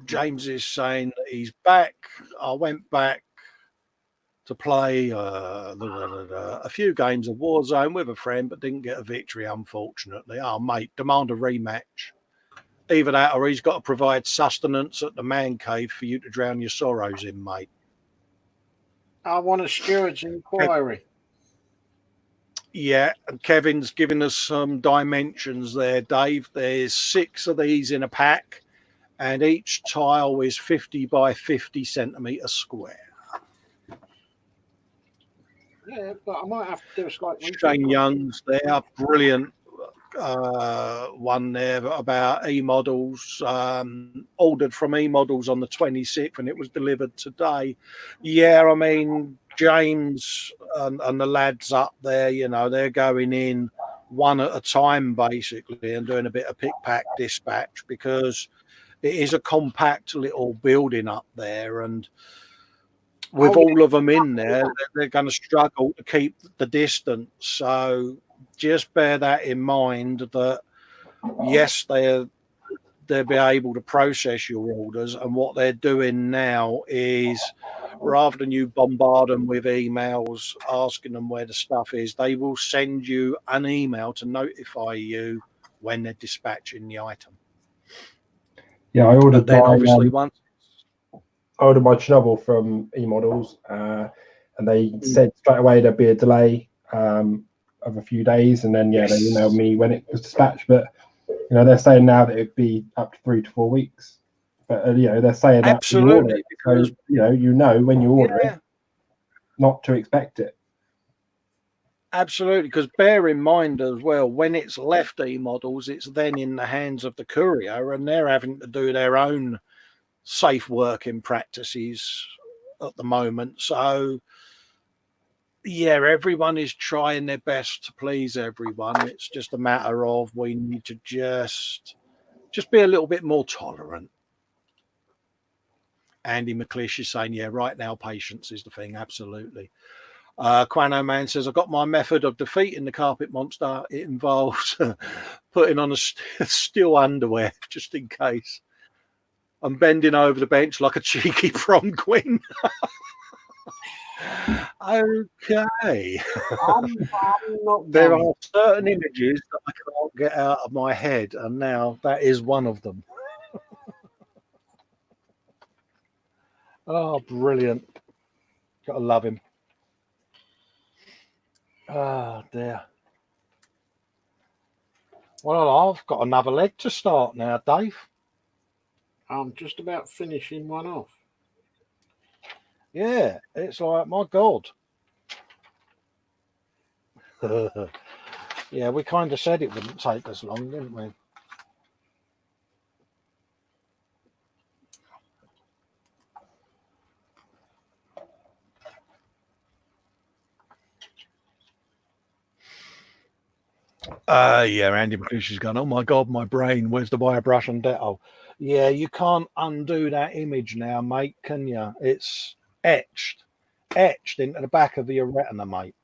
James is saying that he's back. I went back to play a few games of Warzone with a friend, but didn't get a victory, unfortunately. Oh, mate, demand a rematch. Either that or he's got to provide sustenance at the man cave for you to drown your sorrows in, mate. I want a steward's inquiry. Yeah, and Kevin's giving us some dimensions there, Dave. There's 6 of these in a pack, and each tile is 50 by 50 centimetres square. Yeah, but I might have to do a slight Shane Young's there, brilliant one there about e-models, ordered from e-models on the 26th and it was delivered today. Yeah, I mean, James and the lads up there, they're going in one at a time basically and doing a bit of pick pack dispatch because it is a compact little building up there, and with all of them in there, they're going to struggle to keep the distance. So just bear that in mind that, yes, they'll be able to process your orders. And what they're doing now is, rather than you bombard them with emails asking them where the stuff is, they will send you an email to notify you when they're dispatching the item. Yeah, I ordered then obviously once I ordered my Chernobyl from eModels, and they said straight away there'd be a delay of a few days, and then they emailed me when it was dispatched. But they're saying now that it'd be up to 3 to 4 weeks. But they're saying that absolutely, because so, when you order it, not to expect it. Absolutely, because bear in mind as well, when it's left e-models, it's then in the hands of the courier, and they're having to do their own safe working practices at the moment. So, yeah, everyone is trying their best to please everyone. It's just a matter of we need to just be a little bit more tolerant. Andy McLeish is saying, yeah, right now, patience is the thing. Absolutely. Quano Man says, I've got my method of defeating the carpet monster. It involves putting on a steel underwear just in case. I'm bending over the bench like a cheeky prom queen. Okay. There are certain images that I can't get out of my head, and now that is one of them. Oh, brilliant. Gotta love him. Oh, dear. Well, I've got another leg to start now, Dave. I'm just about finishing one off. Yeah, it's like, my God. Yeah, we kind of said it wouldn't take us long, didn't we? Yeah, Andy McLeish's gone, oh my God, my brain, where's the wire brush and Dettol? Yeah, you can't undo that image now, mate, can you? It's etched into the back of your retina, mate.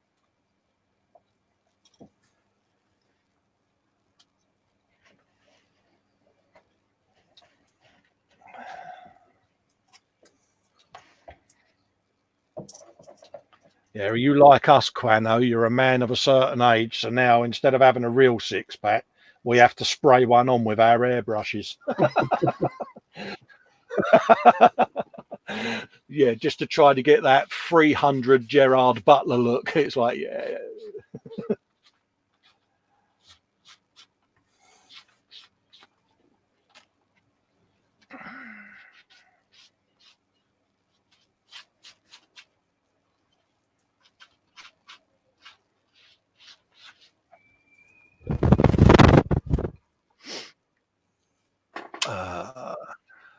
Yeah, you like us, Quano, you're a man of a certain age, so now instead of having a real six-pack, we have to spray one on with our airbrushes. Yeah, just to try to get that 300 Gerard Butler look. It's like, yeah.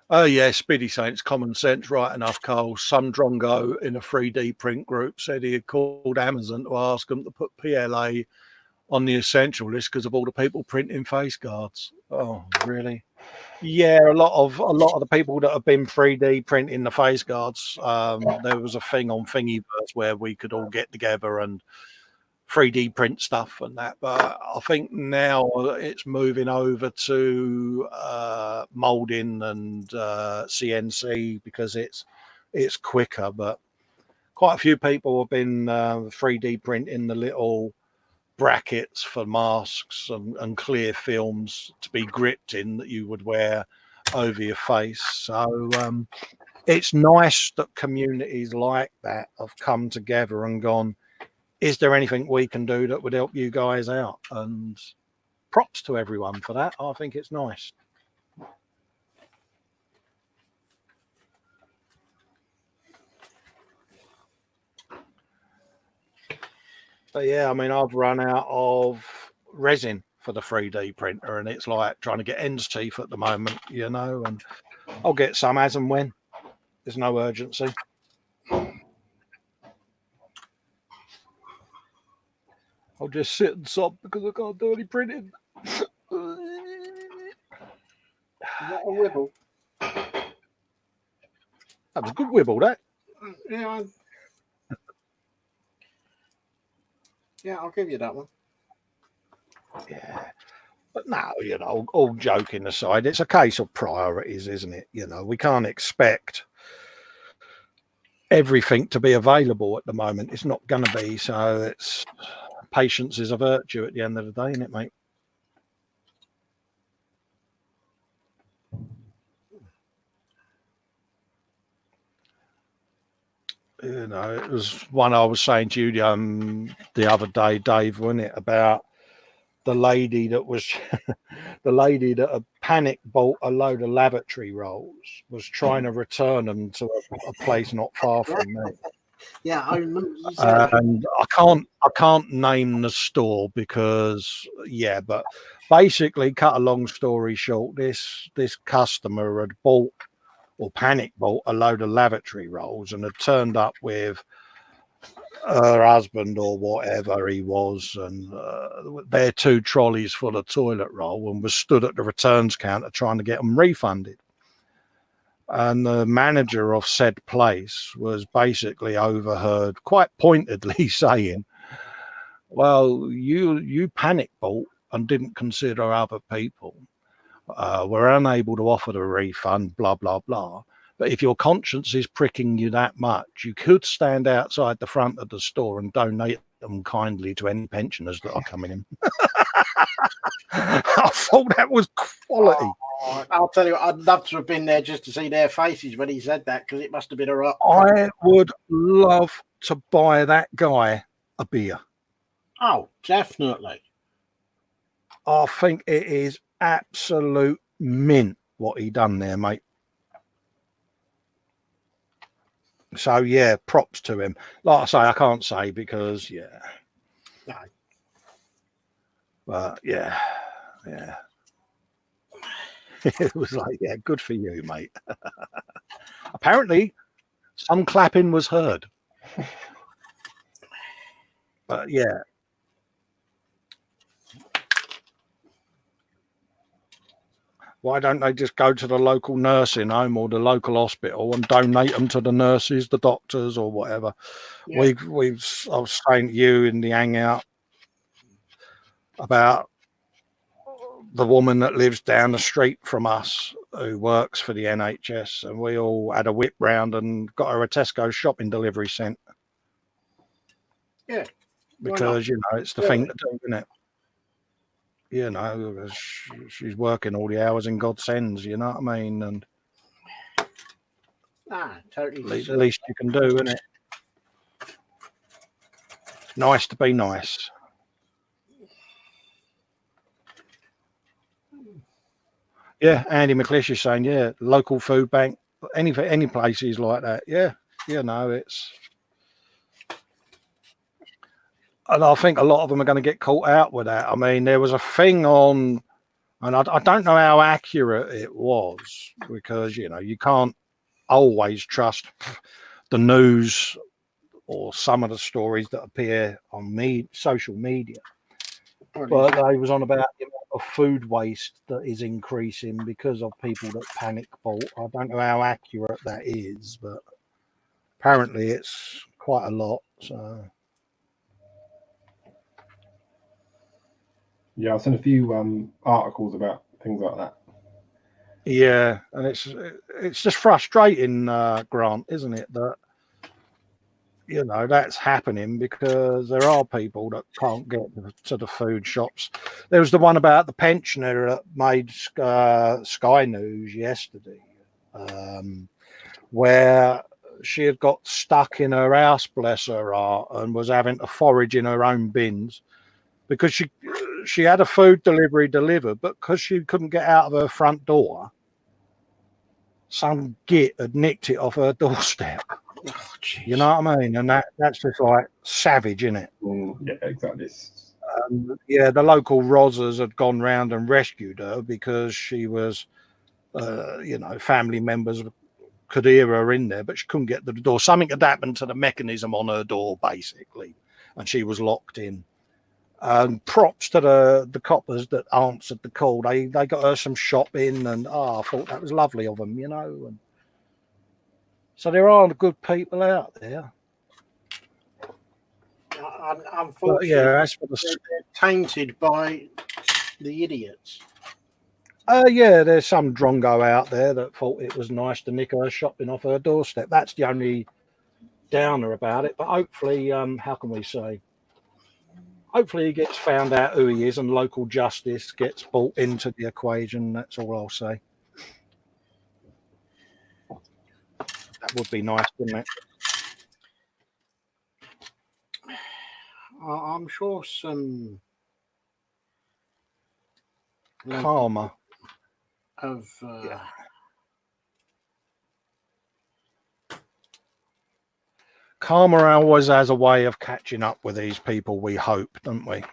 Oh yeah, Speedy saying it's common sense, right enough, Cole. Some drongo in a 3D print group said he had called Amazon to ask them to put PLA on the essential list because of all the people printing face guards. Oh, really? Yeah, a lot of the people that have been 3D printing the face guards. There was a thing on Thingiverse where we could all get together and 3D print stuff and that, but I think now it's moving over to molding and CNC because it's quicker. But quite a few people have been 3D printing the little brackets for masks and clear films to be gripped in that you would wear over your face. So it's nice that communities like that have come together and gone, is there anything we can do that would help you guys out? And props to everyone for that. I think it's nice. But yeah, I mean, I've run out of resin for the 3D printer, and it's like trying to get ends teeth at the moment, you know, and I'll get some as and when. There's no urgency. I'll just sit and sob because I can't do any printing. Is that a wibble? That was a good wibble, that. Yeah, yeah, I'll give you that one. Yeah. But no, you know, all joking aside, it's a case of priorities, isn't it? You know, we can't expect everything to be available at the moment. It's not going to be. So it's patience is a virtue at the end of the day, isn't it, mate? You know, it was one I was saying to you the other day, Dave, wasn't it, about the lady that was the lady that had panic bought a load of lavatory rolls, was trying to return them to a place not far from me. Yeah, I remember you said And I can't name the store because but basically, cut a long story short, this customer had bought or panic bought a load of lavatory rolls and had turned up with her husband or whatever he was, and their 2 trolleys full of toilet roll, and was stood at the returns counter trying to get them refunded. And the manager of said place was basically overheard quite pointedly saying, well, you panic bought and didn't consider other people. We're unable to offer the refund, blah, blah, blah. But if your conscience is pricking you that much, you could stand outside the front of the store and donate them kindly to any pensioners that are coming in. I thought that was quality. I'll tell you, I'd love to have been there just to see their faces when he said that, because it must have been a rock. I would love to buy that guy a beer. Oh, definitely. I think it is absolute mint what he done there, mate. So yeah, props to him. Like I say, I can't say because No. But yeah. It was like, yeah, good for you, mate. Apparently, some clapping was heard. But yeah. Why don't they just go to the local nursing home or the local hospital and donate them to the nurses, the doctors, or whatever? Yeah. I was saying to you in the hangout about the woman that lives down the street from us who works for the NHS, and we all had a whip round and got her a Tesco shopping delivery sent. Yeah. Because, you know, it's the thing to do, isn't it? You know, she's working all the hours in God sends, you know what I mean? And totally. the least you can do, isn't it? Nice to be nice. Yeah, Andy McClish is saying, yeah, local food bank, any places like that. Yeah, you know, it's... And I think a lot of them are going to get caught out with that. I mean, there was a thing on, and I don't know how accurate it was, because, you know, you can't always trust the news or some of the stories that appear on social media. But they was on about the amount of food waste that is increasing because of people that panic bought. I don't know how accurate that is, but apparently it's quite a lot. So yeah, I've seen a few articles about things like that. yeah, and it's just frustrating, Grant, isn't it, that, you know, that's happening because there are people that can't get to the food shops. There was the one about the pensioner that made Sky News yesterday, where she had got stuck in her house, bless her heart, and was having to forage in her own bins because she had a food delivery delivered, but because she couldn't get out of her front door, some git had nicked it off her doorstep. Oh, you know what I mean? And that's just like savage, isn't it? Yeah, exactly. Yeah, the local Rozzers had gone round and rescued her because she was, you know, family members could hear her in there, but she couldn't get to the door. Something had happened to the mechanism on her door, basically, and she was locked in. Props to the coppers that answered the call. They got her some shopping, and I thought that was lovely of them, you know. And so there are good people out there. Unfortunately, yeah, as for they're tainted by the idiots. Yeah, there's some drongo out there that thought it was nice to nick her shopping off her doorstep. That's the only downer about it. But hopefully, how can we say? Hopefully he gets found out who he is and local justice gets brought into the equation. That's all I'll say. That would be nice, wouldn't it? I'm sure some karma of karma always has a way of catching up with these people, we hope, don't we?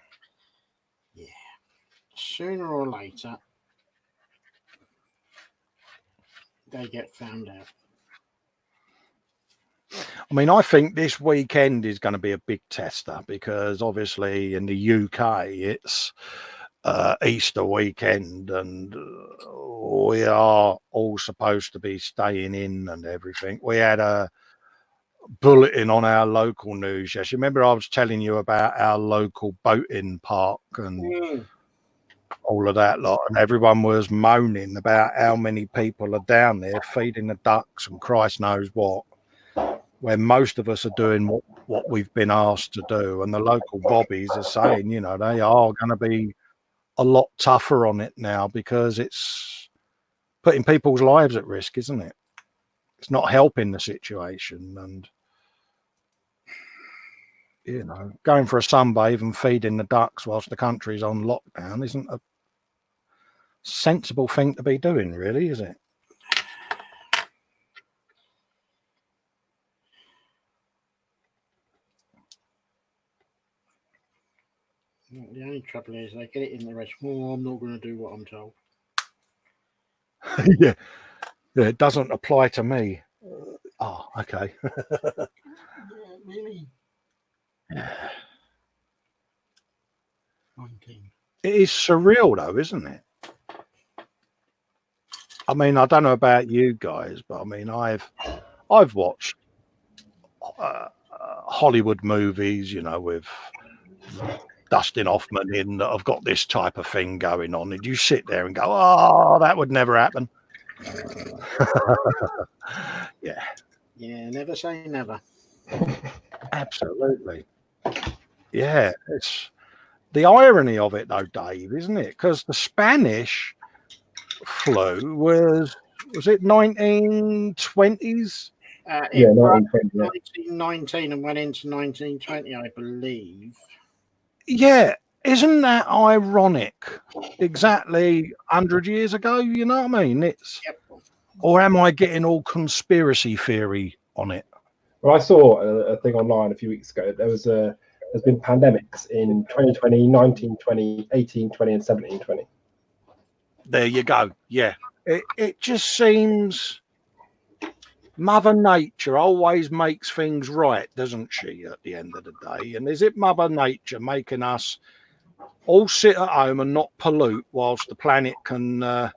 Yeah. Sooner or later, they get found out. I mean, I think this weekend is going to be a big tester because obviously in the UK it's Easter weekend and we are all supposed to be staying in and everything. We had a bulletin on our local news. Yes, you remember I was telling you about our local boating park and all of that lot, and everyone was moaning about how many people are down there feeding the ducks and Christ knows what, where most of us are doing what we've been asked to do. And the local bobbies are saying, you know, they are going to be a lot tougher on it now because it's putting people's lives at risk, isn't it? It's not helping the situation. And, you know, going for a sunbathe and feeding the ducks whilst the country's on lockdown isn't a sensible thing to be doing, really, is it? The only trouble is they get it in the rest. Oh, I'm not going to do what I'm told. Yeah, it doesn't apply to me. Oh, okay. Yeah, really? Yeah. 19. It is surreal, though, isn't it? I mean, I don't know about you guys, but I mean, I've watched Hollywood movies, with Dustin Hoffman in that have got this type of thing going on, and you sit there and go, "Oh, that would never happen." Yeah, never say never. absolutely. Yeah, it's the irony of it, though, Dave, isn't it? Because the Spanish flu was it 1920s? It was 1920. Yeah. 1919 and went into 1920, I believe. Yeah, isn't that ironic? Exactly 100 years ago, you know what I mean? Yep. Or am I getting all conspiracy theory on it? Well, I saw a thing online a few weeks ago. There's been pandemics in 2020, 1920, 1820, and 1720. There you go. Yeah, it just seems Mother Nature always makes things right, doesn't she, at the end of the day? And is it Mother Nature making us all sit at home and not pollute whilst the planet can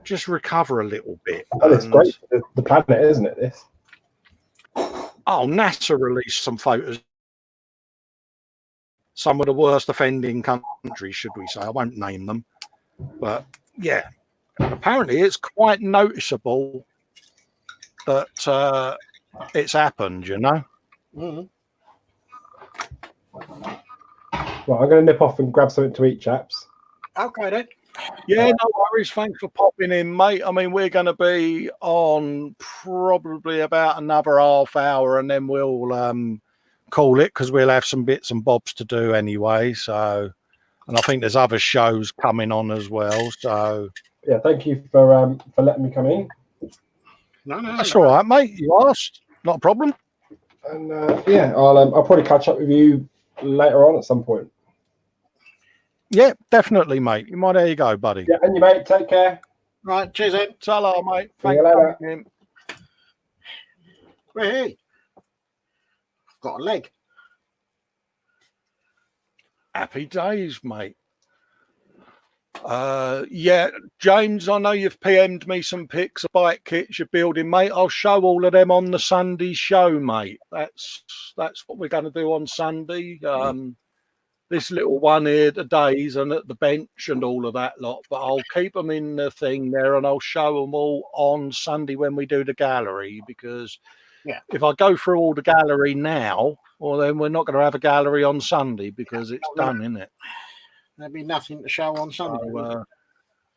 just recover a little bit? Well, it's great for the planet, isn't it? This. Oh, NASA released some photos. Some of the worst offending countries, should we say. I won't name them. But, yeah, apparently it's quite noticeable that it's happened, Mm-hmm. Well, I'm going to nip off and grab something to eat, chaps. Okay, then. Yeah, no worries. Thanks for popping in, mate. I mean, we're going to be on probably about another half hour, and then we'll call it because we'll have some bits and bobs to do anyway. So, and I think there's other shows coming on as well. So, yeah, thank you for letting me come in. No, that's all right, mate. You asked, not a problem. And yeah, I'll probably catch up with you later on at some point. Yeah, definitely, mate. There you go, buddy. Yeah, and you, mate. Take care. Right, cheers, then. Ta-ra, mate. See you later. Thank you. Hey, I've got a leg. Happy days, mate. Yeah, James, I know you've PM'd me some pics of bike kits you're building, mate. I'll show all of them on the Sunday show, mate. That's what we're going to do on Sunday. This little one here today's and at the bench and all of that lot, but I'll keep them in the thing there and I'll show them all on Sunday when we do the gallery, because if I go through all the gallery now, well, then we're not going to have a gallery on Sunday because it's done, isn't it? There'll be nothing to show on Sunday. So,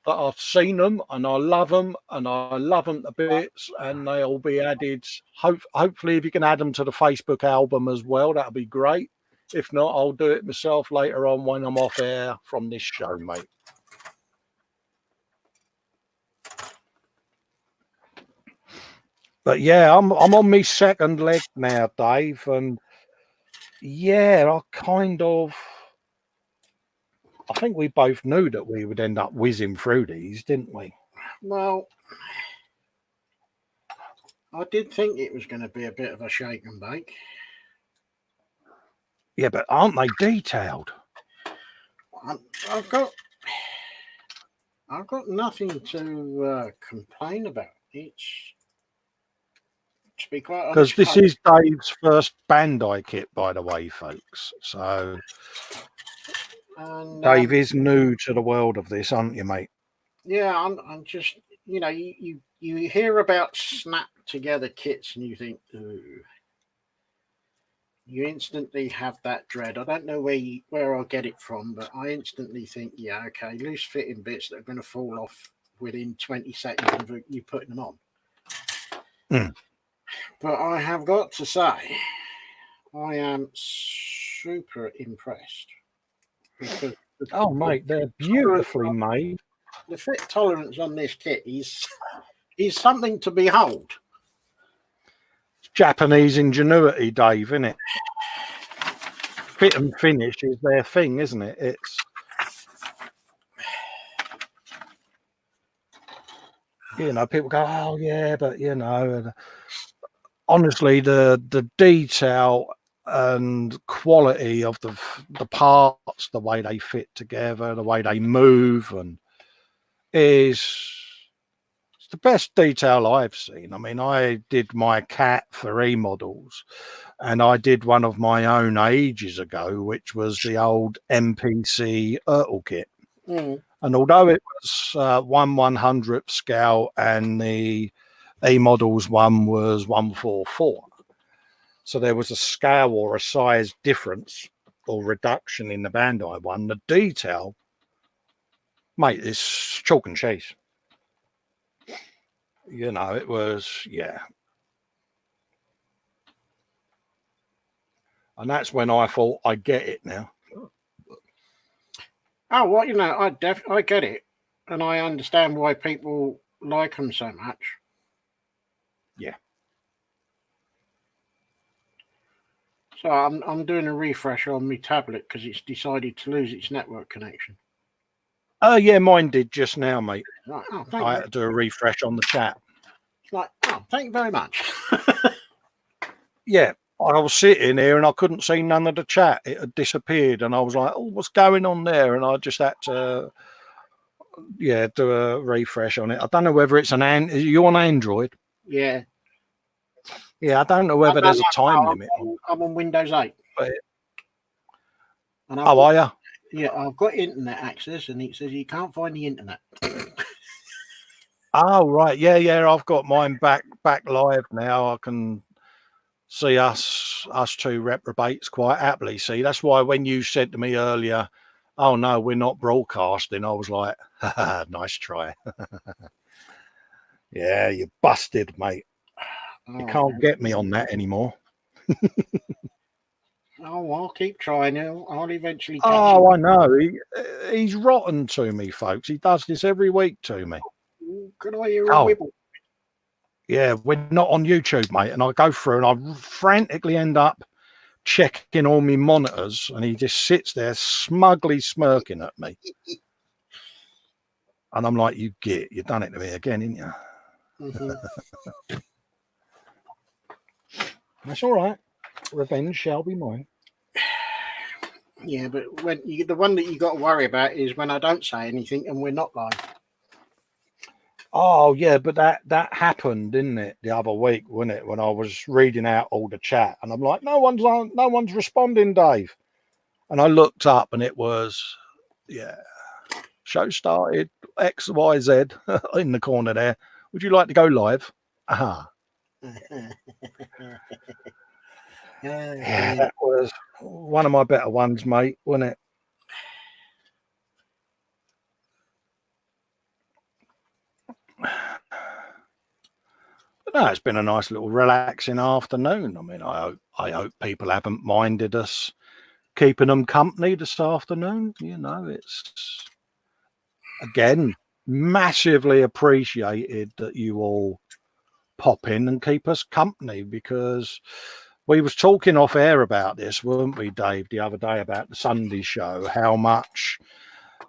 but I've seen them and I love them to bits, and they'll be added. Hopefully, if you can add them to the Facebook album as well, that'll be great. If not, I'll do it myself later on when I'm off air from this show, mate. But yeah, I'm on my second leg now, Dave, and yeah, I think we both knew that we would end up whizzing through these, didn't we? Well, I did think it was going to be a bit of a shake and bake. Yeah, but aren't they detailed? I've got nothing to complain about. It's, to be quite honest, because this is Dave's first Bandai kit, by the way, folks. So Dave is new to the world of this, aren't you, mate? Yeah, I'm just, you hear about snap together kits and you think, ooh. You instantly have that dread. I don't know where I'll get it from, but I instantly think, yeah, okay, loose fitting bits that are going to fall off within 20 seconds of you putting them on. Mm. But I have got to say, I am super impressed. Because mate, they're beautifully made. The fit tolerance on this kit is something to behold. Japanese ingenuity, Dave, isn't it? Fit and finish is their thing, isn't it? It's people go, oh yeah, but honestly, the detail and quality of the parts, the way they fit together, the way they move, and is the best detail I've seen. I mean, I did my cat for E-models, and I did one of my own ages ago, which was the old MPC Ertl kit. Mm. And although it was 1/100th scale and the E-models one was 1/44, so there was a scale or a size difference or reduction in the Bandai one, the detail, mate, is chalk and cheese. You know, it was, yeah. And that's when I thought, I get it now. Oh, well, you know, I get it, and I understand why people like them so much. Yeah. So I'm doing a refresh on my tablet because it's decided to lose its network connection. Yeah, mine did just now, mate. Right, I had to do a refresh on the chat. It's like, oh, thank you very much. Yeah, I was sitting here and I couldn't see none of the chat. It had disappeared, and I was like, "Oh, what's going on there?" And I just had to, yeah, do a refresh on it. I don't know whether it's are you on Android? Yeah. Yeah, I don't know whether there's a time limit. I'm on Windows 8. But And how are you? Yeah, I've got internet access, and it says you can't find the internet. Oh, right. Yeah. I've got mine back live now. I can see us two reprobates quite happily. See, that's why when you said to me earlier, "Oh no, we're not broadcasting," I was like, "Nice try." Yeah, you busted, mate. You can't get me on that anymore. Oh, I'll keep trying. I'll eventually catch Oh, I know. He's rotten to me, folks. He does this every week to me. you. Could I hear a Oh, wibble? yeah, we're not on YouTube, mate. And I go through and I frantically end up checking all my monitors, and he just sits there smugly smirking at me. And I'm like, you've done it to me again, didn't you? Mm-hmm. That's all right. Revenge shall be mine. Yeah, but the one that you got to worry about is when I don't say anything and we're not live. Oh yeah, but that happened, didn't it, the other week, wasn't it? When I was reading out all the chat, and I'm like, no one's responding, Dave. And I looked up, and it was, yeah, show started XYZ in the corner there. Would you like to go live? Aha. Yeah, that was one of my better ones, mate, wasn't it? But no, it's been a nice little relaxing afternoon. I mean, I hope people haven't minded us keeping them company this afternoon. You know, it's again massively appreciated that you all pop in and keep us company, because we was talking off air about this, weren't we, Dave, the other day about the Sunday show, how much,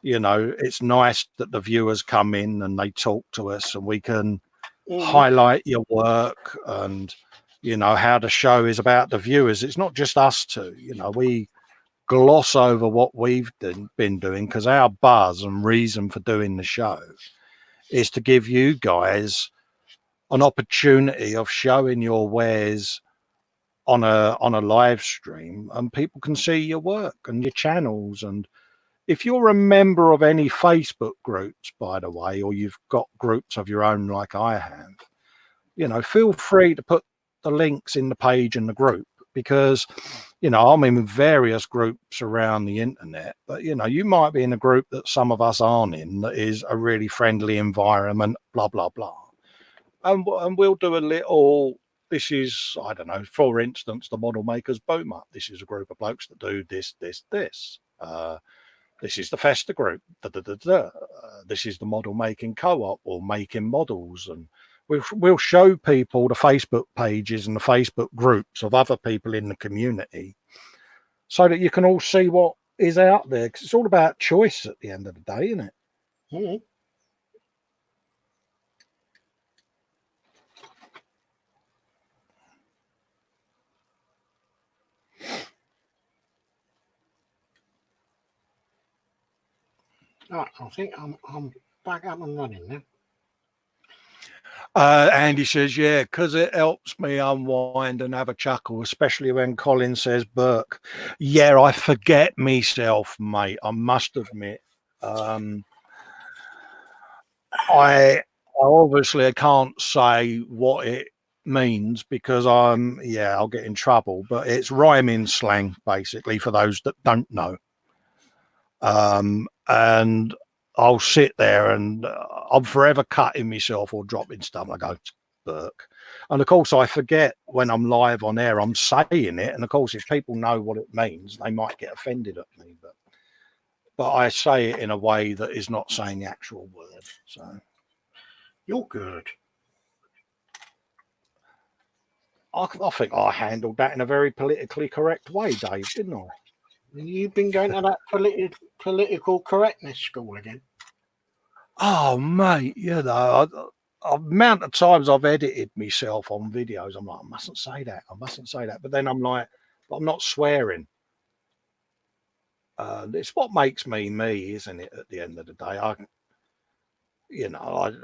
you know, it's nice that the viewers come in and they talk to us and we can highlight your work, and, you know, how the show is about the viewers. It's not just us two, you know, we gloss over what we've been doing, because our buzz and reason for doing the show is to give you guys an opportunity of showing your wares on a live stream, and people can see your work and your channels. And if you're a member of any Facebook groups, by the way, or you've got groups of your own like I have, you know, feel free to put the links in the page and the group, because, you know, I'm in various groups around the internet, but, you know, you might be in a group that some of us aren't in, that is a really friendly environment, blah, blah, blah. And we'll do a little, this is, I don't know, for instance, the Model Makers Boom Up. This is a group of blokes that do this. This is the Festa group. This is the model making co-op, or making models. And we'll show people the Facebook pages and the Facebook groups of other people in the community, so that you can all see what is out there. Because it's all about choice at the end of the day, isn't it? Mm-hmm. Right, I think I'm back up and running now. Andy says, yeah, because it helps me unwind and have a chuckle, especially when Colin says Burke. Yeah, I forget myself, mate. I must admit. I obviously can't say what it means because I'll get in trouble, but it's rhyming slang basically for those that don't know. And I'll sit there and I'm forever cutting myself or dropping stuff. I go, Burke. And of course, I forget when I'm live on air, I'm saying it. And of course, if people know what it means, they might get offended at me. But I say it in a way that is not saying the actual word. So You're good. I think I handled that in a very politically correct way, Dave, didn't I? You've been going to that political correctness school again. Oh, mate, the amount of times I've edited myself on videos, I'm like, I mustn't say that. But then I'm like, but I'm not swearing. It's what makes me me, isn't it? At the end of the day, I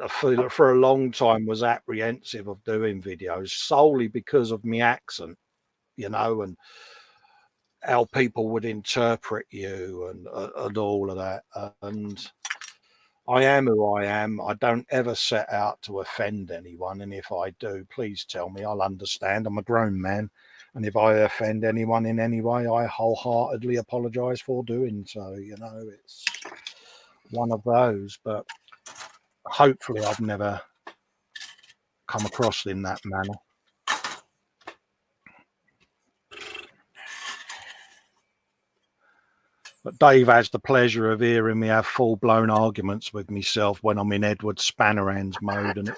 feel that for a long time was apprehensive of doing videos solely because of my accent, and how people would interpret you and all of that. And I am who I am. I don't ever set out to offend anyone. And if I do, please tell me. I'll understand. I'm a grown man. And if I offend anyone in any way, I wholeheartedly apologize for doing so. It's one of those. But hopefully I've never come across in that manner. But Dave has the pleasure of hearing me have full-blown arguments with myself when I'm in Edward Spannerhands mode, and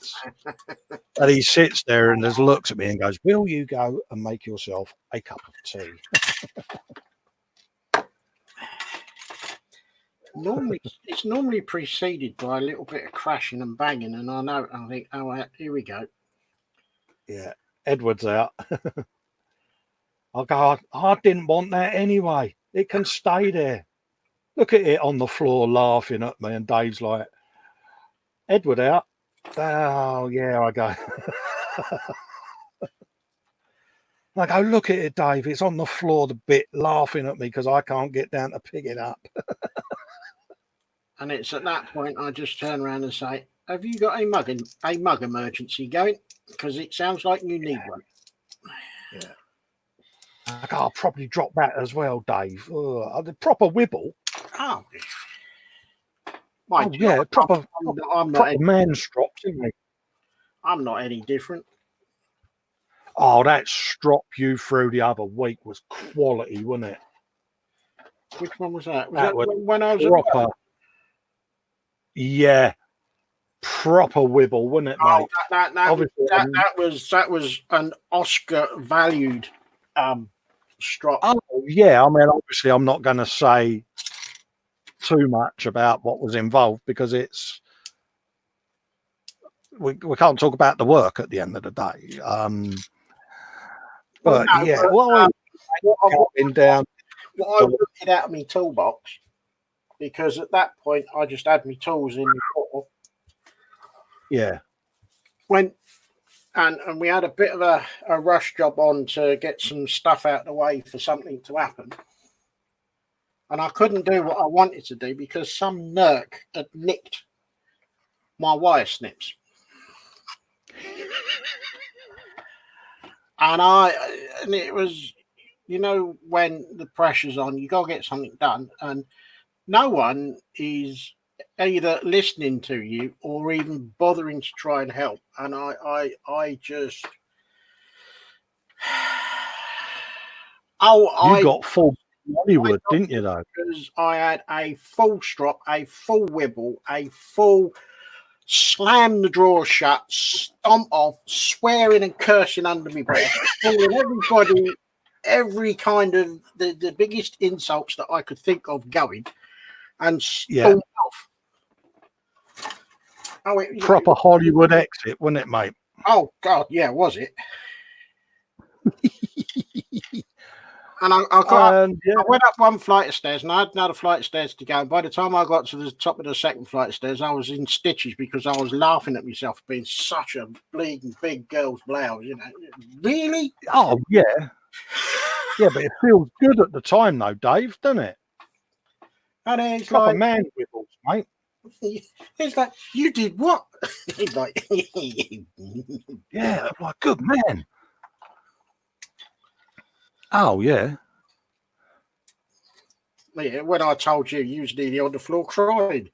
he sits there and just looks at me and goes, "Will you go and make yourself a cup of tea?" It's normally preceded by a little bit of crashing and banging, and I think, oh, here we go. Yeah, Edward's out. I'll go, I didn't want that anyway. It can stay there. Look at it on the floor laughing at me, and Dave's like, Edward out. Oh, yeah, I go. I go, look at it, Dave. It's on the floor, the bit laughing at me because I can't get down to pick it up. And it's at that point I just turn around and say, have you got a mug emergency going? Because it sounds like you need one. Yeah. I'll probably drop that as well, Dave. The proper wibble. Oh, yeah, proper man strops, isn't he? I'm not any different. Oh, that strop you through the other week was quality, wasn't it? Which one was that? Was that when I was proper? Yeah, proper wibble, wasn't it, mate? That was an Oscar valued strop. Oh yeah, I mean, obviously, I'm not going to say too much about what was involved because we can't talk about the work at the end of the day. But I took it out of my toolbox because at that point I just had my tools in the bottle. Yeah. And we had a bit of a rush job on to get some stuff out of the way for something to happen. And I couldn't do what I wanted to do because some nerk had nicked my wire snips. And it was, when the pressure's on, you got to get something done. And no one is either listening to you or even bothering to try and help. And I just... You got full Hollywood, didn't you, though? Because I had a full strop, a full wibble, a full slam the drawer shut, stomp off, swearing and cursing under my breath, calling everybody every kind of the biggest insults that I could think of going, and stormed off. Oh, proper Hollywood exit, wasn't it, mate? Oh God, yeah, was it? And I got up, And yeah, I went up one flight of stairs, and I had another flight of stairs to go. And by the time I got to the top of the second flight of stairs, I was in stitches because I was laughing at myself for being such a bleeding big girl's blouse. You know, really? oh yeah, yeah, but it feels good at the time, though, Dave, doesn't it? And it's Proper like, man wibbles, mate. it's like, you did what? He's like, Yeah, like good man. Oh yeah. yeah, when I told you, you was nearly on the floor crying.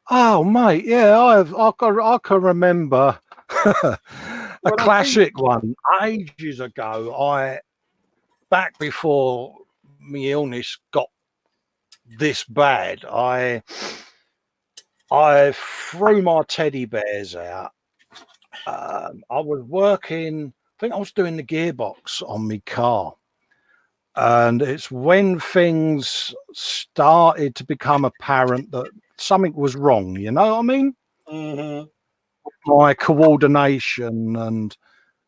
Oh mate, yeah, I can remember a classic one ages ago. Back before my illness got this bad, I threw my teddy bears out. I was working, I think I was doing the gearbox on my car. And it's when things started to become apparent that something was wrong, you know what I mean? Mm-hmm. My coordination and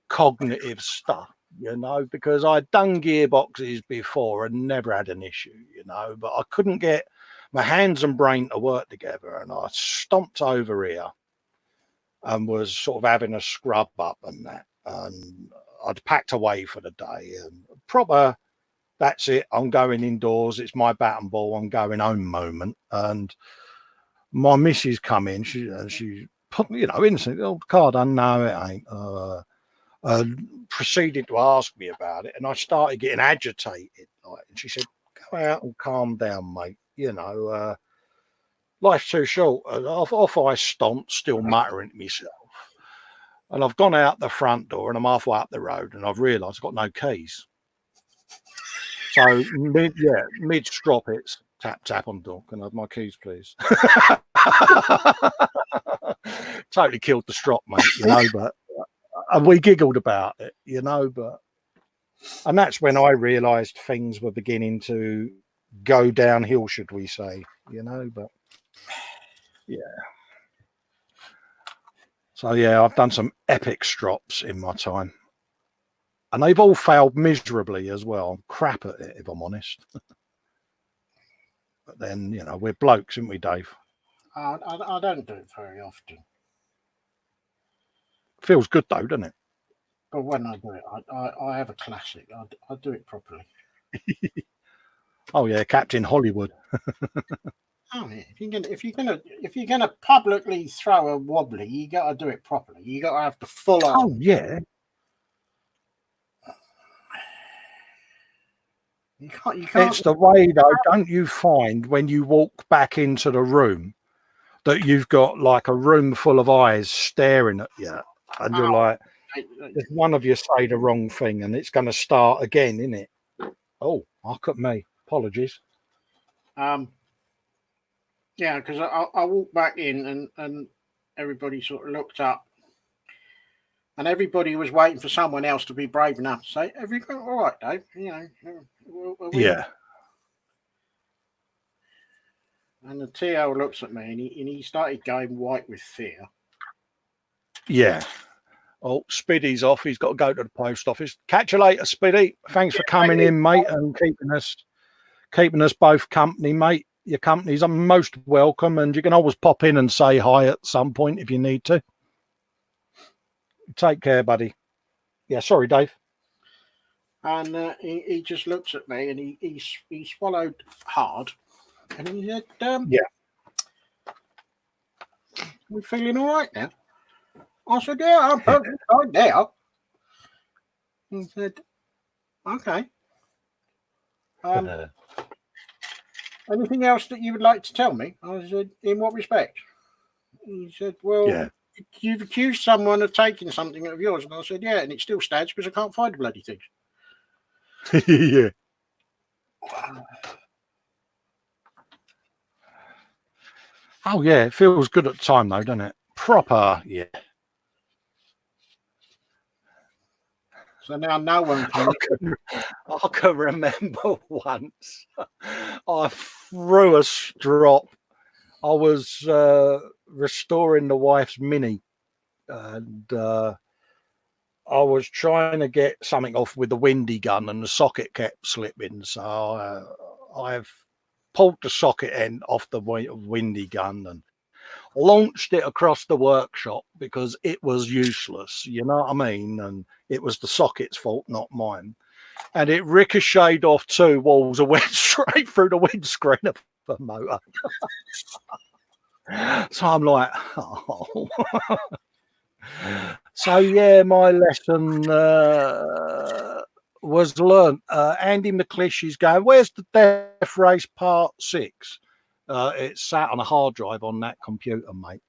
cognitive stuff, you know, because I'd done gearboxes before and never had an issue, you know, but I couldn't get my hands and brain to work together. And I stomped over here and was sort of having a scrub up and that. And I'd packed away for the day and proper, that's it, I'm going indoors, it's my bat and ball, I'm going home moment. And my missus come in, she put, you know, innocent, oh, card, I know it ain't. Proceeded to ask me about it, and I started getting agitated. Like, and she said, "Go out and calm down, mate. You know, life's too short." And off I stomped, still muttering to myself. And I've gone out the front door, and I'm halfway up the road, and I've realised I've got no keys. So mid strop, it's tap on the door. Can I have my keys, please? Totally killed the strop, mate. You know, but. And we giggled about it, you know, and that's when I realised things were beginning to go downhill, should we say, you know, but yeah. So yeah, I've done some epic strops in my time, and they've all failed miserably as well. I'm crap at it, if I'm honest. But then, you know, we're blokes, aren't we, Dave? I don't do it very often. Feels good though, doesn't it? But when I do it, I have a classic. I do it properly. Oh yeah, Captain Hollywood. Oh yeah, if you're gonna publicly throw a wobbly, you got to do it properly. You got to have the full on. Oh yeah. You can't. It's the way though, don't you find when you walk back into the room that you've got like a room full of eyes staring at you, and you're like, if one of you say the wrong thing and it's going to start again, isn't it? Oh, look at me. Apologies. Yeah, because I walked back in and everybody sort of looked up, and everybody was waiting for someone else to be brave enough to say, "Everything all right, Dave?" You know, yeah. And the TO looks at me and he started going white with fear. Yeah. Oh, Spiddy's off. He's got to go to the post office. Catch you later, Spiddy. Thanks for coming in, mate, and keeping us both company, mate. Your company's most welcome, and you can always pop in and say hi at some point if you need to. Take care, buddy. Yeah, sorry, Dave. And he just looks at me and he swallowed hard, and he said, "Yeah, we feeling all right now?" I said, "Yeah, I'm perfectly fine now." He said, "Okay. Anything else that you would like to tell me?" I said, "In what respect?" He said, "Well, yeah." You've accused someone of taking something of yours." And I said, "Yeah, and it still stands because I can't find the bloody things." Yeah. Oh yeah, it feels good at the time though, doesn't it? Proper, yeah. So now no one can. I can remember once I threw a strop. I was restoring the wife's Mini, and I was trying to get something off with the windy gun and the socket kept slipping. So I've pulled the socket end off the windy gun and launched it across the workshop because it was useless. You know what I mean? And it was the socket's fault, not mine. And it ricocheted off 2 walls and went straight through the windscreen of the motor. So I'm like, oh. So yeah, my lesson was learnt. Andy McClish is going, where's the Death Race Part 6? It's sat on a hard drive on that computer, mate.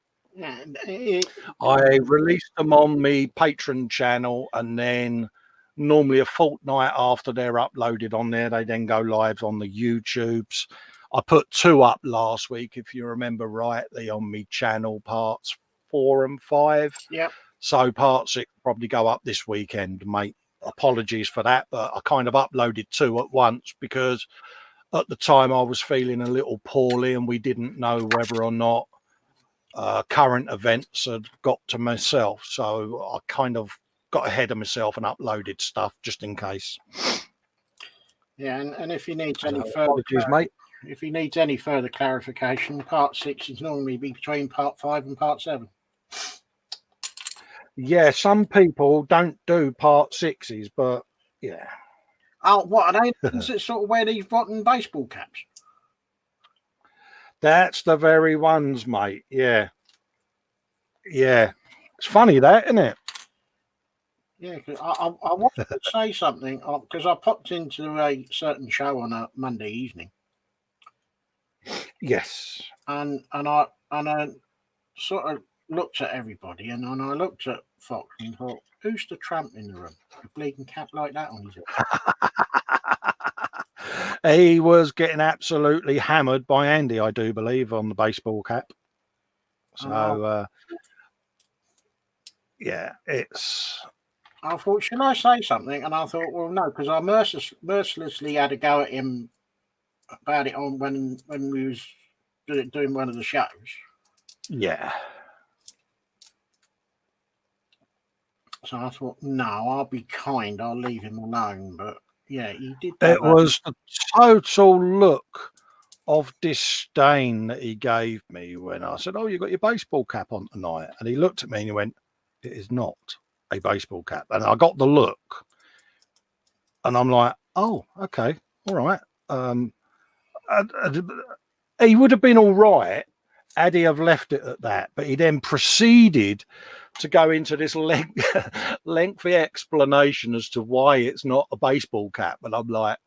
I released them on my Patreon channel, and then normally a fortnight after they're uploaded on there, they then go live on the YouTubes. I put 2 up last week, if you remember rightly, on my channel, parts 4 and 5. Yep. So part 6 will probably go up this weekend, mate. Apologies for that, but I kind of uploaded 2 at once because at the time I was feeling a little poorly and we didn't know whether or not current events had got to myself. So I kind of got ahead of myself and uploaded stuff just in case. Yeah, and if you need any further apologies, mate. If he needs any further clarification, part 6 is normally between part 5 and part 7. Yeah, some people don't do part 6s, but yeah. Oh, what are they? Is it sort of wear these rotten baseball caps? That's the very ones, mate. Yeah. Yeah. It's funny that, isn't it? Yeah, cause I wanted to say something because I popped into a certain show on a Monday evening. Yes. And I sort of looked at everybody, and I looked at Fox and thought, who's the tramp in the room? A bleeding cap like that on his head. He was getting absolutely hammered by Andy, I do believe, on the baseball cap. So, yeah, it's... I thought, should I say something? And I thought, well, no, because I mercilessly had a go at him about it on when we was doing one of the shows. Yeah. So I thought, no, I'll be kind. I'll leave him alone. But yeah, he did. It was the total look of disdain that he gave me when I said, oh, you got your baseball cap on tonight. And he looked at me and he went, it is not a baseball cap. And I got the look. And I'm like, oh, okay, all right. He would have been all right had he have left it at that. But he then proceeded to go into this lengthy explanation as to why it's not a baseball cap. And I'm like,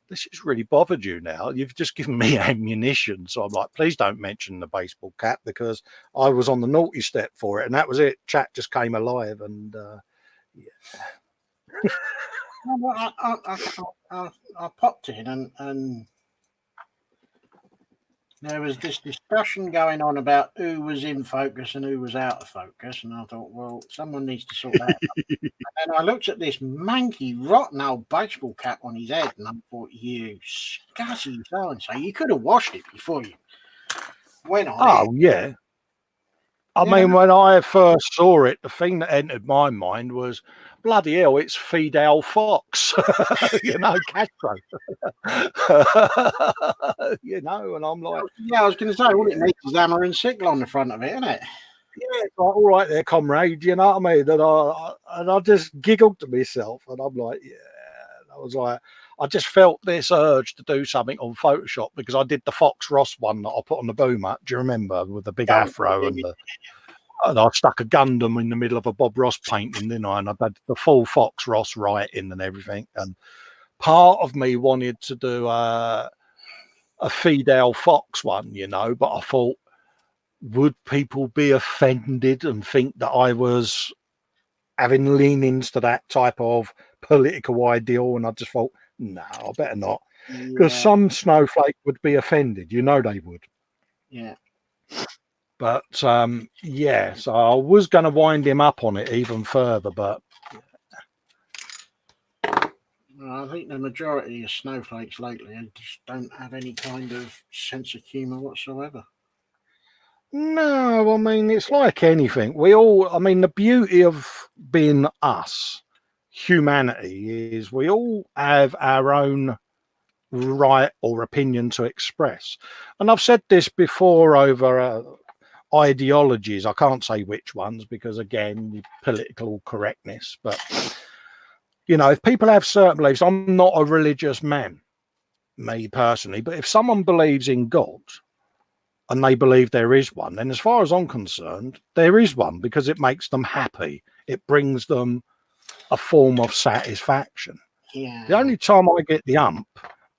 this has really bothered you now. You've just given me ammunition. So I'm like, please don't mention the baseball cap, because I was on the naughty step for it. And that was it. Chat just came alive. And yeah. I popped in and there was this discussion going on about who was in focus and who was out of focus. And I thought, well, someone needs to sort that out. And I looked at this manky, rotten old baseball cap on his head, and I thought, you scuzzy so-and-so, you could have washed it before you went on. Oh, yeah. I mean, when I first saw it, the thing that entered my mind was, bloody hell, it's Fidel Fox, you know, Castro. You know, and I'm like... Yeah, I was going to say, all it needs is hammer and sickle on the front of it, isn't it? Yeah, it's like, all right there, comrade, you know what I mean? And I just giggled to myself, and I'm like, yeah. And I was like, I just felt this urge to do something on Photoshop, because I did the Fox Ross one that I put on the boomer. Do you remember, with the big afro and I stuck a Gundam in the middle of a Bob Ross painting, didn't I? And I had the full Fox Ross writing and everything. And part of me wanted to do a Fidel Fox one, you know, but I thought, would people be offended and think that I was having leanings to that type of political ideal? And I just thought, no, I better not. Because some snowflake would be offended. You know they would. Yeah. But, yeah, so I was going to wind him up on it even further, but... Well, I think the majority of snowflakes lately just don't have any kind of sense of humour whatsoever. No, I mean, it's like anything. We all, I mean, the beauty of being us, humanity, is we all have our own right or opinion to express. And I've said this before over ideologies. I can't say which ones because, again, political correctness. But, you know, if people have certain beliefs, I'm not a religious man, me personally, but if someone believes in God, and they believe there is one, then as far as I'm concerned, there is one because it makes them happy. It brings them a form of satisfaction. Yeah. The only time I get the ump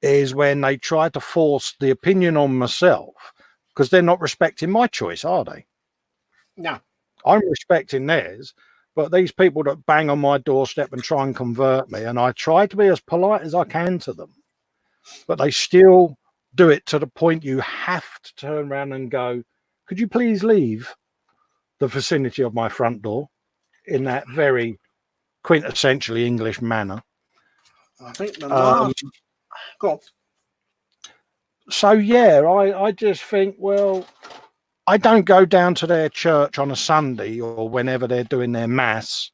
is when they try to force the opinion on myself because they're not respecting my choice, are they? No. I'm respecting theirs, but these people that bang on my doorstep and try and convert me, and I try to be as polite as I can to them, but they still do it to the point you have to turn around and go, could you please leave the vicinity of my front door, in that very quintessentially English manner. I think the last. Go on. So, yeah, I just think, well, I don't go down to their church on a Sunday or whenever they're doing their mass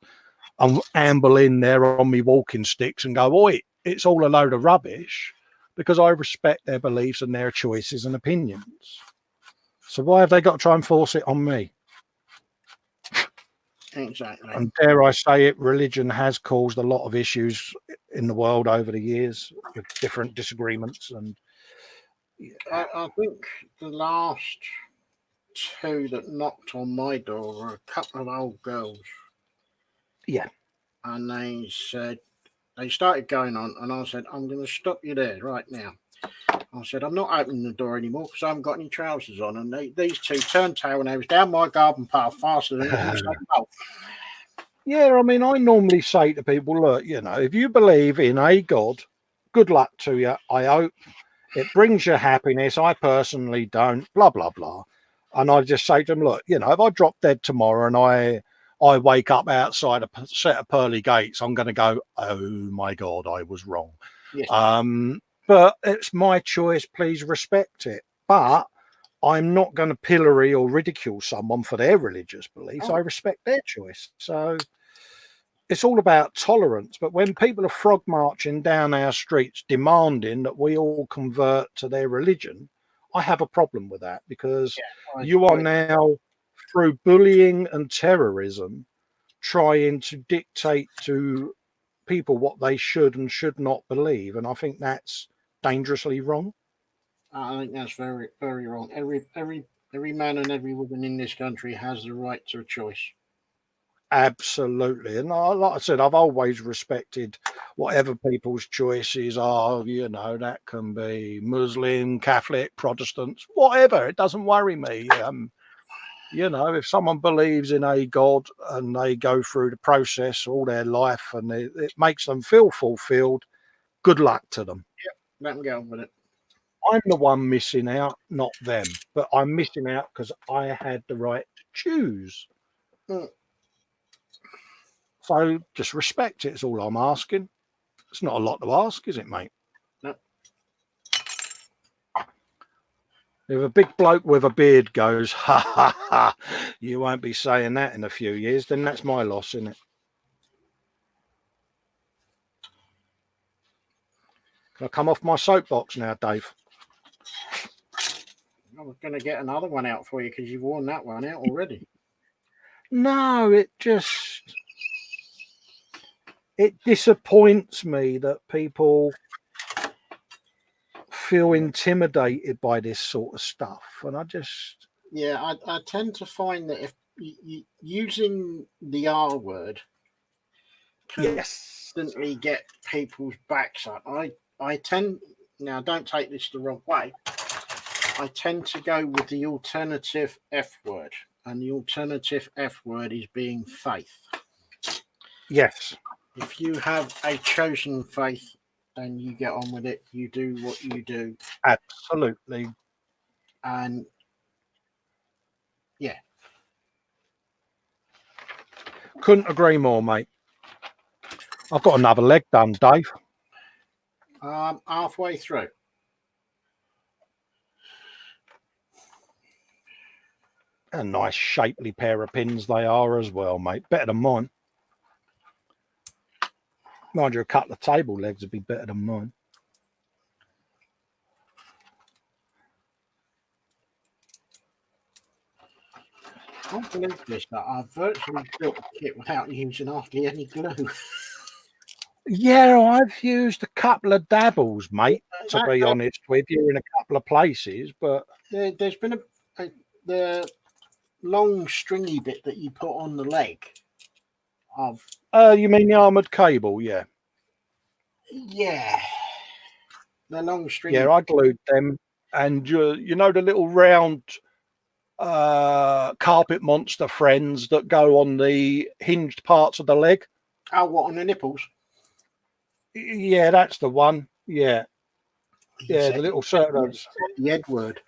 and amble in there on me walking sticks and go, oi, it's all a load of rubbish, because I respect their beliefs and their choices and opinions. So why have they got to try and force it on me? Exactly. And dare I say it, religion has caused a lot of issues in the world over the years with different disagreements. And I think the last two that knocked on my door were a couple of old girls. Yeah. And they said, they started going on, and I said, I'm going to stop you there right now. I said, I'm not opening the door anymore because I haven't got any trousers on. And these two turned tail and they was down my garden path faster than Usain Bolt. Yeah, I mean, I normally say to people, look, you know, if you believe in a God, good luck to you. I hope it brings you happiness. I personally don't, blah, blah, blah. And I just say to them, look, you know, if I drop dead tomorrow and I wake up outside a set of pearly gates, I'm going to go, oh, my God, I was wrong. Yes. But it's my choice. Please respect it. But I'm not going to pillory or ridicule someone for their religious beliefs. I respect their choice. So it's all about tolerance. But when people are frog marching down our streets demanding that we all convert to their religion, I have a problem with that, because you are now, through bullying and terrorism, trying to dictate to people what they should and should not believe. And I think that's dangerously wrong. I think that's very, very wrong. Every man and every woman in this country has the right to a choice. Absolutely. And like I said, I've always respected whatever people's choices are. You know, that can be Muslim, Catholic, Protestants, whatever. It doesn't worry me. You know, if someone believes in a God and they go through the process all their life and it makes them feel fulfilled, good luck to them. Yep, let them go with it. I'm the one missing out, not them. But I'm missing out because I had the right to choose. So just respect it. It's all I'm asking. It's not a lot to ask, is it, mate? No. If a big bloke with a beard goes, ha, ha, ha, you won't be saying that in a few years, then that's my loss, isn't it? Can I come off my soapbox now, Dave? I was going to get another one out for you because you've worn that one out already. No, it disappoints me that people feel intimidated by this sort of stuff. And I tend to find that if using the R word constantly get people's backs up. I tend, now don't take this the wrong way, I tend to go with the alternative F word, and the alternative F word is being faith. Yes. If you have a chosen faith, then you get on with it. You do what you do. Absolutely. And yeah. Couldn't agree more, mate. I've got another leg done, Dave. Halfway through. A nice shapely pair of pins they are as well, mate. Better than mine. Mind you, a couple of table legs would be better than mine. I can't believe this, that I've virtually built a kit without using hardly any glue. Yeah, I've used a couple of dabbles, mate, to be That- honest with you, in a couple of places, but There's been the long stringy bit that you put on the leg of you mean the armoured cable, yeah. the long stringy. Yeah, I glued them, and you know the little round carpet monster friends that go on the hinged parts of the leg. Oh, what, on the nipples? Yeah, that's the one. Yeah, yeah, the little circles. The Edward.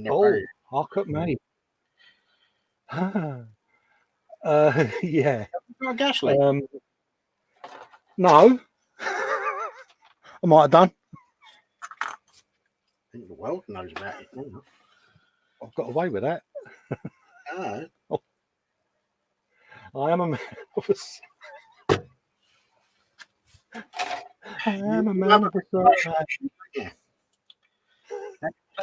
Oh, look at me. Yeah. Got a gas leak. No, I might have done. I think the world knows about it now. I've got away with that. Oh. I am a man of a... I am a man of a certain age. Yeah.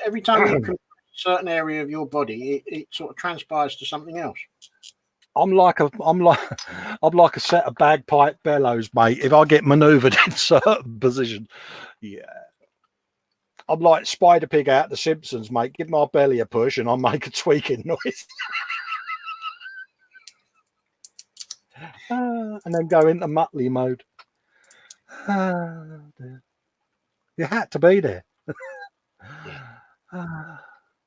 Every time you can a certain area of your body, it sort of transpires to something else. I'm like a set of bagpipe bellows, mate. If I get manoeuvred in certain positions, yeah. I'm like Spider Pig out The Simpsons, mate. Give my belly a push and I'll make a tweaking noise. And then go into Muttley mode. You had to be there.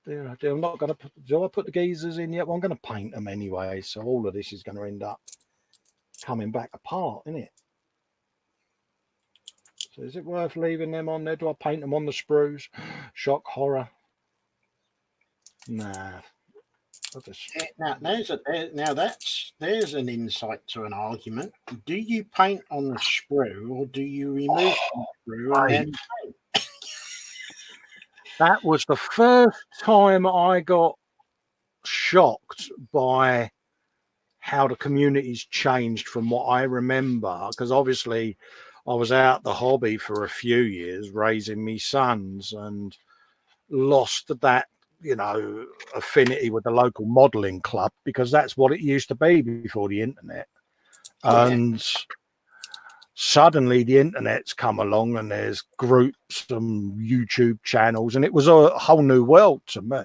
Dear, dear, I'm not going to put. Do I put the geezers in yet? Well, I'm going to paint them anyway. So all of this is going to end up coming back apart, isn't it? So is it worth leaving them on there? Do I paint them on the sprues? Shock horror. Nah. There's an insight to an argument. Do you paint on the sprue or do you remove the sprue and then paint? That was the first time I got shocked by how the community's changed from what I remember, because obviously I was out the hobby for a few years raising me sons and lost that, affinity with the local modelling club, because that's what it used to be before the internet. And suddenly the internet's come along and there's groups and YouTube channels, and it was a whole new world to me.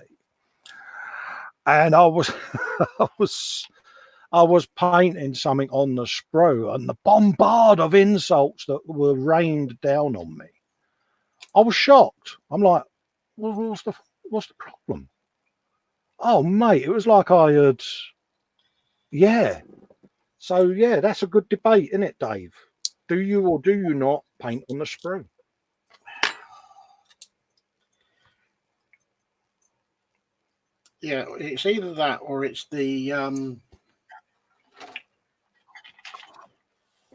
And I was I was painting something on the sprue, and the bombard of insults that were rained down on me, I was shocked. I'm like, well, what's the problem? Oh, mate, it was like I had, So, that's a good debate, isn't it, Dave? Do you or do you not paint on the sprue? Yeah, it's either that or it's the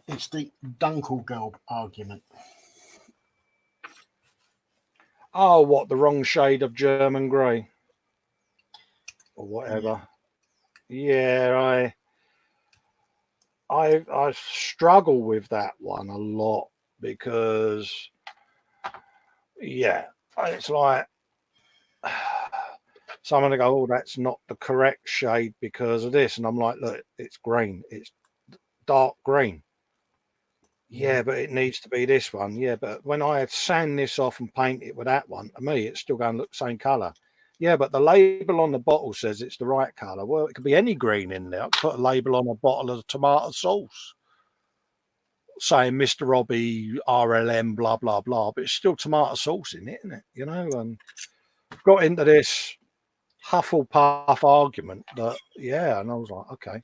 Dunkelgelb argument. Oh, what, the wrong shade of German grey? Or whatever. Yeah, I struggle with that one a lot because, it's like someone to go, oh, that's not the correct shade because of this. And I'm like, look, it's green. It's dark green. Yeah, but it needs to be this one. Yeah, but when I sand this off and paint it with that one, to me, it's still going to look the same colour. Yeah, but the label on the bottle says it's the right colour. Well, it could be any green in there. I could put a label on a bottle of tomato sauce saying Mr. Robbie, RLM, blah, blah, blah. But it's still tomato sauce in it, isn't it? And got into this Hufflepuff argument that, and I was like, okay.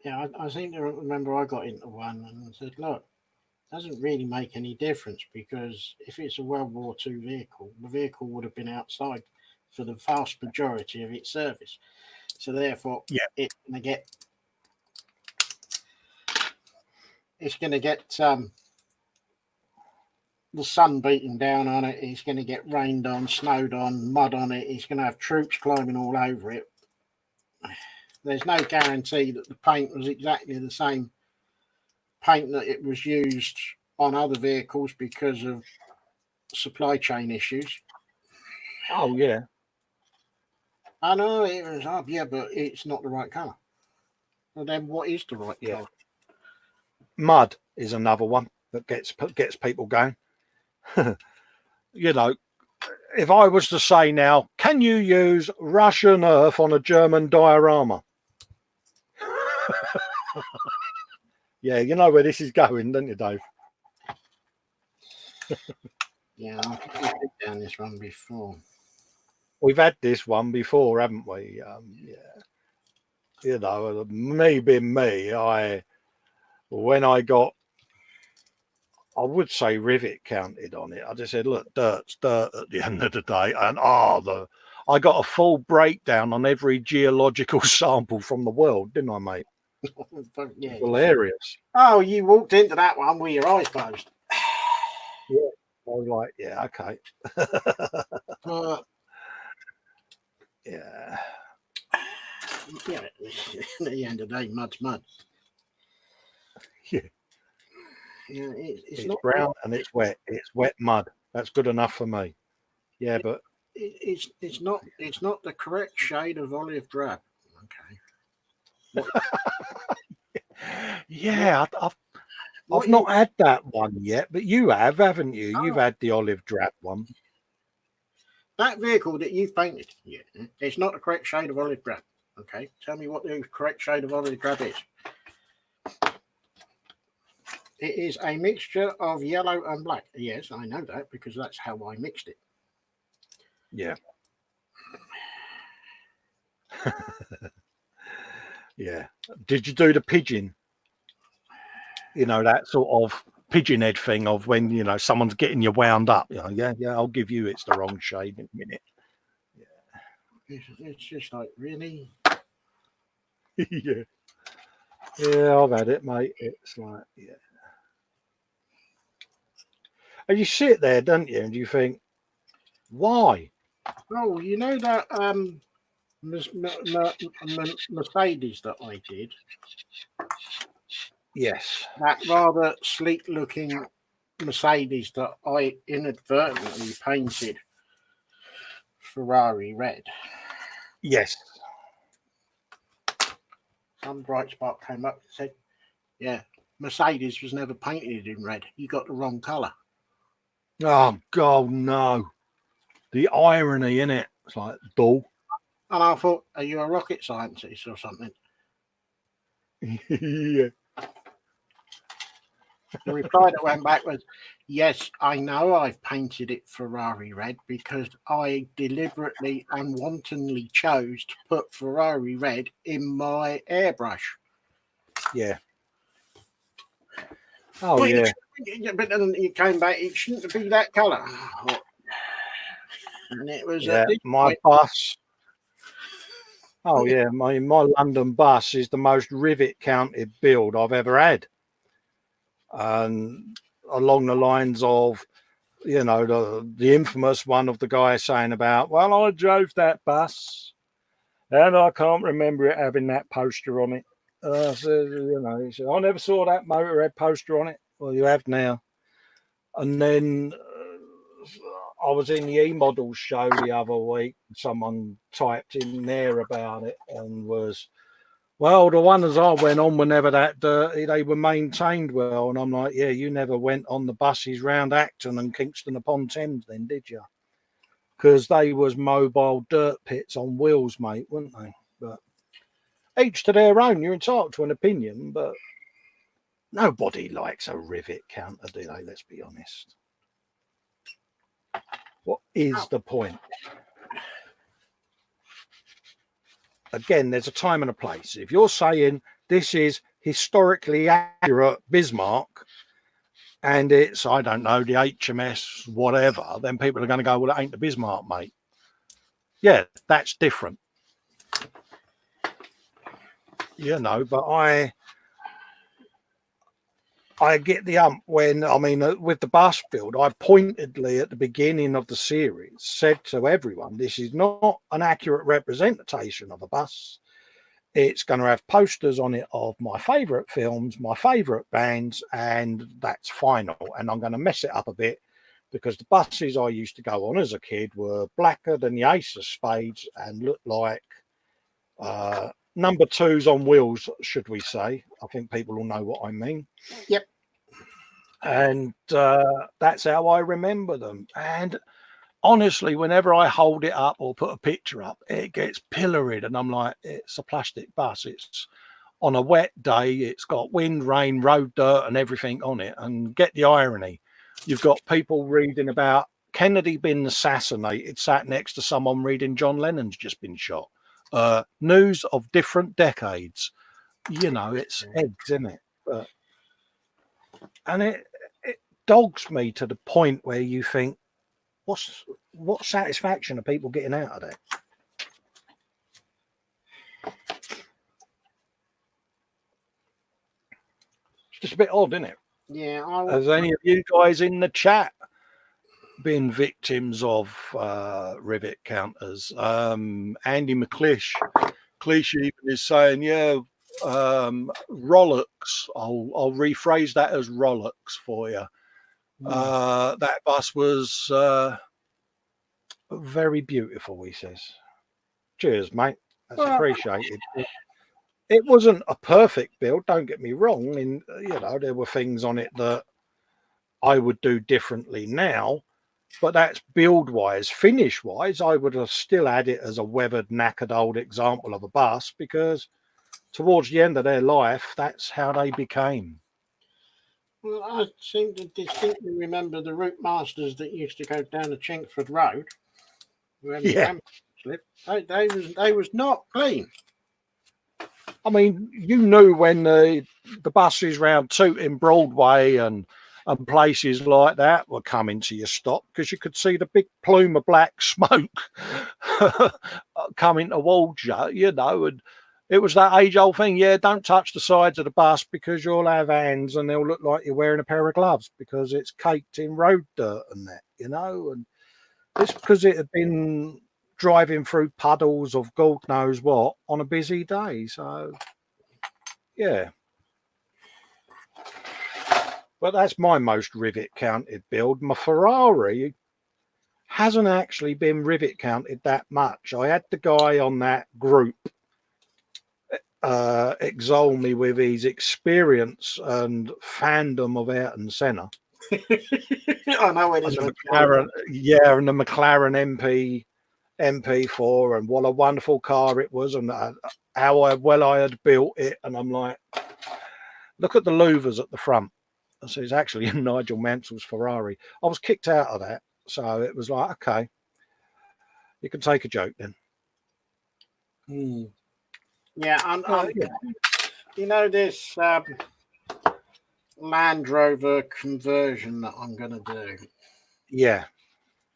Yeah, I seem to remember I got into one and said, look, doesn't really make any difference because if it's a World War II vehicle, the vehicle would have been outside for the vast majority of its service. So therefore, it's going to get the sun beating down on it. It's going to get rained on, snowed on, mud on it. It's going to have troops climbing all over it. There's no guarantee that the paint was exactly the same paint that it was used on other vehicles because of supply chain issues. Oh yeah. I know it was up, yeah, but it's not the right colour. Well, then what is the right colour? Mud is another one that gets people going. You know, if I was to say now, can you use Russian earth on a German diorama? Yeah, you know where this is going, don't you, Dave? Yeah, I think we've been down this one before. We've had this one before, haven't we? Yeah. You know, me being me, when I got, I would say rivet counted on it. I just said, look, dirt's dirt at the end of the day. And I got a full breakdown on every geological sample from the world, didn't I, mate? Yeah. Hilarious. Oh, you walked into that one with your eyes closed. Yeah. I was like, yeah, okay. Yeah. Yeah, at the end of the day, mud's mud. Yeah. Yeah, it's It's not brown and it's wet. It's wet mud. That's good enough for me. Yeah, but it's not the correct shade of olive drab. Okay. yeah, I've not had that one yet, but you have, haven't you? You've Oh. had the olive drab one. That vehicle that you've painted, yeah, it's not the correct shade of olive drab. Okay, tell me what the correct shade of olive drab is. It is a mixture of yellow and black. Yes, I know that because that's how I mixed it. Yeah. Yeah. Did you do the pigeon? You know, that sort of pigeon head thing of when, you know, someone's getting you wound up. You know, yeah, I'll give you it's the wrong shade in a minute. Yeah. It's just like, really? Yeah. Yeah, I've had it, mate. It's like, yeah. And you sit there, don't you? And you think, why? Oh, you know that Mercedes that I did? Yes. That rather sleek looking Mercedes that I inadvertently painted Ferrari red. Yes. Some bright spot came up and said, yeah, Mercedes was never painted in red. You got the wrong colour. Oh, God, no. The irony in it. It's like, dull. And I thought, are you a rocket scientist or something? Yeah. The reply that went back was, yes, I know I've painted it Ferrari red because I deliberately and wantonly chose to put Ferrari red in my airbrush. Yeah. Oh, But yeah. But then it came back, it shouldn't be that colour. And it was Yeah, my bus. Oh, yeah, my London bus is the most rivet counted build I've ever had. And along the lines of, you know, the infamous one of the guy saying about, well, I drove that bus and I can't remember it having that poster on it. So, you know, he said, I never saw that Motorhead poster on it. Well, you have now. And then I was in the E-Models show the other week. Someone typed in there about it and was, well, the ones I went on were never that dirty. They were maintained well. And I'm like, yeah, you never went on the buses round Acton and Kingston upon Thames then, did you? Because they was mobile dirt pits on wheels, mate, weren't they? But each to their own. You're entitled to an opinion, but nobody likes a rivet counter, do they? Let's be honest. What is the point? Again, there's a time and a place. If you're saying this is historically accurate Bismarck and it's, I don't know, the HMS, whatever, then people are going to go, well, it ain't the Bismarck, mate. Yeah, that's different. You know, but I I get the when, I mean, with the bus build, I pointedly at the beginning of the series said to everyone, this is not an accurate representation of a bus. It's going to have posters on it of my favourite films, my favourite bands, and that's final. And I'm going to mess it up a bit because the buses I used to go on as a kid were blacker than the ace of spades and looked like number twos on wheels, should we say. I think people will know what I mean. Yep. And that's how I remember them. And honestly, whenever I hold it up or put a picture up, it gets pilloried. And I'm like, it's a plastic bus. It's on a wet day. It's got wind, rain, road dirt and everything on it. And get the irony. You've got people reading about Kennedy being assassinated, sat next to someone reading John Lennon's just been shot. News of different decades. You know, it's eggs, isn't it? And it dogs me to the point where you think, what satisfaction are people getting out of that? It's just a bit odd, isn't it? Yeah. Has any of you guys in the chat been victims of rivet counters? Andy McClish even is saying, yeah, Rolex. I'll rephrase that as Rolex for you. That bus was very beautiful, he says. Cheers, mate. That's appreciated. It wasn't a perfect build, don't get me wrong. And you know, there were things on it that I would do differently now, but that's build wise. Finish wise, I would have still had it as a weathered, knackered old example of a bus because towards the end of their life, that's how they became. Well, I seem to distinctly remember the route masters that used to go down the Chinkford Road. Yeah. They was not clean. I mean, you knew when the buses round Tooting Broadway and places like that were coming to your stop because you could see the big plume of black smoke coming towards you, you know, and it was that age-old thing, yeah, don't touch the sides of the bus because you'll have hands and they'll look like you're wearing a pair of gloves because it's caked in road dirt and that, you know, and it's because it had been driving through puddles of God knows what on a busy day. So, yeah. But that's my most rivet counted build. My Ferrari hasn't actually been rivet counted that much. I had the guy on that group extol me with his experience and fandom of Ayrton Senna. I know it is. And the McLaren, yeah, and the McLaren MP4, and what a wonderful car it was, and how well I had built it. And I'm like, look at the louvers at the front. So it's actually Nigel Mansell's Ferrari. I was kicked out of that, so it was like, okay, you can take a joke then. Yeah, you know this Land Rover conversion that I'm going to do. Yeah.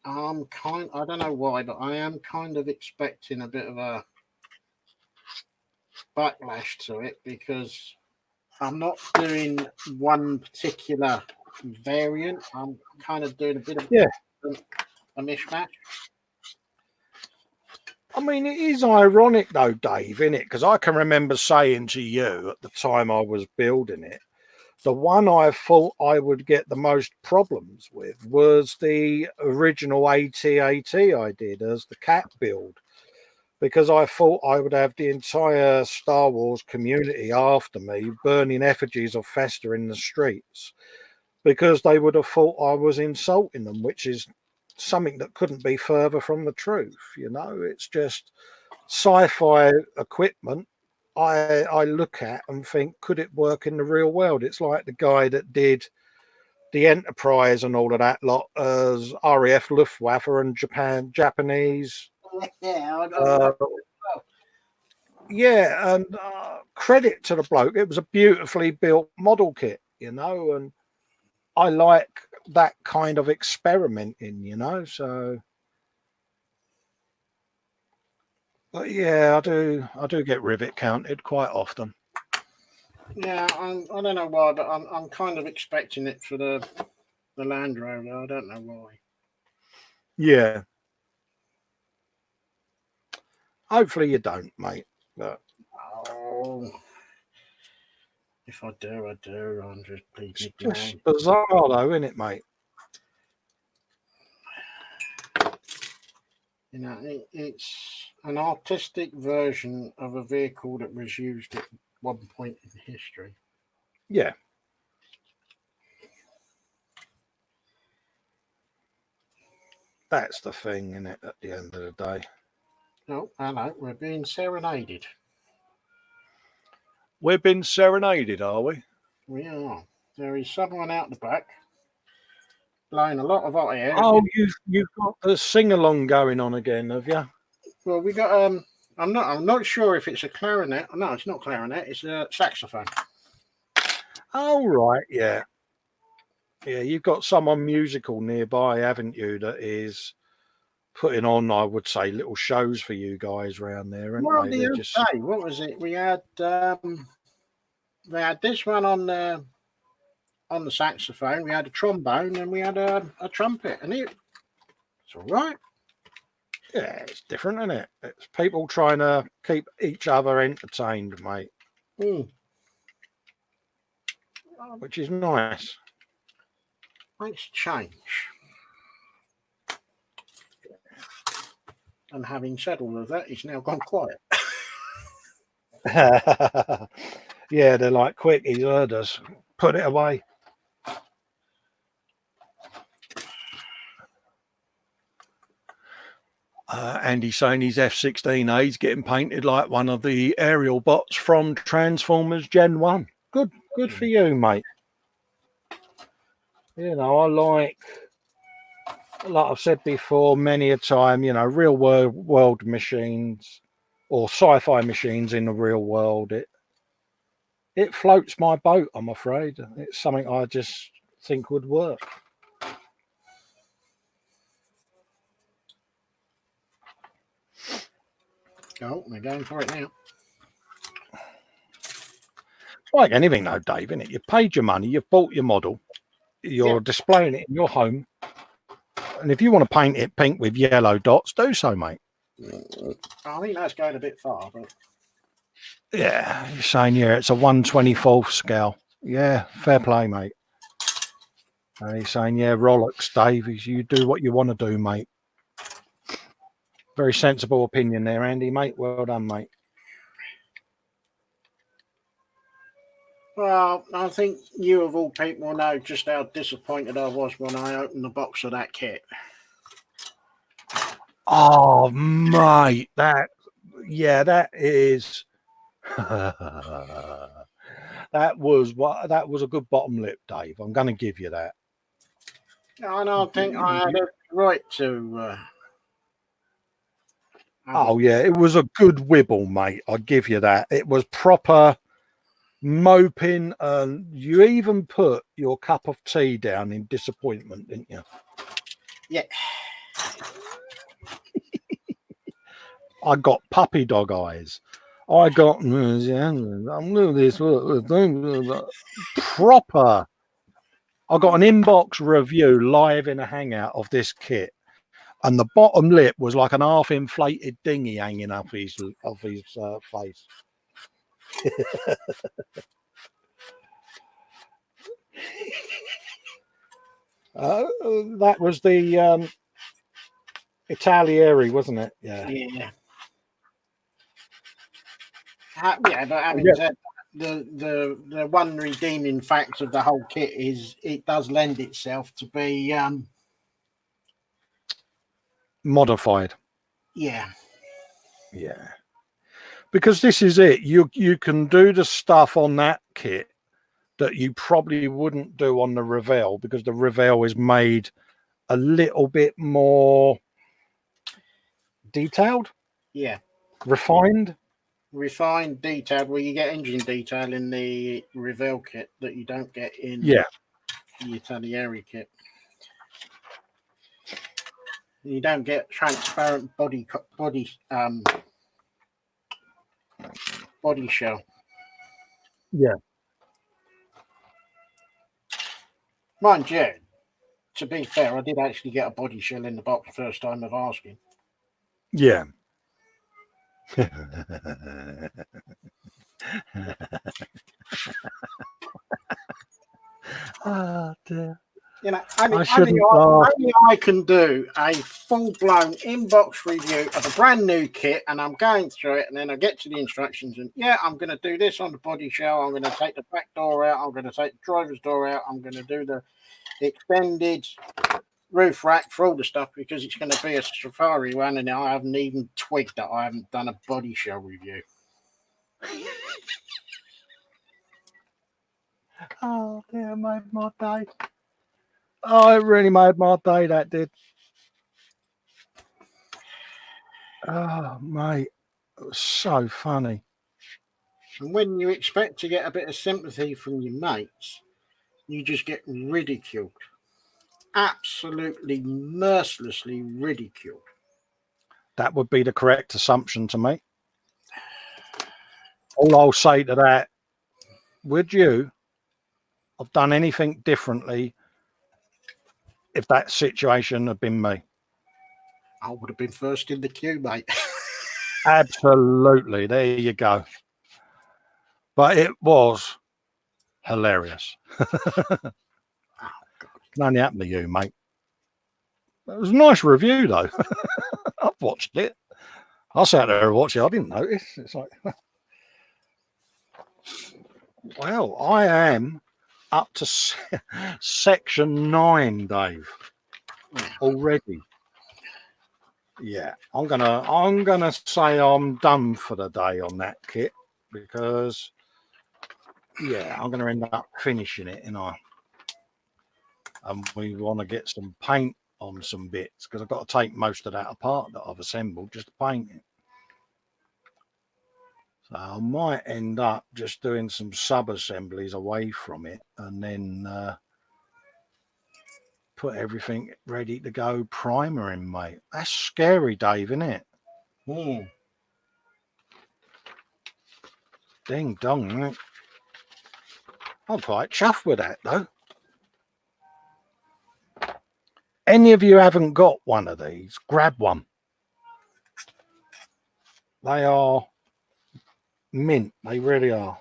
I don't know why, but I am kind of expecting a bit of a backlash to it because I'm not doing one particular variant. I'm kind of doing a bit of a mishmash. I mean, it is ironic though, Dave, isn't it? Because I can remember saying to you at the time I was building it, the one I thought I would get the most problems with was the original AT-AT I did as the cat build, because I thought I would have the entire Star Wars community after me burning effigies of Festa in the streets because they would have thought I was insulting them, which is something that couldn't be further from the truth. You know, it's just sci-fi equipment I look at and think, could it work in the real world? It's like the guy that did the Enterprise and all of that lot as RAF Luftwaffe and Japanese. Yeah, and credit to the bloke. It was a beautifully built model kit, you know, and I like that kind of experimenting, you know, so. But yeah, I do get rivet counted quite often. Yeah, I don't know why, but I'm kind of expecting it for the Land Rover. I don't know why. Yeah. Hopefully you don't, mate. But Oh, if I do, I do. I'm just it's pleading just ignorant. bizarre, though, isn't it, mate? You know, it's an artistic version of a vehicle that was used at one point in history. Yeah. That's the thing, isn't it, at the end of the day? Oh, hello, we're being serenaded. We've been serenaded, are we? We are. There is someone out the back blowing a lot of hot air. Oh, you've got the sing-along going on again, have you? Well, we got I'm not sure if it's a clarinet. No, it's not clarinet. It's a saxophone. Oh, right, yeah. Yeah, you've got someone musical nearby, haven't you, that is putting on, I would say, little shows for you guys around there, aren't Well, they? the They're other just... day, what was it? We had this one on the saxophone. We had a trombone and we had a trumpet, and it's all right. Yeah, it's different, isn't it? It's people trying to keep each other entertained, mate, which is nice. Makes change. And having said all of that, it's now gone quiet. Yeah, they're like, quick, he's heard us. Put it away. Andy's saying his F-16A is getting painted like one of the aerial bots from Transformers Gen 1. Good for you, mate. You know, I like I've said before many a time, you know, real world machines or sci-fi machines in the real world. It floats my boat, I'm afraid. It's something I just think would work. Oh, we're going for it now. It's like anything though, Dave, isn't it? You've paid your money, you've bought your model, you're displaying it in your home. And if you want to paint it pink with yellow dots, do so, mate. I think that's going a bit far, but Yeah, you're saying, yeah, it's a 1/24th scale. Yeah, fair play, mate. And he's saying, yeah, Rolex, Dave, you do what you want to do, mate. Very sensible opinion there, Andy, mate. Well done, mate. well, I think you of all people know just how disappointed I was when I opened the box of that kit. Oh, mate, that is that was a good bottom lip, Dave. I'm going to give you that. And I think I had a right to. Oh yeah, it was a good wibble, mate. I'll give you that. It was proper moping, and you even put your cup of tea down in disappointment, didn't you? Yeah. I got puppy dog eyes. I got I'm doing this proper. I got an inbox review live in a hangout of this kit, and the bottom lip was like an half inflated dinghy hanging up his face. That was the Italieri, wasn't it? Yeah. Yeah. Yeah, but having said that, the one redeeming fact of the whole kit is it does lend itself to be Modified. Yeah. Because this is it. You can do the stuff on that kit that you probably wouldn't do on the Revell, because the Revell is made a little bit more detailed. Yeah. Refined, detailed. Well, you get engine detail in the Revell kit that you don't get in the Italieri kit. You don't get transparent body shell. Yeah. Mind you, to be fair, I did actually get a body shell in the box first time of asking. Yeah. Oh dear. You know, shouldn't laugh. only I can do a full-blown inbox review of a brand new kit, and I'm going through it, and then I get to the instructions, and yeah, I'm going to do this on the body shell. I'm going to take the back door out. I'm going to take the driver's door out. I'm going to do the extended roof rack for all the stuff because it's going to be a safari one, and I haven't even twigged that I haven't done a body shell review. Oh dear, made my day. Oh, it really made my day, that did. Oh, mate, it was so funny. And when you expect to get a bit of sympathy from your mates, you just get ridiculed. Absolutely mercilessly ridiculed. That would be the correct assumption to make. All I'll say to that, would you have done anything differently if that situation had been me? I would have been first in the queue, mate. Absolutely. There you go. But it was hilarious. Can only happen to you, mate. It was a nice review, though. I've watched it. I sat there and watched it. I didn't notice. It's like, well, I am up to section 9, Dave, already. Yeah, I'm gonna say I'm done for the day on that kit because, yeah, I'm gonna end up finishing it, and we want to get some paint on some bits because I've got to take most of that apart that I've assembled just to paint it. So I might end up just doing some sub-assemblies away from it and then put everything ready to go primering, mate. That's scary, Dave, isn't it? Ding dong, mate. I'm quite chuffed with that, though. Any of you haven't got one of these, grab one. They are mint. They really are.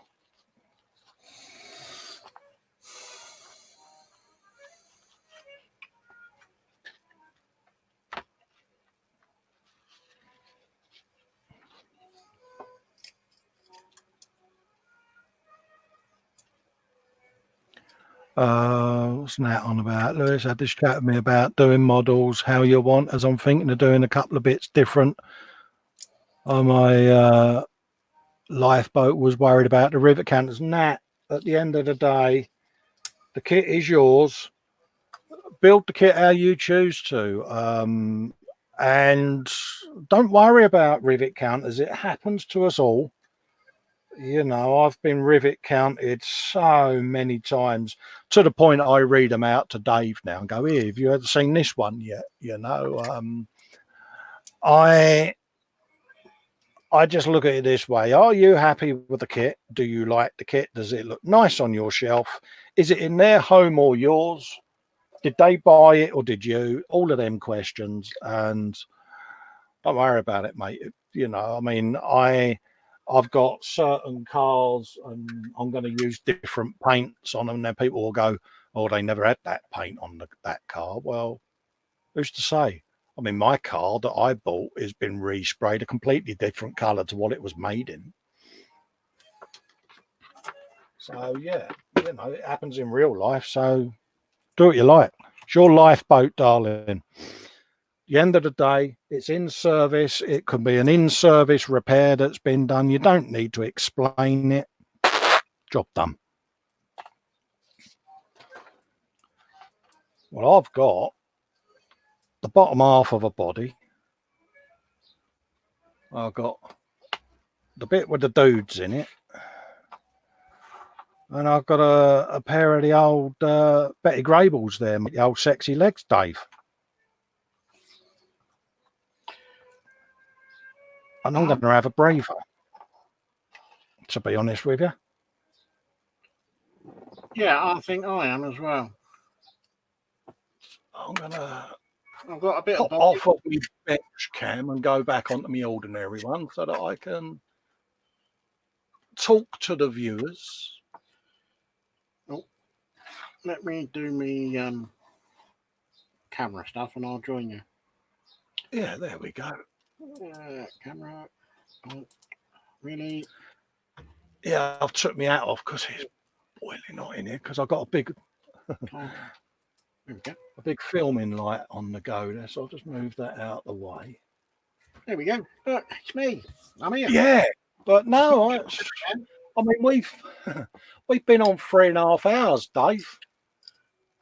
What's that on about? Lewis had this chat with me about doing models, how you want, as I'm thinking of doing a couple of bits different. On my lifeboat was worried about the rivet counters. Nat, at the end of the day, the kit is yours. Build the kit how you choose to. And don't worry about rivet counters. It happens to us all. You know, I've been rivet counted so many times to the point I read them out to Dave now and go, here, have you ever seen this one yet? You know, I just look at it this way. Are you happy with the kit? Do you like the kit? Does it look nice on your shelf? Is it in their home or yours? Did they buy it or did you? All of them questions. And don't worry about it, mate. You know, I mean, I've got certain cars and I'm going to use different paints on them. And then people will go, oh, they never had that paint on that car. Well, who's to say? I mean, my car that I bought has been resprayed a completely different colour to what it was made in. So, yeah, you know, it happens in real life. So do what you like. It's your lifeboat, darling. The end of the day, it's in service. It could be an in-service repair that's been done. You don't need to explain it. Job done. Well, I've got the bottom half of a body. I've got the bit with the dudes in it. And I've got a pair of the old Betty Grabels there, the old sexy legs, Dave. And I'm going to have a braver, to be honest with you. Yeah, I think I am as well. I'm gonna I've got a bit pop of off of my bench cam and go back onto my ordinary one so that I can talk to the viewers. Let me do me camera stuff and I'll join you. Yeah, there we go. Camera. Oh, really? Yeah, I've took my hat off because it's boiling hot in here because I've got a big Oh, there we go. a big filming light on the go there, so I'll just move that out of the way. There we go. Look, it's me. I'm here. Yeah, but no, I mean we've been on 3.5 hours, Dave.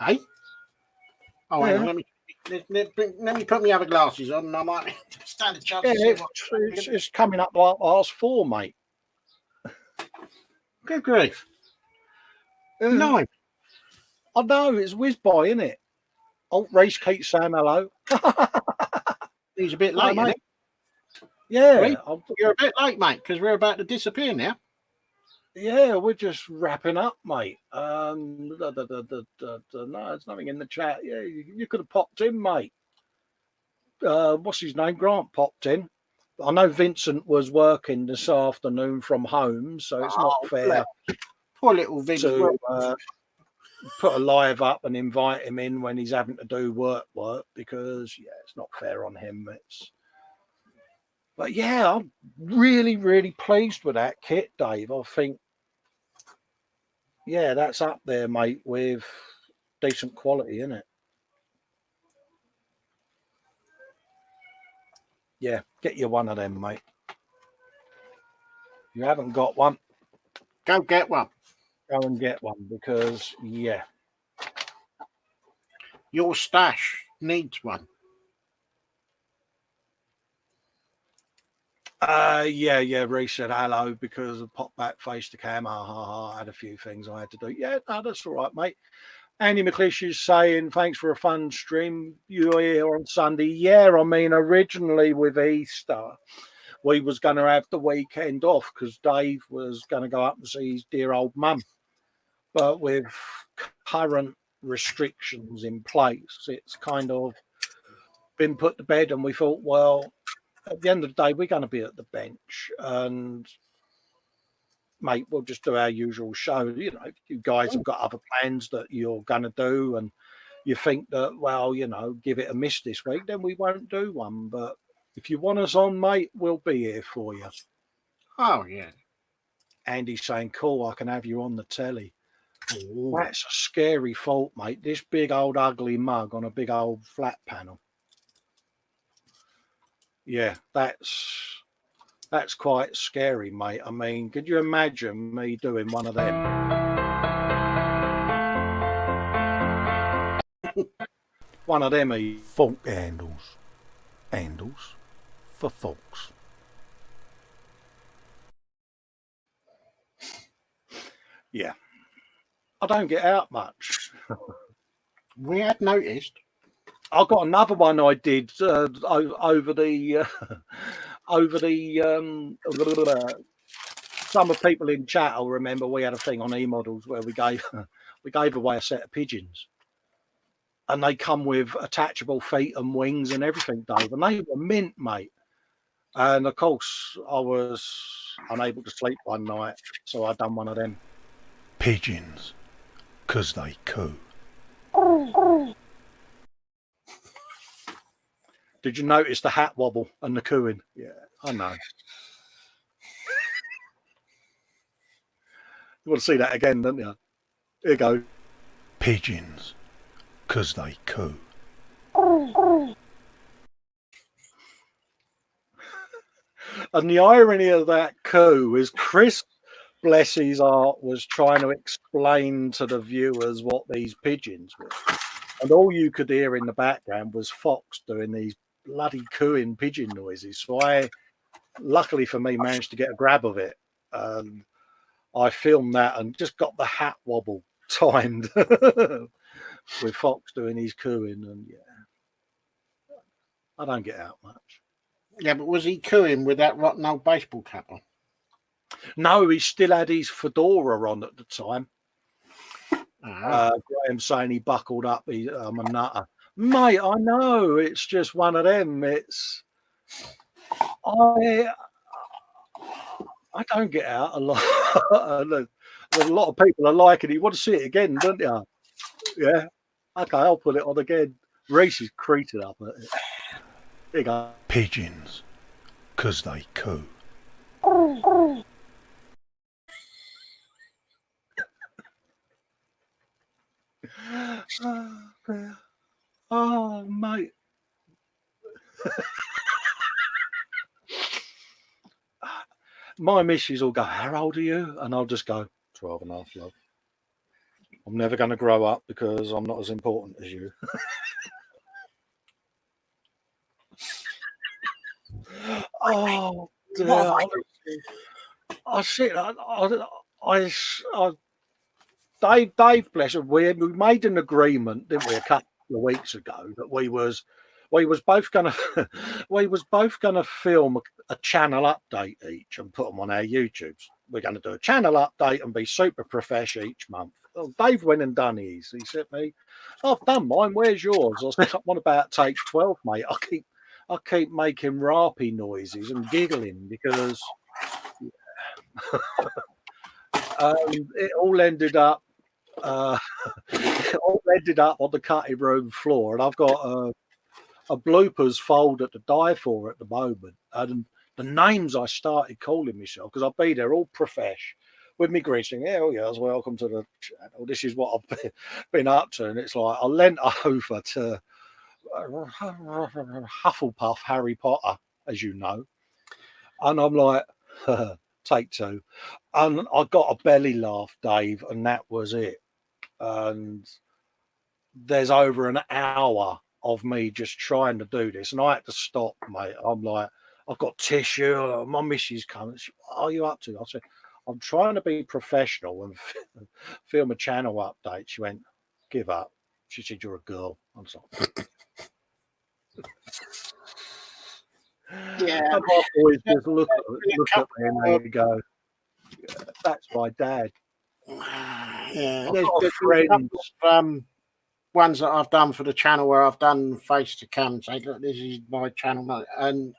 Hey? Oh, hang Yeah. on. Let me put my other glasses on and I might stand a chance Yeah, to see it's coming up like past 4, mate. Good grief. Yeah. No. I know, it's whiz by, isn't it? Oh, Reese keeps saying hello. He's a bit Hi, late, mate. isn't he? Yeah, Reese, you're a bit late, mate, because we're about to disappear now. yeah, we're just wrapping up, mate. No, there's nothing in the chat. Yeah, you could have popped in, mate. What's his name? Grant popped in. I know Vincent was working this afternoon from home, so it's not fair Poor little Vince. to put a live up and invite him in when he's having to do work because it's not fair on him. But yeah, I'm really, really pleased with that kit, Dave. I think, that's up there, mate, with decent quality, isn't it? Yeah, get you one of them, mate. If you haven't got one, Go get one. go and get one because, Your stash needs one. Reese said hello because I popped back face to cam. I had a few things I had to do. Yeah, no, that's all right, mate. Andy McLeish is saying, thanks for a fun stream. You were here on Sunday. Yeah, I mean, originally with Easter, we was going to have the weekend off because Dave was going to go up and see his dear old mum. But with current restrictions in place, it's kind of been put to bed, and we thought, well, at the end of the day, we're going to be at the bench, and mate, we'll just do our usual show. You know, you guys have got other plans that you're going to do, and you think that, well, give it a miss this week, then we won't do one. But if you want us on, mate, we'll be here for you. Oh, yeah. Andy's saying, cool, I can have you on the telly. Ooh. That's a scary thought, mate. This big old ugly mug on a big old flat panel. Yeah, that's quite scary, mate. I mean, could you imagine me doing one of them? One of them folk handles for folks. Yeah, I don't get out much. We had noticed. I've got another one I did over the some of people in chat will remember we had a thing on e-models where we gave away a set of pigeons, and they come with attachable feet and wings and everything, Dave, and they were mint, mate. And of course, I was unable to sleep one night, so I done one of them pigeons because they coo. Did you notice the hat wobble and the cooing? Yeah, I know. You want to see that again, don't you? Here you go. Pigeons, because they coo. And the irony of that coo is Chris, bless his heart, was trying to explain to the viewers what these pigeons were. And all you could hear in the background was Fox doing these bloody cooing pigeon noises. So I, luckily for me, managed to get a grab of it. I filmed that and just got the hat wobble timed with Fox doing his cooing. And I don't get out much. Yeah, but was he cooing with that rotten old baseball cap on? No, he still had his fedora on at the time. Ah. Graham saying he buckled up. I'm a nutter. Mate, I know it's just one of them. I don't get out a lot. And a lot of people are liking it. You want to see it again, don't you? Yeah. Okay, I'll put it on again. Reese is creating up at it. There you go. Pigeons, 'cause they coo. Oh, mate. My missus will go, how old are you? And I'll just go, 12 and a half, love. I'm never going to grow up because I'm not as important as you. Oh, dear. I sit. Dave, bless him. We made an agreement, didn't we, a couple of weeks ago that we was both gonna film a channel update each and put them on our YouTubes. We're going to do a channel update and be super professional each month. Well, Dave went and done his. He said to me, I've done mine. Where's yours? I said, I'm on about take 12, mate. I keep making rapey noises and giggling because it all ended up on the cutting room floor, and I've got a bloopers folder to die for at the moment. And the names I started calling myself, because I'll be there all profesh with me greeting, yes, welcome to the channel. This is what I've been up to. And it's like I leant over to Hufflepuff Harry Potter, as you know, and I'm like, take two. And I got a belly laugh, Dave, and that was it. And there's over an hour of me just trying to do this, and I had to stop, mate. I'm like, I've got tissue. My missus coming. What are you up to? I said, I'm trying to be professional and film a channel update. She went, give up. She said, you're a girl. I'm sorry. Yeah. And my boys just look at me and they go, that's my dad. Yeah, I've there's got a friends. couple of, ones that I've done for the channel where I've done face to cam, say, look, this is my channel, and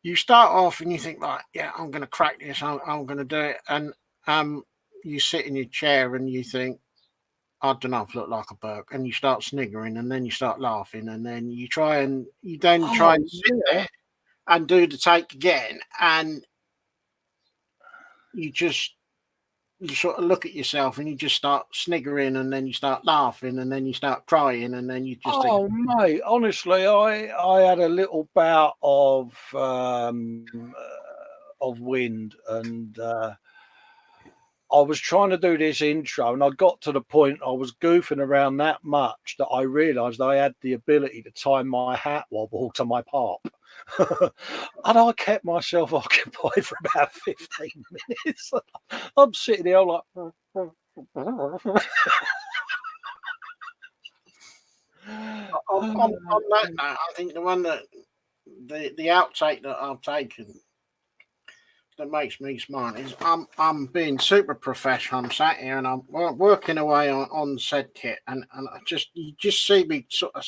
you start off and you think, like, yeah, I'm going to crack this, I'm going to do it, and you sit in your chair and you think, I don't know, I look like a Burke, and you start sniggering, and then you start laughing, and then you try and sit there and do the take again, and you sort of look at yourself and you just start sniggering, and then you start laughing, and then you start crying, and then you just think, mate, honestly, I had a little bout of wind, and I was trying to do this intro, and I got to the point I was goofing around that much that I realised I had the ability to tie my hat wobble to my pop. And I kept myself occupied for about 15 minutes. I'm sitting there like... on that note, I think the one that the outtake that I've taken that makes me smile is I'm being super professional. I'm sat here and I'm working away on said kit, and you just see me sort of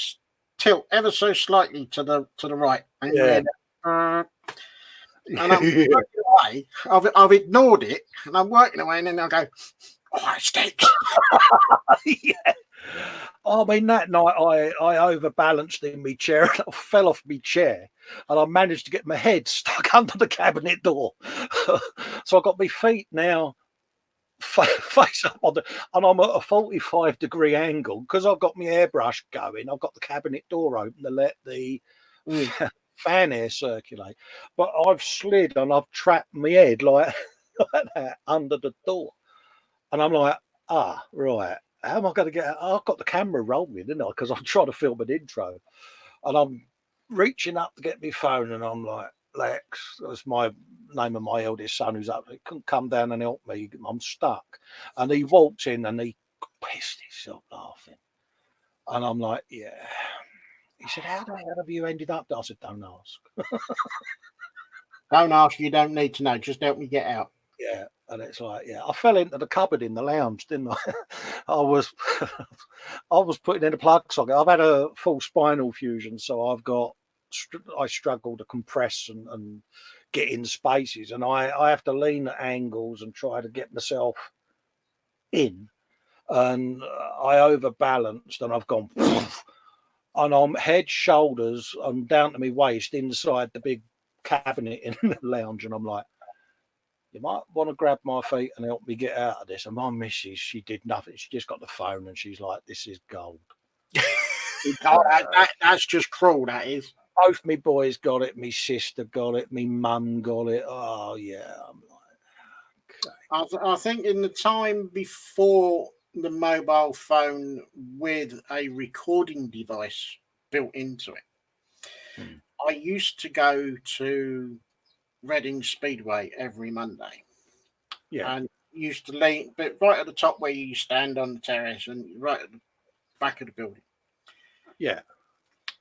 tilt ever so slightly to the right, and Yeah. And I'm working away. I've ignored it, and I'm working away, and then I go, oh, it stinks. Yeah. I mean, that night I overbalanced in my chair and I fell off my chair, and I managed to get my head stuck under the cabinet door. So I got my feet now face up on and I'm at a 45-degree angle because I've got my airbrush going. I've got the cabinet door open to let the fan air circulate, but I've slid and I've trapped my head like that under the door, and I'm like, right. How am I going to get out? I've got the camera rolling, didn't I? Because I'm trying to film an intro, and I'm reaching up to get my phone, and I'm like, Lex, that's my name of my eldest son who's up. He couldn't come down and help me. I'm stuck. And he walked in and he pissed himself laughing. And I'm like, yeah. He said, how the hell have you ended up there? I said, don't ask. Don't ask, you don't need to know. Just help me get out. Yeah. And it's like, yeah, I fell into the cupboard in the lounge, didn't I? I was, I was putting in a plug socket. I've had a full spinal fusion, so I struggle to compress and get in spaces, and I have to lean at angles and try to get myself in, and I overbalanced, and I've gone, and I'm head, shoulders, and down to my waist inside the big cabinet in the lounge, and I'm like, you might want to grab my feet and help me get out of this. And my missus, she did nothing. She just got the phone and she's like, this is gold. That's just cruel, that is. Both me boys got it. Me sister got it. Me mum got it. Oh, yeah. I'm like, okay. I think in the time before the mobile phone with a recording device built into it, I used to go to Reading Speedway every Monday. Yeah. And used to lean, but right at the top where you stand on the terrace and right at the back of the building. Yeah.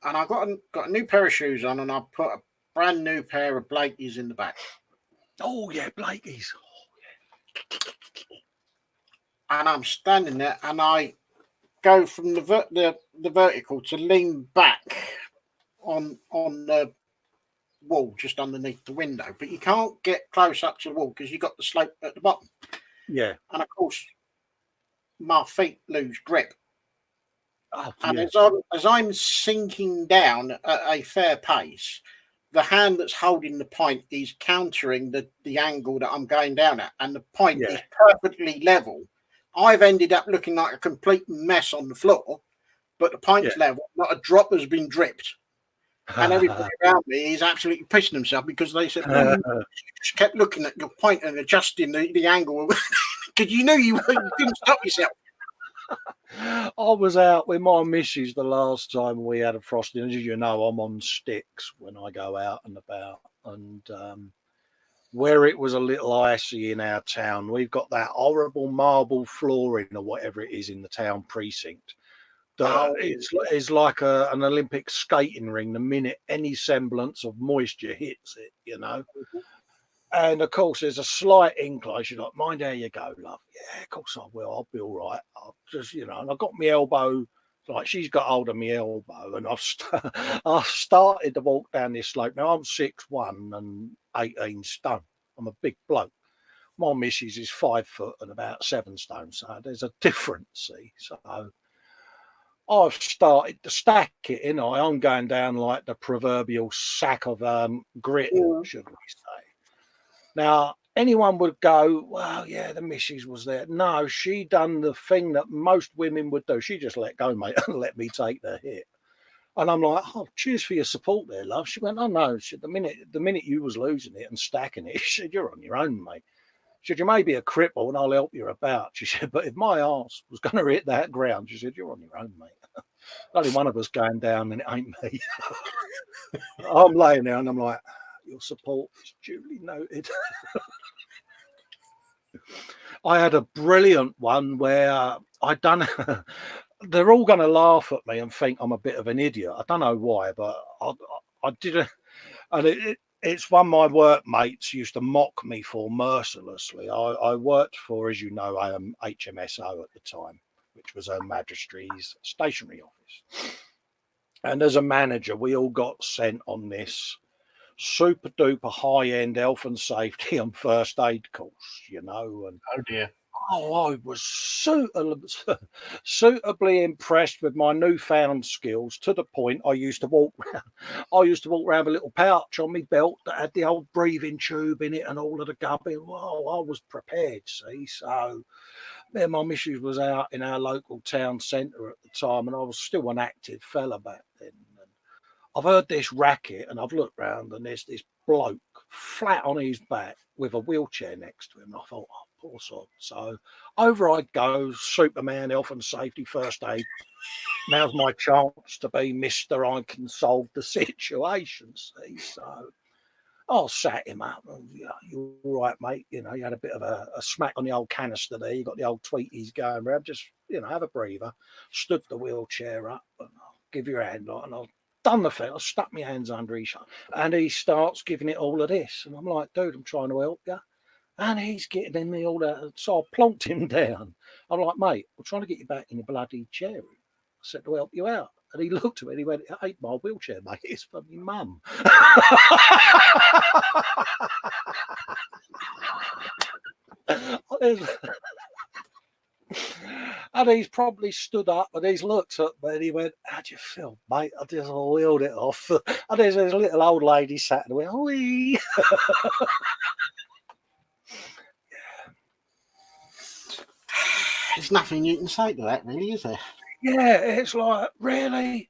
And I got a new pair of shoes on, and I put a brand new pair of Blakey's in the back. Oh, yeah, Blakey's. And I'm standing there, and I go from the vertical to lean back on the wall just underneath the window, but you can't get close up to the wall because you got the slope at the bottom. Yeah. And of course, my feet lose grip. Oh, and yeah. as I'm sinking down at a fair pace, the hand that's holding the pint is countering the angle that I'm going down at, and the pint is perfectly level. I've ended up looking like a complete mess on the floor, but the pint's level, not a drop has been dripped. And everybody around me is absolutely pissing themselves because they said, well, you just kept looking at your pint and adjusting the angle because you knew you couldn't stop yourself. I was out with my missus the last time we had a frosting. As you know, I'm on sticks when I go out and about. And where it was a little icy in our town, we've got that horrible marble flooring or whatever it is in the town precinct. It's like an Olympic skating ring the minute any semblance of moisture hits it, you know. And of course, there's a slight incline. She's like, mind how you go, love. Yeah, of course I will. I'll be all right. I'll just, you know, and I got my elbow, like she's got hold of my elbow, and I've started to walk down this slope. Now I'm 6'1" and 18 stone. I'm a big bloke. My missus is 5 foot and about 7 stone. So there's a difference, see. So I've started to stack it, you know. I'm going down like the proverbial sack of grit, should we say. Now, anyone would go, well, yeah, the missus was there. No, she done the thing that most women would do. She just let go, mate, and let me take the hit. And I'm like, oh, cheers for your support there, love. She went, oh, no. She said, the minute you was losing it and stacking it, she said, you're on your own, mate. She said, you may be a cripple and I'll help you about. She said, but if my arse was going to hit that ground, she said, you're on your own, mate. Only one of us going down and it ain't me. I'm laying there and I'm like, your support is duly noted. I had a brilliant one where I'd done. They're all going to laugh at me and think I'm a bit of an idiot. I don't know why, but I did it, and it's one my workmates used to mock me for mercilessly. I worked for, as you know, HMSO at the time, which was Her Majesty's stationery office. And as a manager, we all got sent on this super duper high end health and safety and first aid course, you know. And oh dear. I was suitably impressed with my newfound skills to the point I used to walk around with a little pouch on my belt that had the old breathing tube in it and all of the gubbing. Well, I was prepared, see. So then my missus was out in our local town centre at the time, and I was still an active fella back then. And I've heard this racket, and I've looked round, and there's this bloke flat on his back with a wheelchair next to him. And I thought, oh, poor sod. So over I go, Superman, health and safety, first aid. Now's my chance to be Mr. I can solve the situation, see. So I sat him up. And, you all right, mate? You know, you had a bit of a smack on the old canister there. You got the old tweeties going around. Just, you know, have a breather. Stood the wheelchair up, and I'll give you a hand, and I'll done the thing. I stuck my hands under his shoulder, and he starts giving it all of this. And I'm like, dude, I'm trying to help you. And he's getting in me all that. So I plonked him down. I'm like, mate, I'm trying to get you back in your bloody chair. I said to help you out. And he looked at me and he went, it ain't my wheelchair, mate. It's for my mum. And he's probably stood up and he's looked at me and he went, how do you feel, mate? I just wheeled it off. And there's this little old lady sat and went, oi. There's nothing you can say to that, really, is there? Yeah, it's like, really?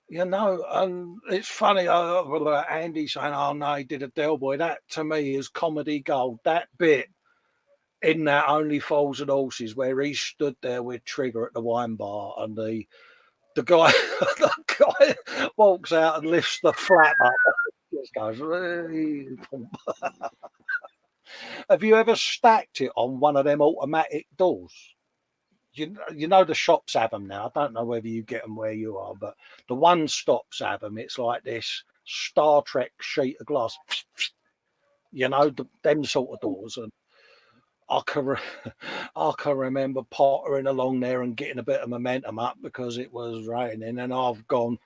You know, and it's funny, Andy saying, oh no, he did a Del Boy. That to me is comedy gold. That bit in that Only Fools and Horses where he stood there with Trigger at the wine bar and the guy the guy walks out and lifts the flap up. Just goes, have you ever stacked it on one of them automatic doors? You know the shops have them now. I don't know whether you get them where you are, but the one stops have them. It's like this Star Trek sheet of glass. You know, them sort of doors. And I can remember pottering along there and getting a bit of momentum up because it was raining, and I've gone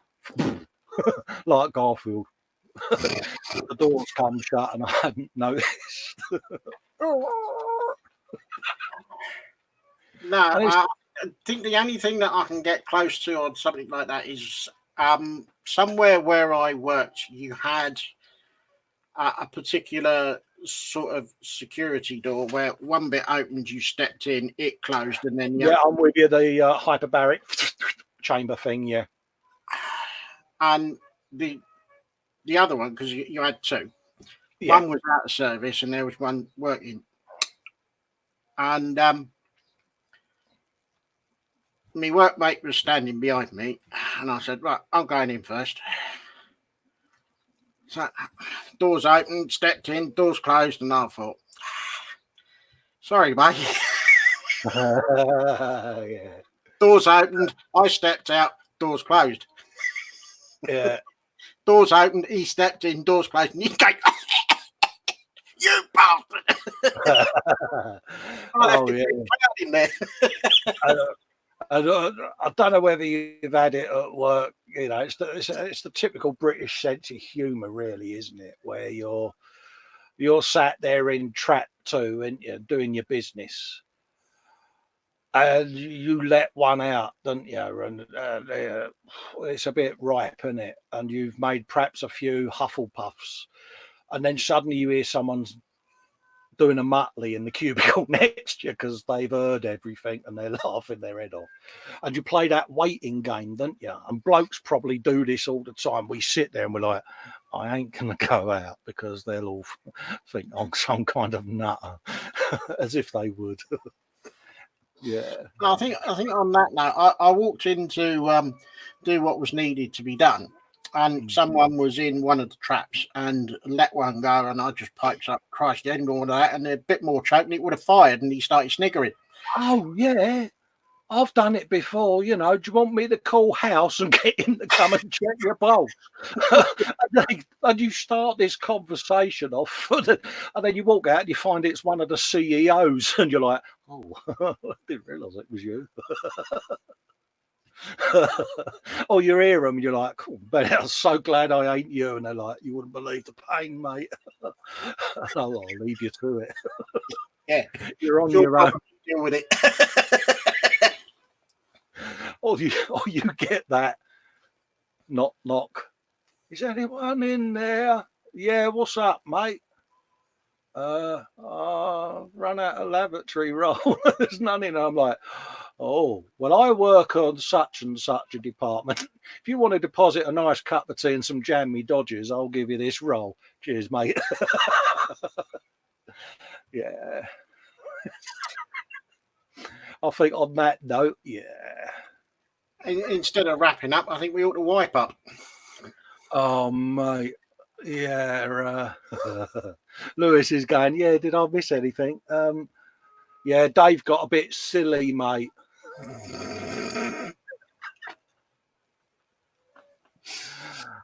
like Garfield. The doors come shut, and I hadn't noticed. No, I think the only thing that I can get close to on something like that is somewhere where I worked, you had a particular sort of security door where one bit opened, you stepped in, it closed, and then I'm with you. The hyperbaric chamber thing, yeah. And the other one, because you had two. Yeah. One was out of service, and there was one working. And my workmate was standing behind me, and I said, right, I'm going in first. So doors opened, stepped in, doors closed, and I thought, sorry, mate. Yeah. Doors opened, I stepped out, doors closed. Yeah. Doors opened, he stepped in, doors closed, and he came, you bastard. Yeah. In there. I don't know whether you've had it at work. You know, it's the typical British sense of humour, really, isn't it? Where you're sat there in trap two and you're doing your business, and you let one out, don't you? And it's a bit ripe, isn't it? And you've made perhaps a few Hufflepuffs, and then suddenly you hear someone's doing a Muttley in the cubicle next to you because they've heard everything and they're laughing their head off. And you play that waiting game, don't you? And blokes probably do this all the time. We sit there and we're like, I ain't going to go out because they'll all think I'm some kind of nutter, as if they would. Yeah. I think on that note, I walked in to do what was needed to be done. And someone was in one of the traps and let one go, and I just piped up, Christ, the end of all that, and a bit more choke, and it would have fired, and he started sniggering. Oh, yeah. I've done it before, you know. Do you want me to call house and get him to come and check your pulse? and you start this conversation off, and then you walk out and you find it's one of the CEOs, and you're like, oh, I didn't realise it was you. Or you hear them and you're like, cool, but I'm so glad I ain't you. And they're like, you wouldn't believe the pain, mate. I'll leave you to it. Yeah, you're on your own. Deal with it. or you get that knock knock. Is anyone in there? Yeah, what's up, mate? Run out of lavatory roll. There's none in there. I'm like, oh, well, I work on such and such a department. If you want to deposit a nice cup of tea and some jammy dodgers, I'll give you this roll. Cheers, mate. Yeah. I think on that note, yeah. Instead of wrapping up, I think we ought to wipe up. Oh, mate. Yeah. Lewis is going, yeah, did I miss anything? Yeah, Dave got a bit silly, mate.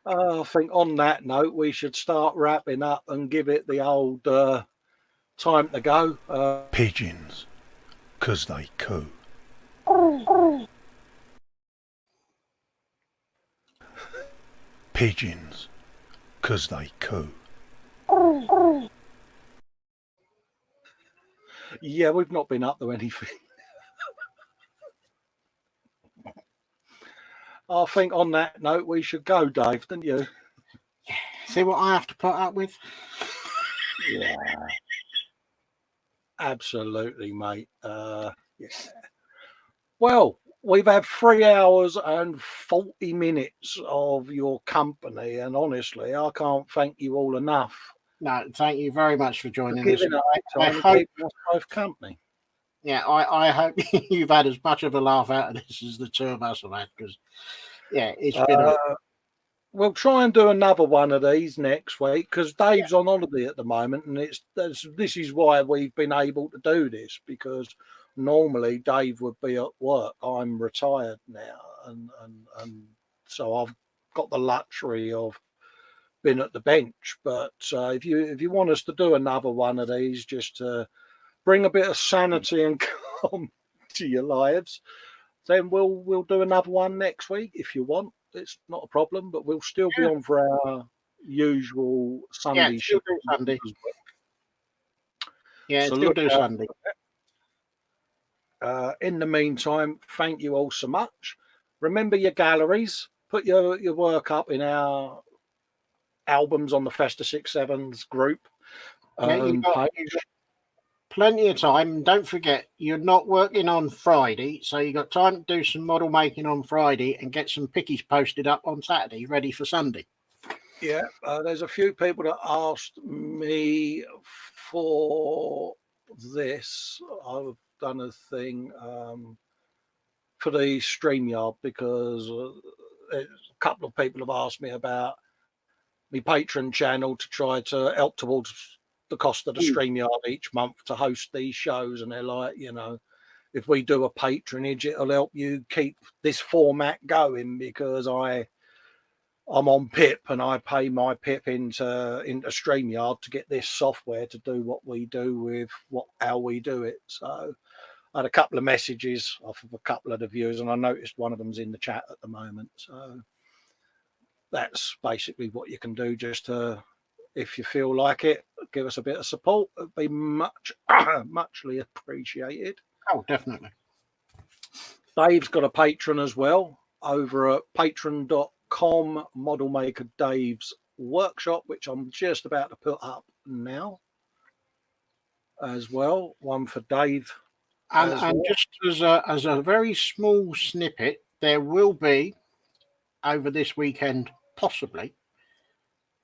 I think on that note, we should start wrapping up and give it the old time to go. Pigeons, 'cause they coo. Pigeons, 'cause they coo. Yeah, we've not been up to anything. I think on that note, we should go, Dave, don't you? See what I have to put up with? Yeah. Absolutely, mate. Yeah. Well, we've had 3 hours and 40 minutes of your company, and honestly, I can't thank you all enough No, thank you very much for for joining us. giving up I time and hope, keeping us both company. yeah, I hope you've had as much of a laugh out of this as the two of us have had, because, yeah, it's been a... We'll try and do another one of these next week because Dave's on holiday at the moment, and this is why we've been able to do this, because normally Dave would be at work. I'm retired now, and so I've got the luxury of being at the bench. But if you want us to do another one of these, just to bring a bit of sanity and calm to your lives, then we'll do another one next week if you want. It's not a problem, but we'll still be on for our usual Yeah, Sunday still show. do Sunday. Yeah, So still look do out. Sunday. In the meantime, thank you all so much. Remember your galleries. Put your work up in our albums on the Festa 67's group Yeah, you've got page. plenty of time. Don't forget, you're not working on Friday, so you've got time to do some model making on Friday and get some pickies posted up on Saturday, ready for Sunday. Yeah, there's a few people that asked me for this. I've done a thing for the StreamYard because a couple of people have asked me about my Patreon channel to try to help towards the cost of the StreamYard each month to host these shows. And they're like, if we do a patronage, it'll help you keep this format going, because I'm on PIP and I pay my PIP into StreamYard to get this software to do what we do with how we do it. So I had a couple of messages off of a couple of the viewers, and I noticed one of them's in the chat at the moment. So that's basically what you can do. Just to, if you feel like it, give us a bit of support. It'd be muchly appreciated. Oh, definitely. Dave's got a patron as well over at patreon.com, Model Maker Dave's Workshop, which I'm just about to put up now as well. One for Dave. And well. just as a very small snippet, there will be over this weekend, possibly,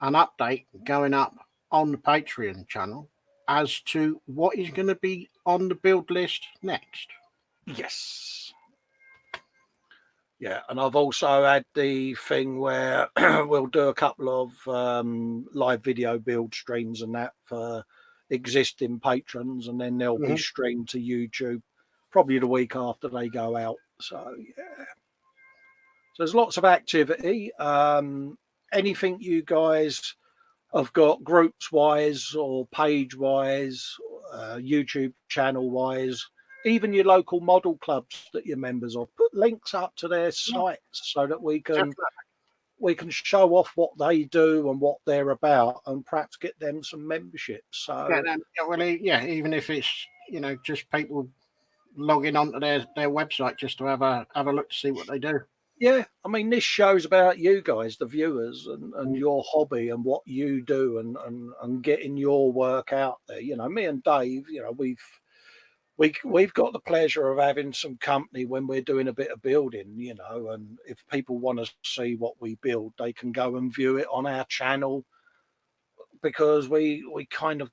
an update going up on the Patreon channel as to what is going to be on the build list next. Yes. Yeah, and I've also had the thing where we'll do a couple of live video build streams and that for existing patrons, and then they'll be streamed to YouTube probably the week after they go out. So yeah, so there's lots of activity. Anything you guys have got groups wise or page wise, YouTube channel wise, even your local model clubs that you're members of, put links up to their sites so that we can show off what they do and what they're about, and perhaps get them some memberships. So even if it's just people logging onto their website just to have a look to see what they do. Yeah, I mean, this show's about you guys, the viewers, and your hobby and what you do, and getting your work out there. Me and Dave, we've got the pleasure of having some company when we're doing a bit of building, and if people want to see what we build, they can go and view it on our channel, because we kind of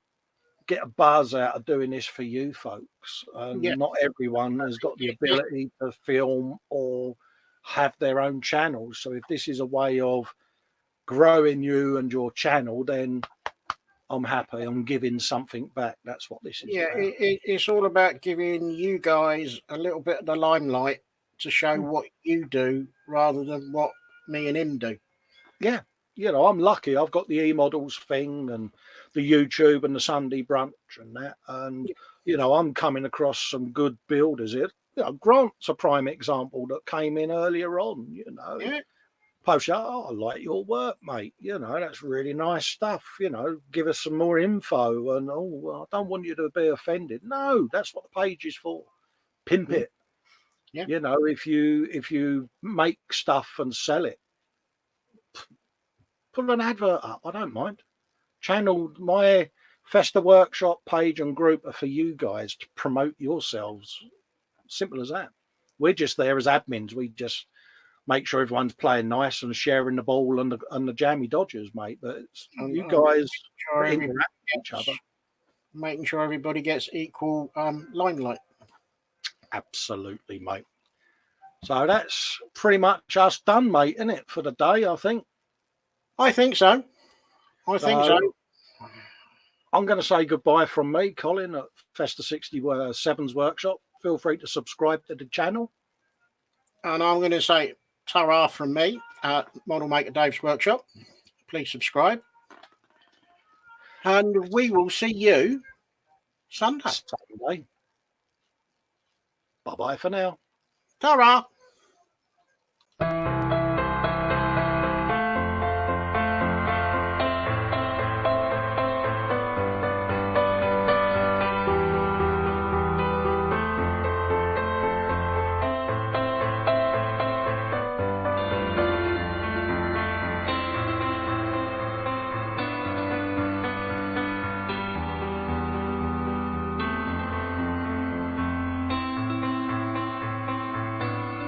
get a buzz out of doing this for you folks. Not everyone has got the ability to film or have their own channels. So if this is a way of growing you and your channel, then I'm happy. I'm giving something back. That's what this is about. It's all about giving you guys a little bit of the limelight to show what you do rather than what me and him do. Yeah, you know, I'm lucky. I've got the e-models thing and the YouTube and the Sunday Brunch and that. And, you know, I'm coming across some good builders here. You know, Grant's a prime example that came in earlier on, you know. Yeah. Post, oh, I like your work, mate. You know, that's really nice stuff. You know, give us some more info. And, oh, well, I don't want you to be offended. No, that's what the page is for. Pimp it. Yeah. You know, if you make stuff and sell it, put an advert up. I don't mind. Channel my Festa workshop page and group are for you guys to promote yourselves. Simple as that. We're just there as admins. We just make sure everyone's playing nice and sharing the ball and the jammy dodgers, mate. But you guys interact with each other. Making sure everybody gets equal limelight. Absolutely, mate. So that's pretty much us done, mate, isn't it, for the day, I think? I think so. I'm going to say goodbye from me, Colin, at Festa 67's workshop. Feel free to subscribe to the channel. And I'm going to say ta-ra from me at Model Maker Dave's workshop. Please subscribe. And we will see you Sunday. Bye-bye for now. Ta-ra.